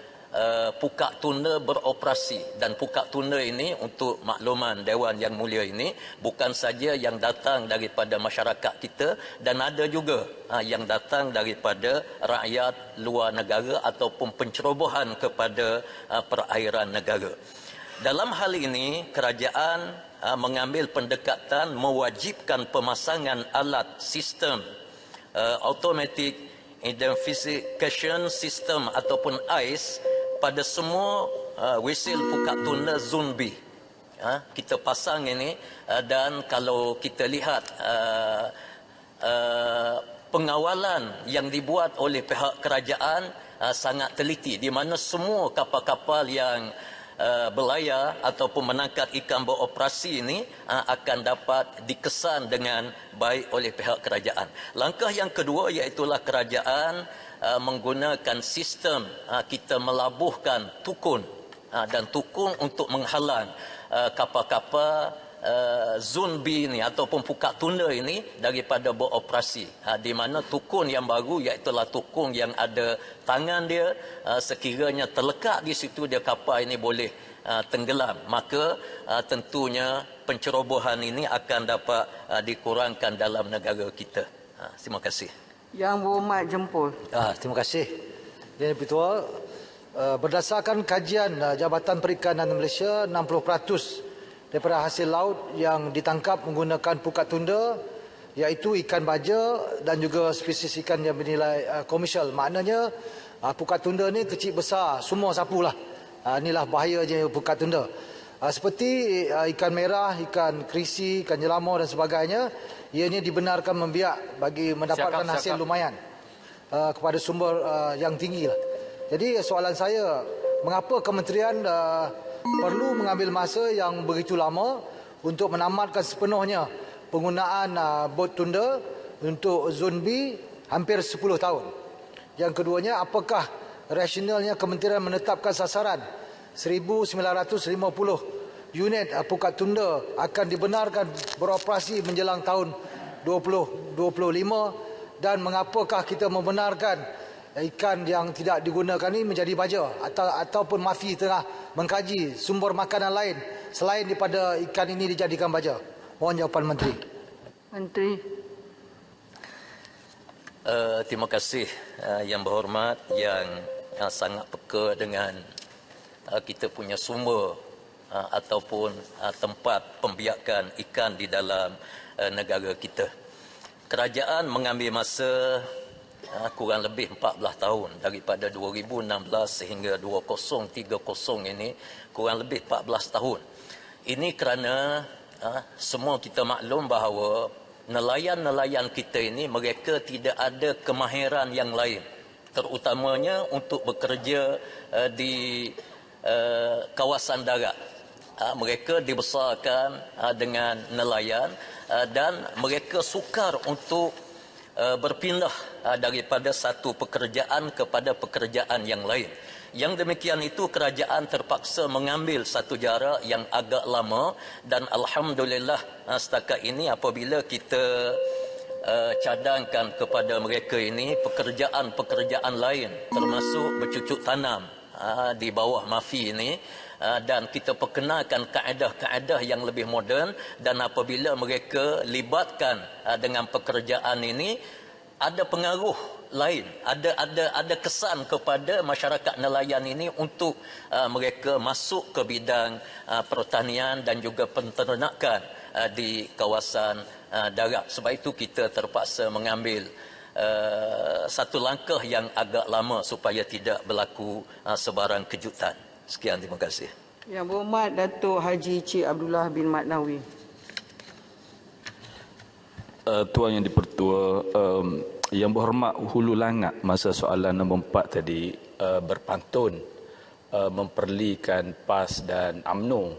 Speaker 24: pukak tuna beroperasi. Dan pukak tuna ini, untuk makluman Dewan Yang Mulia ini, bukan saja yang datang daripada masyarakat kita, dan ada juga yang datang daripada rakyat luar negara ataupun pencerobohan kepada perairan negara. Dalam hal ini, kerajaan mengambil pendekatan mewajibkan pemasangan alat sistem automatic identification system ataupun AIS pada semua whistle pukak tuna zon B. Kita pasang ini, dan kalau kita lihat pengawalan yang dibuat oleh pihak kerajaan sangat teliti di mana semua kapal-kapal yang berlayar ataupun menangkap ikan beroperasi ini akan dapat dikesan dengan baik oleh pihak kerajaan. Langkah yang kedua iaitulah kerajaan menggunakan sistem kita melabuhkan tukun dan tukun untuk menghalang kapal-kapal zon B ini ataupun pukat tunda ini daripada beroperasi, di mana tukun yang baru iaitulah tukun yang ada tangan dia, sekiranya terlekat di situ dia kapal ini boleh tenggelam, maka tentunya pencerobohan ini akan dapat dikurangkan dalam negara kita. Terima kasih.
Speaker 12: Yang Berhormat Jempol.
Speaker 13: Terima kasih. Yang Ketua, berdasarkan kajian Jabatan Perikanan Malaysia, 60% daripada hasil laut yang ditangkap menggunakan pukat tunda iaitu ikan baja dan juga spesies ikan yang bernilai komersial. Maknanya pukat tunda ni kecil besar semua sapulah. Inilah bahaya je pukat tunda. Seperti ikan merah, ikan kerisi, ikan jelamar dan sebagainya, ianya dibenarkan membiak bagi mendapatkan hasil lumayan kepada sumber yang tinggi lah. Jadi soalan saya, mengapa kementerian perlu mengambil masa yang begitu lama untuk menamatkan sepenuhnya penggunaan bot tunda untuk zon B hampir 10 tahun. Yang keduanya, apakah rasionalnya kementerian menetapkan sasaran 1950 unit pukat tunda akan dibenarkan beroperasi menjelang tahun 2025, dan mengapakah kita membenarkan ikan yang tidak digunakan ini menjadi baja ataupun MAFI tengah mengkaji sumber makanan lain selain daripada ikan ini dijadikan baja. Mohon jawapan Menteri.
Speaker 12: Menteri.
Speaker 24: Terima kasih Yang Berhormat yang sangat peka dengan kita punya sumber ataupun tempat pembiakan ikan di dalam negara kita. Kerajaan mengambil masa kurang lebih 14 tahun daripada 2016 sehingga 2030 ini, kurang lebih 14 tahun. Ini kerana semua kita maklum bahawa nelayan-nelayan kita ini mereka tidak ada kemahiran yang lain, terutamanya untuk bekerja di kawasan darat. Mereka dibesarkan dengan nelayan dan mereka sukar untuk berpindah daripada satu pekerjaan kepada pekerjaan yang lain. Yang demikian itu kerajaan terpaksa mengambil satu jarak yang agak lama, dan alhamdulillah setakat ini apabila kita cadangkan kepada mereka ini pekerjaan-pekerjaan lain termasuk bercucuk tanam di bawah MAFI ini, dan kita perkenalkan kaedah-kaedah yang lebih moden, dan apabila mereka libatkan dengan pekerjaan ini ada pengaruh lain, ada kesan kepada masyarakat nelayan ini untuk mereka masuk ke bidang pertanian dan juga penternakan di kawasan darat. Sebab itu kita terpaksa mengambil satu langkah yang agak lama supaya tidak berlaku sebarang kejutan. Sekian, terima kasih.
Speaker 12: Yang Berhormat Datuk Haji Cik Abdullah bin Mat Nawi.
Speaker 16: Tuan Yang Dipertua, Yang Berhormat Hulu Langat masa soalan nombor 4 tadi berpantun memperlikan PAS dan UMNO.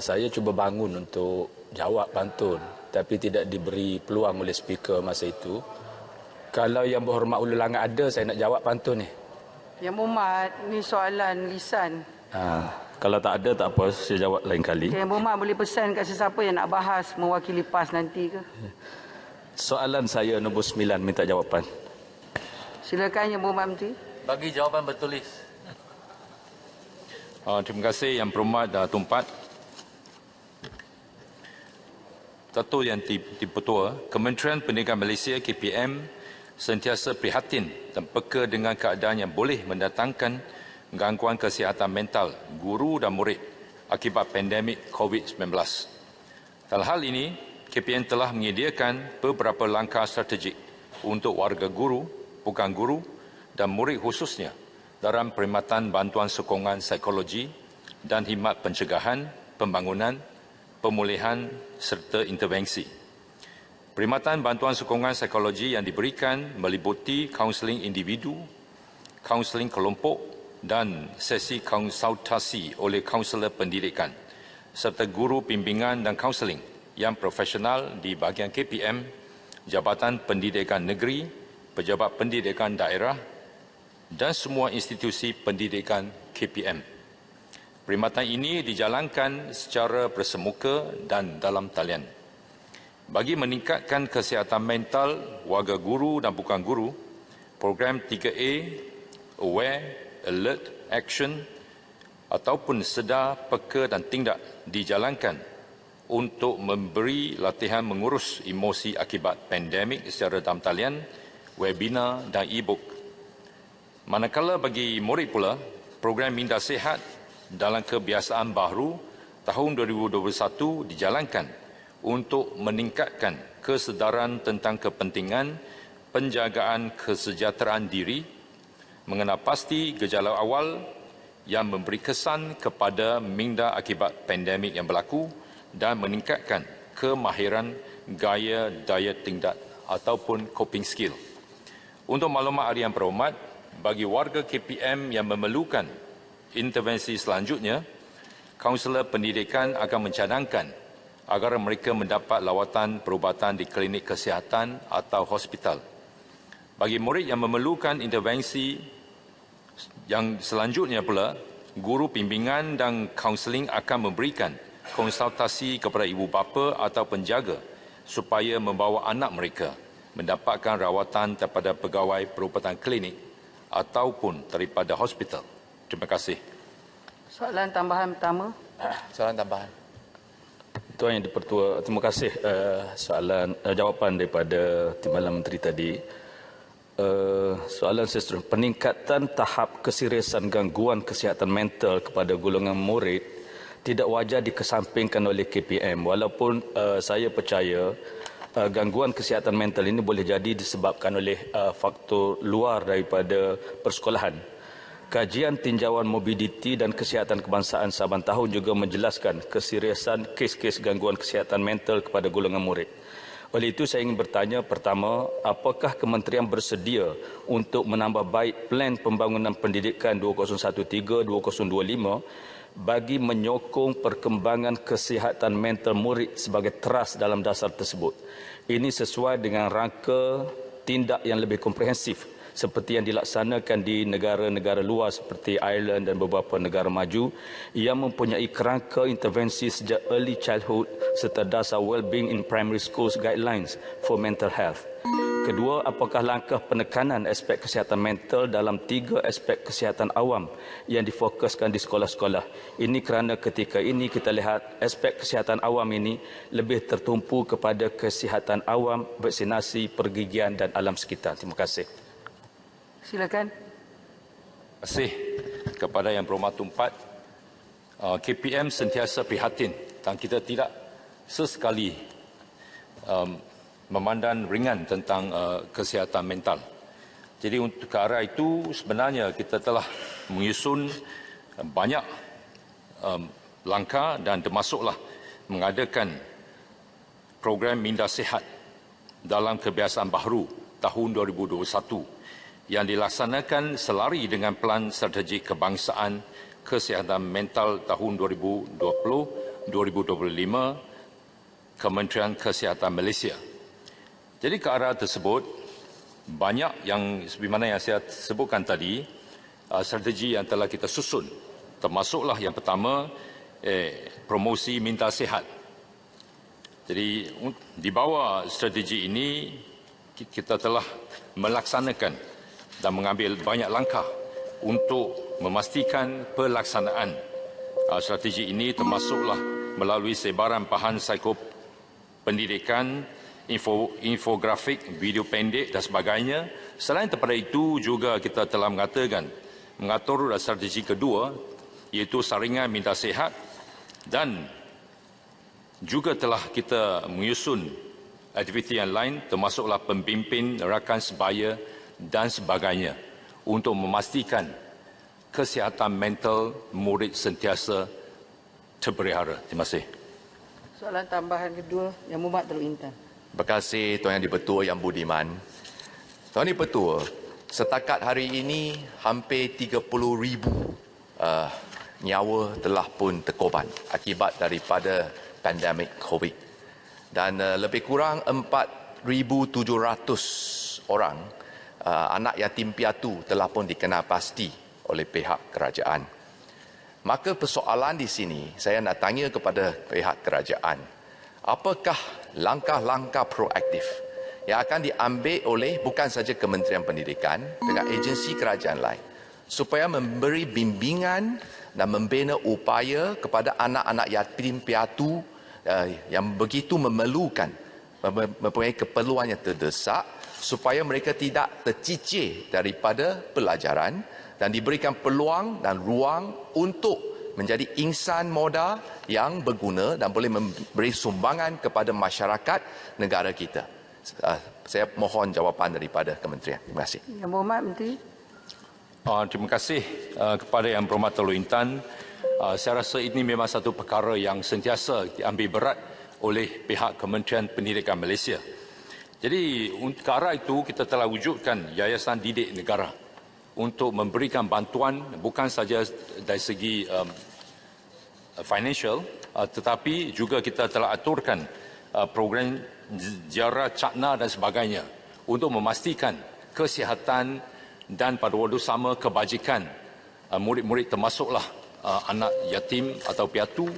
Speaker 16: Saya cuba bangun untuk jawab pantun tapi tidak diberi peluang oleh speaker masa itu. Kalau Yang Berhormat Hulu Langat ada, saya nak jawab pantun ni.
Speaker 12: Yang Berhormat, ni soalan lisan.
Speaker 16: Kalau tak ada, tak apa, saya jawab lain kali.
Speaker 12: Yang Berhormat boleh pesan kat sesiapa yang nak bahas mewakili PAS nanti ke?
Speaker 16: Soalan saya nombor 9 minta jawapan.
Speaker 12: Silakan Yang Berhormat Menteri.
Speaker 24: Bagi jawapan bertulis.
Speaker 10: Terima kasih Yang Berhormat Datuk Empat. Datuk Yang Dipertua, Kementerian Pendidikan Malaysia KPM sentiasa prihatin dan peka dengan keadaan yang boleh mendatangkan gangguan kesihatan mental guru dan murid akibat pandemik COVID-19. Dalam hal ini, KPM telah menyediakan beberapa langkah strategik untuk warga guru, bukan guru dan murid khususnya dalam perkhidmatan bantuan sokongan psikologi dan khidmat pencegahan, pembangunan, pemulihan serta intervensi. Perkhidmatan bantuan sokongan psikologi yang diberikan meliputi kaunseling individu, kaunseling kelompok dan sesi konsultasi oleh kaunselor pendidikan serta guru bimbingan dan kaunseling yang profesional di bahagian KPM, Jabatan Pendidikan Negeri, Pejabat Pendidikan Daerah dan semua institusi pendidikan KPM. Perkhidmatan ini dijalankan secara bersemuka dan dalam talian. Bagi meningkatkan kesihatan mental warga guru dan bukan guru, program 3A, Aware, Alert, Action ataupun sedar, peka dan tindak dijalankan untuk memberi latihan mengurus emosi akibat pandemik secara dalam talian, webinar dan e-book. Manakala bagi murid pula, program Minda Sihat dalam kebiasaan baru tahun 2021 dijalankan untuk meningkatkan kesedaran tentang kepentingan penjagaan kesejahteraan diri, mengenal pasti gejala awal yang memberi kesan kepada minda akibat pandemik yang berlaku dan meningkatkan kemahiran gaya daya tindak ataupun coping skill. Untuk maklumat harian berhormat, bagi warga KPM yang memerlukan intervensi selanjutnya, kaunselor pendidikan akan mencadangkan agar mereka mendapat lawatan perubatan di klinik kesihatan atau hospital. Bagi murid yang memerlukan intervensi yang selanjutnya pula, guru bimbingan dan kaunseling akan memberikan konsultasi kepada ibu bapa atau penjaga supaya membawa anak mereka mendapatkan rawatan daripada pegawai perubatan klinik ataupun daripada hospital. Terima kasih.
Speaker 12: Soalan tambahan pertama.
Speaker 21: Soalan tambahan.
Speaker 16: Tuan Yang di-Pertua, terima kasih jawapan daripada Timbalan Menteri tadi. Soalan seterusnya, peningkatan tahap keseriusan gangguan kesihatan mental kepada golongan murid tidak wajar dikesampingkan oleh KPM. Walaupun saya percaya gangguan kesihatan mental ini boleh jadi disebabkan oleh faktor luar daripada persekolahan. Kajian tinjauan mobiliti dan kesihatan kebangsaan saban tahun juga menjelaskan keseriusan kes-kes gangguan kesihatan mental kepada golongan murid. Oleh itu saya ingin bertanya, pertama, apakah kementerian bersedia untuk menambah baik plan pembangunan pendidikan 2013-2025 bagi menyokong perkembangan kesihatan mental murid sebagai teras dalam dasar tersebut. Ini sesuai dengan rangka tindak yang lebih komprehensif seperti yang dilaksanakan di negara-negara luar seperti Ireland dan beberapa negara maju yang mempunyai kerangka intervensi sejak early childhood serta dasar well-being in primary schools guidelines for mental health. Kedua, apakah langkah penekanan aspek kesihatan mental dalam 3 aspek kesihatan awam yang difokuskan di sekolah-sekolah? Ini kerana ketika ini kita lihat aspek kesihatan awam ini lebih tertumpu kepada kesihatan awam, vaksinasi, pergigian dan alam sekitar. Terima kasih.
Speaker 12: Silakan.
Speaker 10: Terima kasih kepada Yang Berhormat Tumpat. KPM sentiasa prihatin dan kita tidak sesekali memandang ringan tentang kesihatan mental. Jadi untuk ke arah itu sebenarnya kita telah menyusun banyak langkah dan termasuklah mengadakan program Minda Sihat dalam kebiasaan baru tahun 2021 yang dilaksanakan selari dengan Pelan Strategi Kebangsaan Kesihatan Mental tahun 2020-2025 Kementerian Kesihatan Malaysia. Jadi ke arah tersebut, banyak yang sebagaimana yang saya sebutkan tadi, strategi yang telah kita susun. Termasuklah yang pertama, promosi Minda Sihat. Jadi di bawah strategi ini, kita telah melaksanakan dan mengambil banyak langkah untuk memastikan pelaksanaan strategi ini, termasuklah melalui sebaran bahan psikopendidikan, infografik, video pendek dan sebagainya. Selain daripada itu juga kita telah mengatur strategi kedua iaitu saringan Minda Sihat dan juga telah kita menyusun aktiviti yang lain termasuklah pembimbing rakan sebaya dan sebagainya untuk memastikan kesihatan mental murid sentiasa terpelihara. Terima kasih.
Speaker 12: Soalan tambahan kedua, Yang Muhammad Teruk Intan.
Speaker 14: Terima kasih Tuan Yang di-Pertua Yang Budiman. Tuan Yang di-Pertua, Setakat hari ini hampir 30,000 nyawa telah pun terkorban akibat daripada pandemik COVID. Dan lebih kurang 4,700 orang anak yatim piatu telah pun dikenal pasti oleh pihak kerajaan. Maka persoalan di sini saya nak tanya kepada pihak kerajaan, apakah langkah-langkah proaktif yang akan diambil oleh bukan saja Kementerian Pendidikan dengan agensi kerajaan lain supaya memberi bimbingan dan membina upaya kepada anak-anak yatim piatu yang begitu memerlukan, mempunyai keperluan yang terdesak supaya mereka tidak tercicir daripada pelajaran dan diberikan peluang dan ruang untuk menjadi insan moda yang berguna dan boleh memberi sumbangan kepada masyarakat negara kita. Saya mohon jawapan daripada kementerian. Terima kasih.
Speaker 12: Yang Berhormat Menteri.
Speaker 19: Terima kasih kepada Yang Berhormat Teluk Intan. Saya rasa ini memang satu perkara yang sentiasa diambil berat oleh pihak Kementerian Pendidikan Malaysia. Jadi ke arah itu kita telah wujudkan Yayasan Didik Negara untuk memberikan bantuan bukan saja dari segi financial, tetapi juga kita telah aturkan program ziarah cakna dan sebagainya untuk memastikan kesihatan dan pada waktu sama kebajikan murid-murid termasuklah anak yatim atau piatu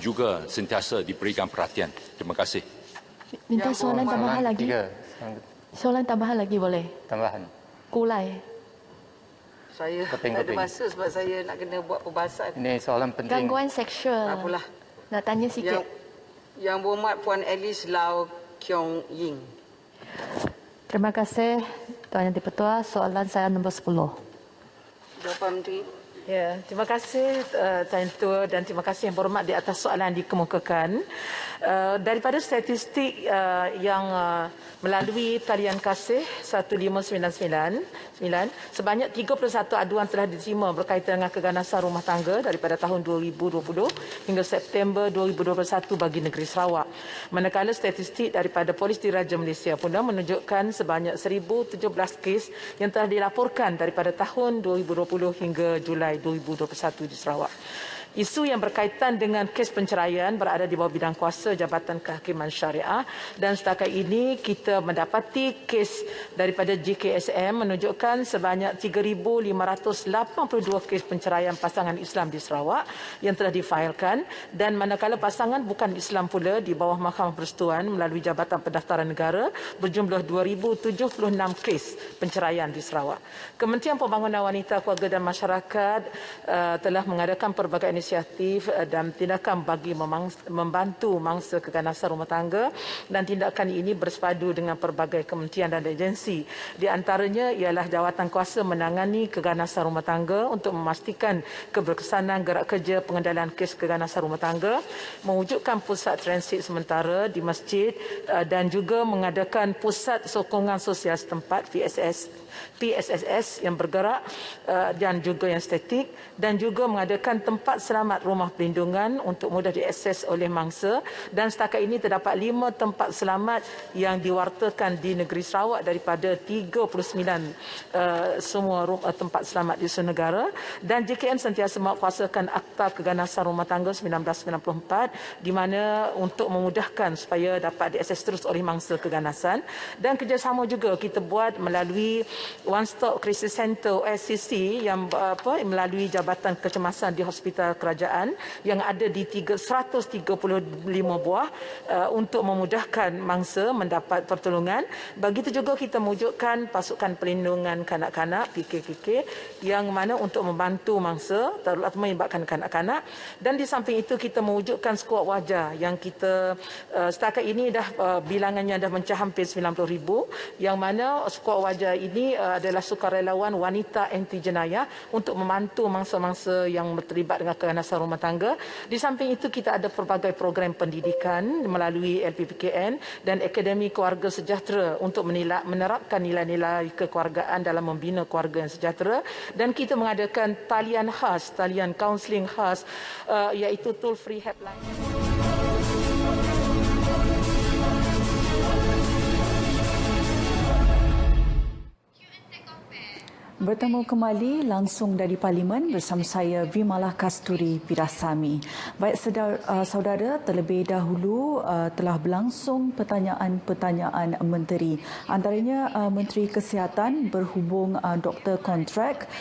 Speaker 19: juga sentiasa diberikan perhatian. Terima kasih.
Speaker 9: Minta soalan tambahan lagi. Soalan tambahan lagi boleh?
Speaker 3: Tambahan.
Speaker 9: Kulai.
Speaker 12: Saya tak ada masa sebab saya nak kena buat perbahasan.
Speaker 3: Ini soalan penting.
Speaker 9: Gangguan seksual.
Speaker 12: Tak apalah.
Speaker 9: Nak tanya sikit.
Speaker 12: Yang Berhormat Puan Alice Lau Kiong Ying.
Speaker 20: Terima kasih Tuan Yang Di-Pertua. Soalan saya nombor 10.
Speaker 12: Jawapan Menteri.
Speaker 23: Ya, terima kasih Tuan Ketua dan terima kasih Yang Berhormat di atas soalan yang dikemukakan. Daripada statistik yang melalui talian kasih 1599, sebanyak 31 aduan telah diterima berkaitan dengan keganasan rumah tangga daripada tahun 2020 hingga September 2021 bagi negeri Sarawak. Manakala statistik daripada Polis Diraja Malaysia pun menunjukkan sebanyak 1017 kes yang telah dilaporkan daripada tahun 2020 hingga Julai 2021 di Sarawak. Isu yang berkaitan dengan kes penceraian berada di bawah bidang kuasa Jabatan Kehakiman Syariah dan setakat ini kita mendapati kes daripada JKSM menunjukkan sebanyak 3,582 kes penceraian pasangan Islam di Sarawak yang telah difailkan dan manakala pasangan bukan Islam pula di bawah Mahkamah Persekutuan melalui Jabatan Pendaftaran Negara berjumlah 2,076 kes penceraian di Sarawak. Kementerian Pembangunan Wanita, Keluarga dan Masyarakat telah mengadakan pelbagai inisiatif dan tindakan bagi membantu mangsa keganasan rumah tangga dan tindakan ini bersepadu dengan pelbagai kementerian dan agensi. Di antaranya ialah jawatan kuasa menangani keganasan rumah tangga untuk memastikan keberkesanan gerak kerja pengendalian kes keganasan rumah tangga, mewujudkan pusat transit sementara di masjid dan juga mengadakan pusat sokongan sosial setempat PSSS yang bergerak dan juga yang statik dan juga mengadakan tempat selamat rumah perlindungan untuk mudah diakses oleh mangsa dan setakat ini terdapat 5 tempat selamat yang diwartakan di negeri Sarawak daripada 39 semua tempat selamat di seluruh negara dan JKM sentiasa menguatkuasakan Akta Keganasan Rumah Tangga 1994 di mana untuk memudahkan supaya dapat diakses terus oleh mangsa keganasan dan kerjasama juga kita buat melalui One Stop Crisis Center OSCC yang melalui Jabatan Kecemasan di Hospital Kerajaan yang ada di 135 buah untuk memudahkan mangsa mendapat pertolongan. Begitu juga kita mewujudkan pasukan perlindungan kanak-kanak PKKK yang mana untuk membantu mangsa terutama melibatkan kanak-kanak dan di samping itu kita mewujudkan skuad wajah yang kita setakat ini dah bilangannya dah mencah hampir 90,000 yang mana skuad wajah ini adalah sukarelawan wanita anti jenayah untuk membantu mangsa-mangsa yang terlibat dengan keganasan rumah tangga. Di samping itu kita ada pelbagai program pendidikan melalui LPPKN dan Akademi Keluarga Sejahtera untuk menerapkan nilai-nilai kekeluargaan dalam membina keluarga yang sejahtera dan kita mengadakan talian khas, talian kaunseling khas iaitu toll free helpline.
Speaker 4: Bertemu kembali langsung dari Parlimen bersama saya Vimalah Kasturi Wirasami. Baik saudara, terlebih dahulu telah berlangsung pertanyaan-pertanyaan menteri. Antaranya Menteri Kesihatan berhubung doktor kontrak,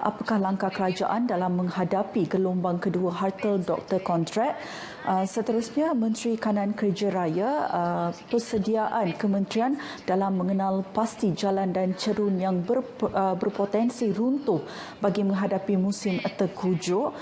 Speaker 4: apakah langkah kerajaan dalam menghadapi gelombang kedua harta doktor kontrak? Seterusnya Menteri Kanan Kerja Raya, persediaan kementerian dalam mengenal pasti jalan dan cerun yang berpotensi runtuh bagi menghadapi musim tengkujuh.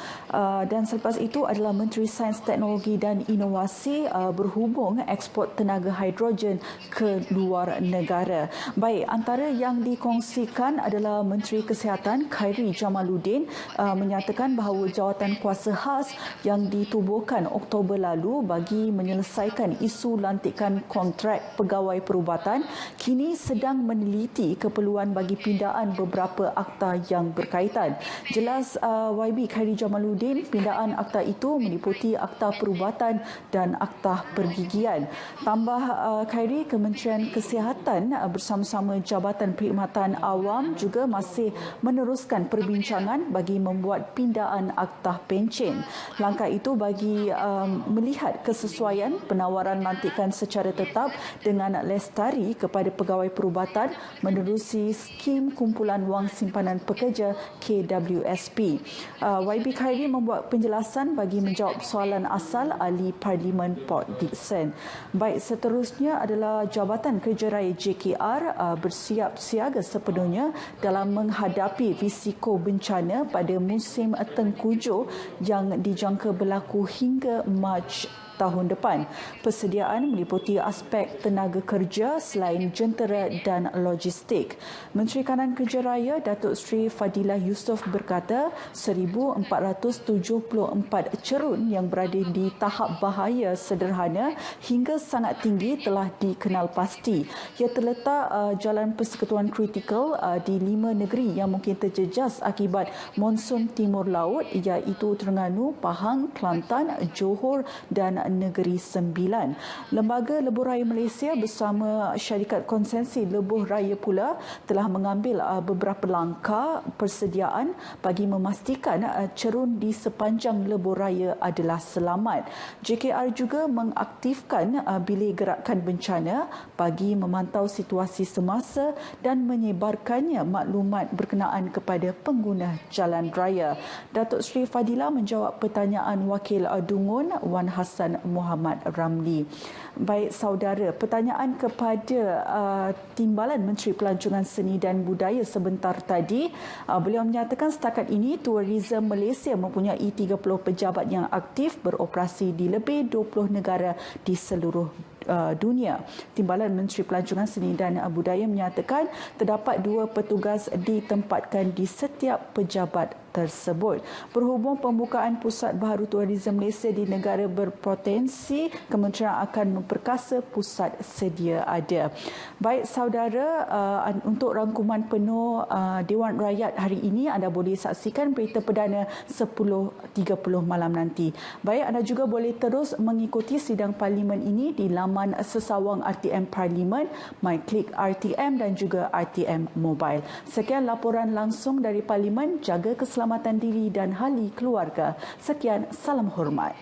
Speaker 4: Dan selepas itu adalah Menteri Sains, Teknologi dan Inovasi berhubung ekspor tenaga hidrogen ke luar negara. Baik, antara yang dikongsikan adalah Menteri Kesihatan Khairy Jamaluddin menyatakan bahawa jawatan kuasa khas yang ditubuhkan Oktober lalu bagi menyelesaikan isu lantikan kontrak pegawai perubatan kini sedang meneliti keperluan bagi pindaan beberapa akta yang berkaitan. Jelas YB Khairy Jamaluddin, pindaan akta itu meliputi akta perubatan dan akta pergigian. Tambah Khairy, Kementerian Kesihatan bersama-sama Jabatan Perkhidmatan Awam juga masih meneruskan perbincangan bagi membuat pindaan akta pencen. Langkah itu bagi melihat kesesuaian penawaran lantikan secara tetap dengan lestari kepada pegawai perubatan menerusi skim kumpulan wang simpanan pekerja KWSP. YB Khairy membuat penjelasan bagi menjawab soalan asal ahli Parlimen Port Dickson. Baik, seterusnya adalah Jabatan Kerja Raya JKR bersiap siaga sepenuhnya dalam menghadapi risiko bencana pada musim tengkujuh yang dijangka berlaku hingga Mac tahun depan. Persediaan meliputi aspek tenaga kerja selain jentera dan logistik. Menteri Kanan Kerja Raya Datuk Seri Fadilah Yusof berkata 1,474 cerun yang berada di tahap bahaya sederhana hingga sangat tinggi telah dikenal pasti. Ia terletak jalan persekutuan kritikal di 5 negeri yang mungkin terjejas akibat monsun timur laut iaitu Terengganu, Pahang, Kelantan, Johor dan Negeri Sembilan. Lembaga Lebuh Raya Malaysia bersama syarikat konsensi Lebuh Raya pula telah mengambil beberapa langkah persediaan bagi memastikan cerun di sepanjang Lebuh Raya adalah selamat. JKR juga mengaktifkan bilik gerakan bencana bagi memantau situasi semasa dan menyebarkannya maklumat berkenaan kepada pengguna jalan raya. Datuk Seri Fadilah menjawab pertanyaan Wakil Dungun Wan Hassan Muhammad Ramli. Baik saudara, pertanyaan kepada Timbalan Menteri Pelancongan Seni dan Budaya sebentar tadi, beliau menyatakan setakat ini Tourism Malaysia mempunyai 30 pejabat yang aktif beroperasi di lebih 20 negara di seluruh dunia. Timbalan Menteri Pelancongan Seni dan Budaya menyatakan terdapat 2 petugas ditempatkan di setiap pejabat tersebut. Berhubung pembukaan Pusat Baharu Tourism Malaysia di negara berpotensi, kementerian akan memperkasa pusat sedia ada. Baik saudara, untuk rangkuman penuh Dewan Rakyat hari ini anda boleh saksikan berita perdana 10.30 malam nanti. Baik, anda juga boleh terus mengikuti sidang parlimen ini di laman sesawang RTM Parlimen, MyClick RTM dan juga RTM Mobile. Sekian laporan langsung dari Parlimen. Jaga keselamatan diri dan ahli keluarga. Sekian, salam hormat.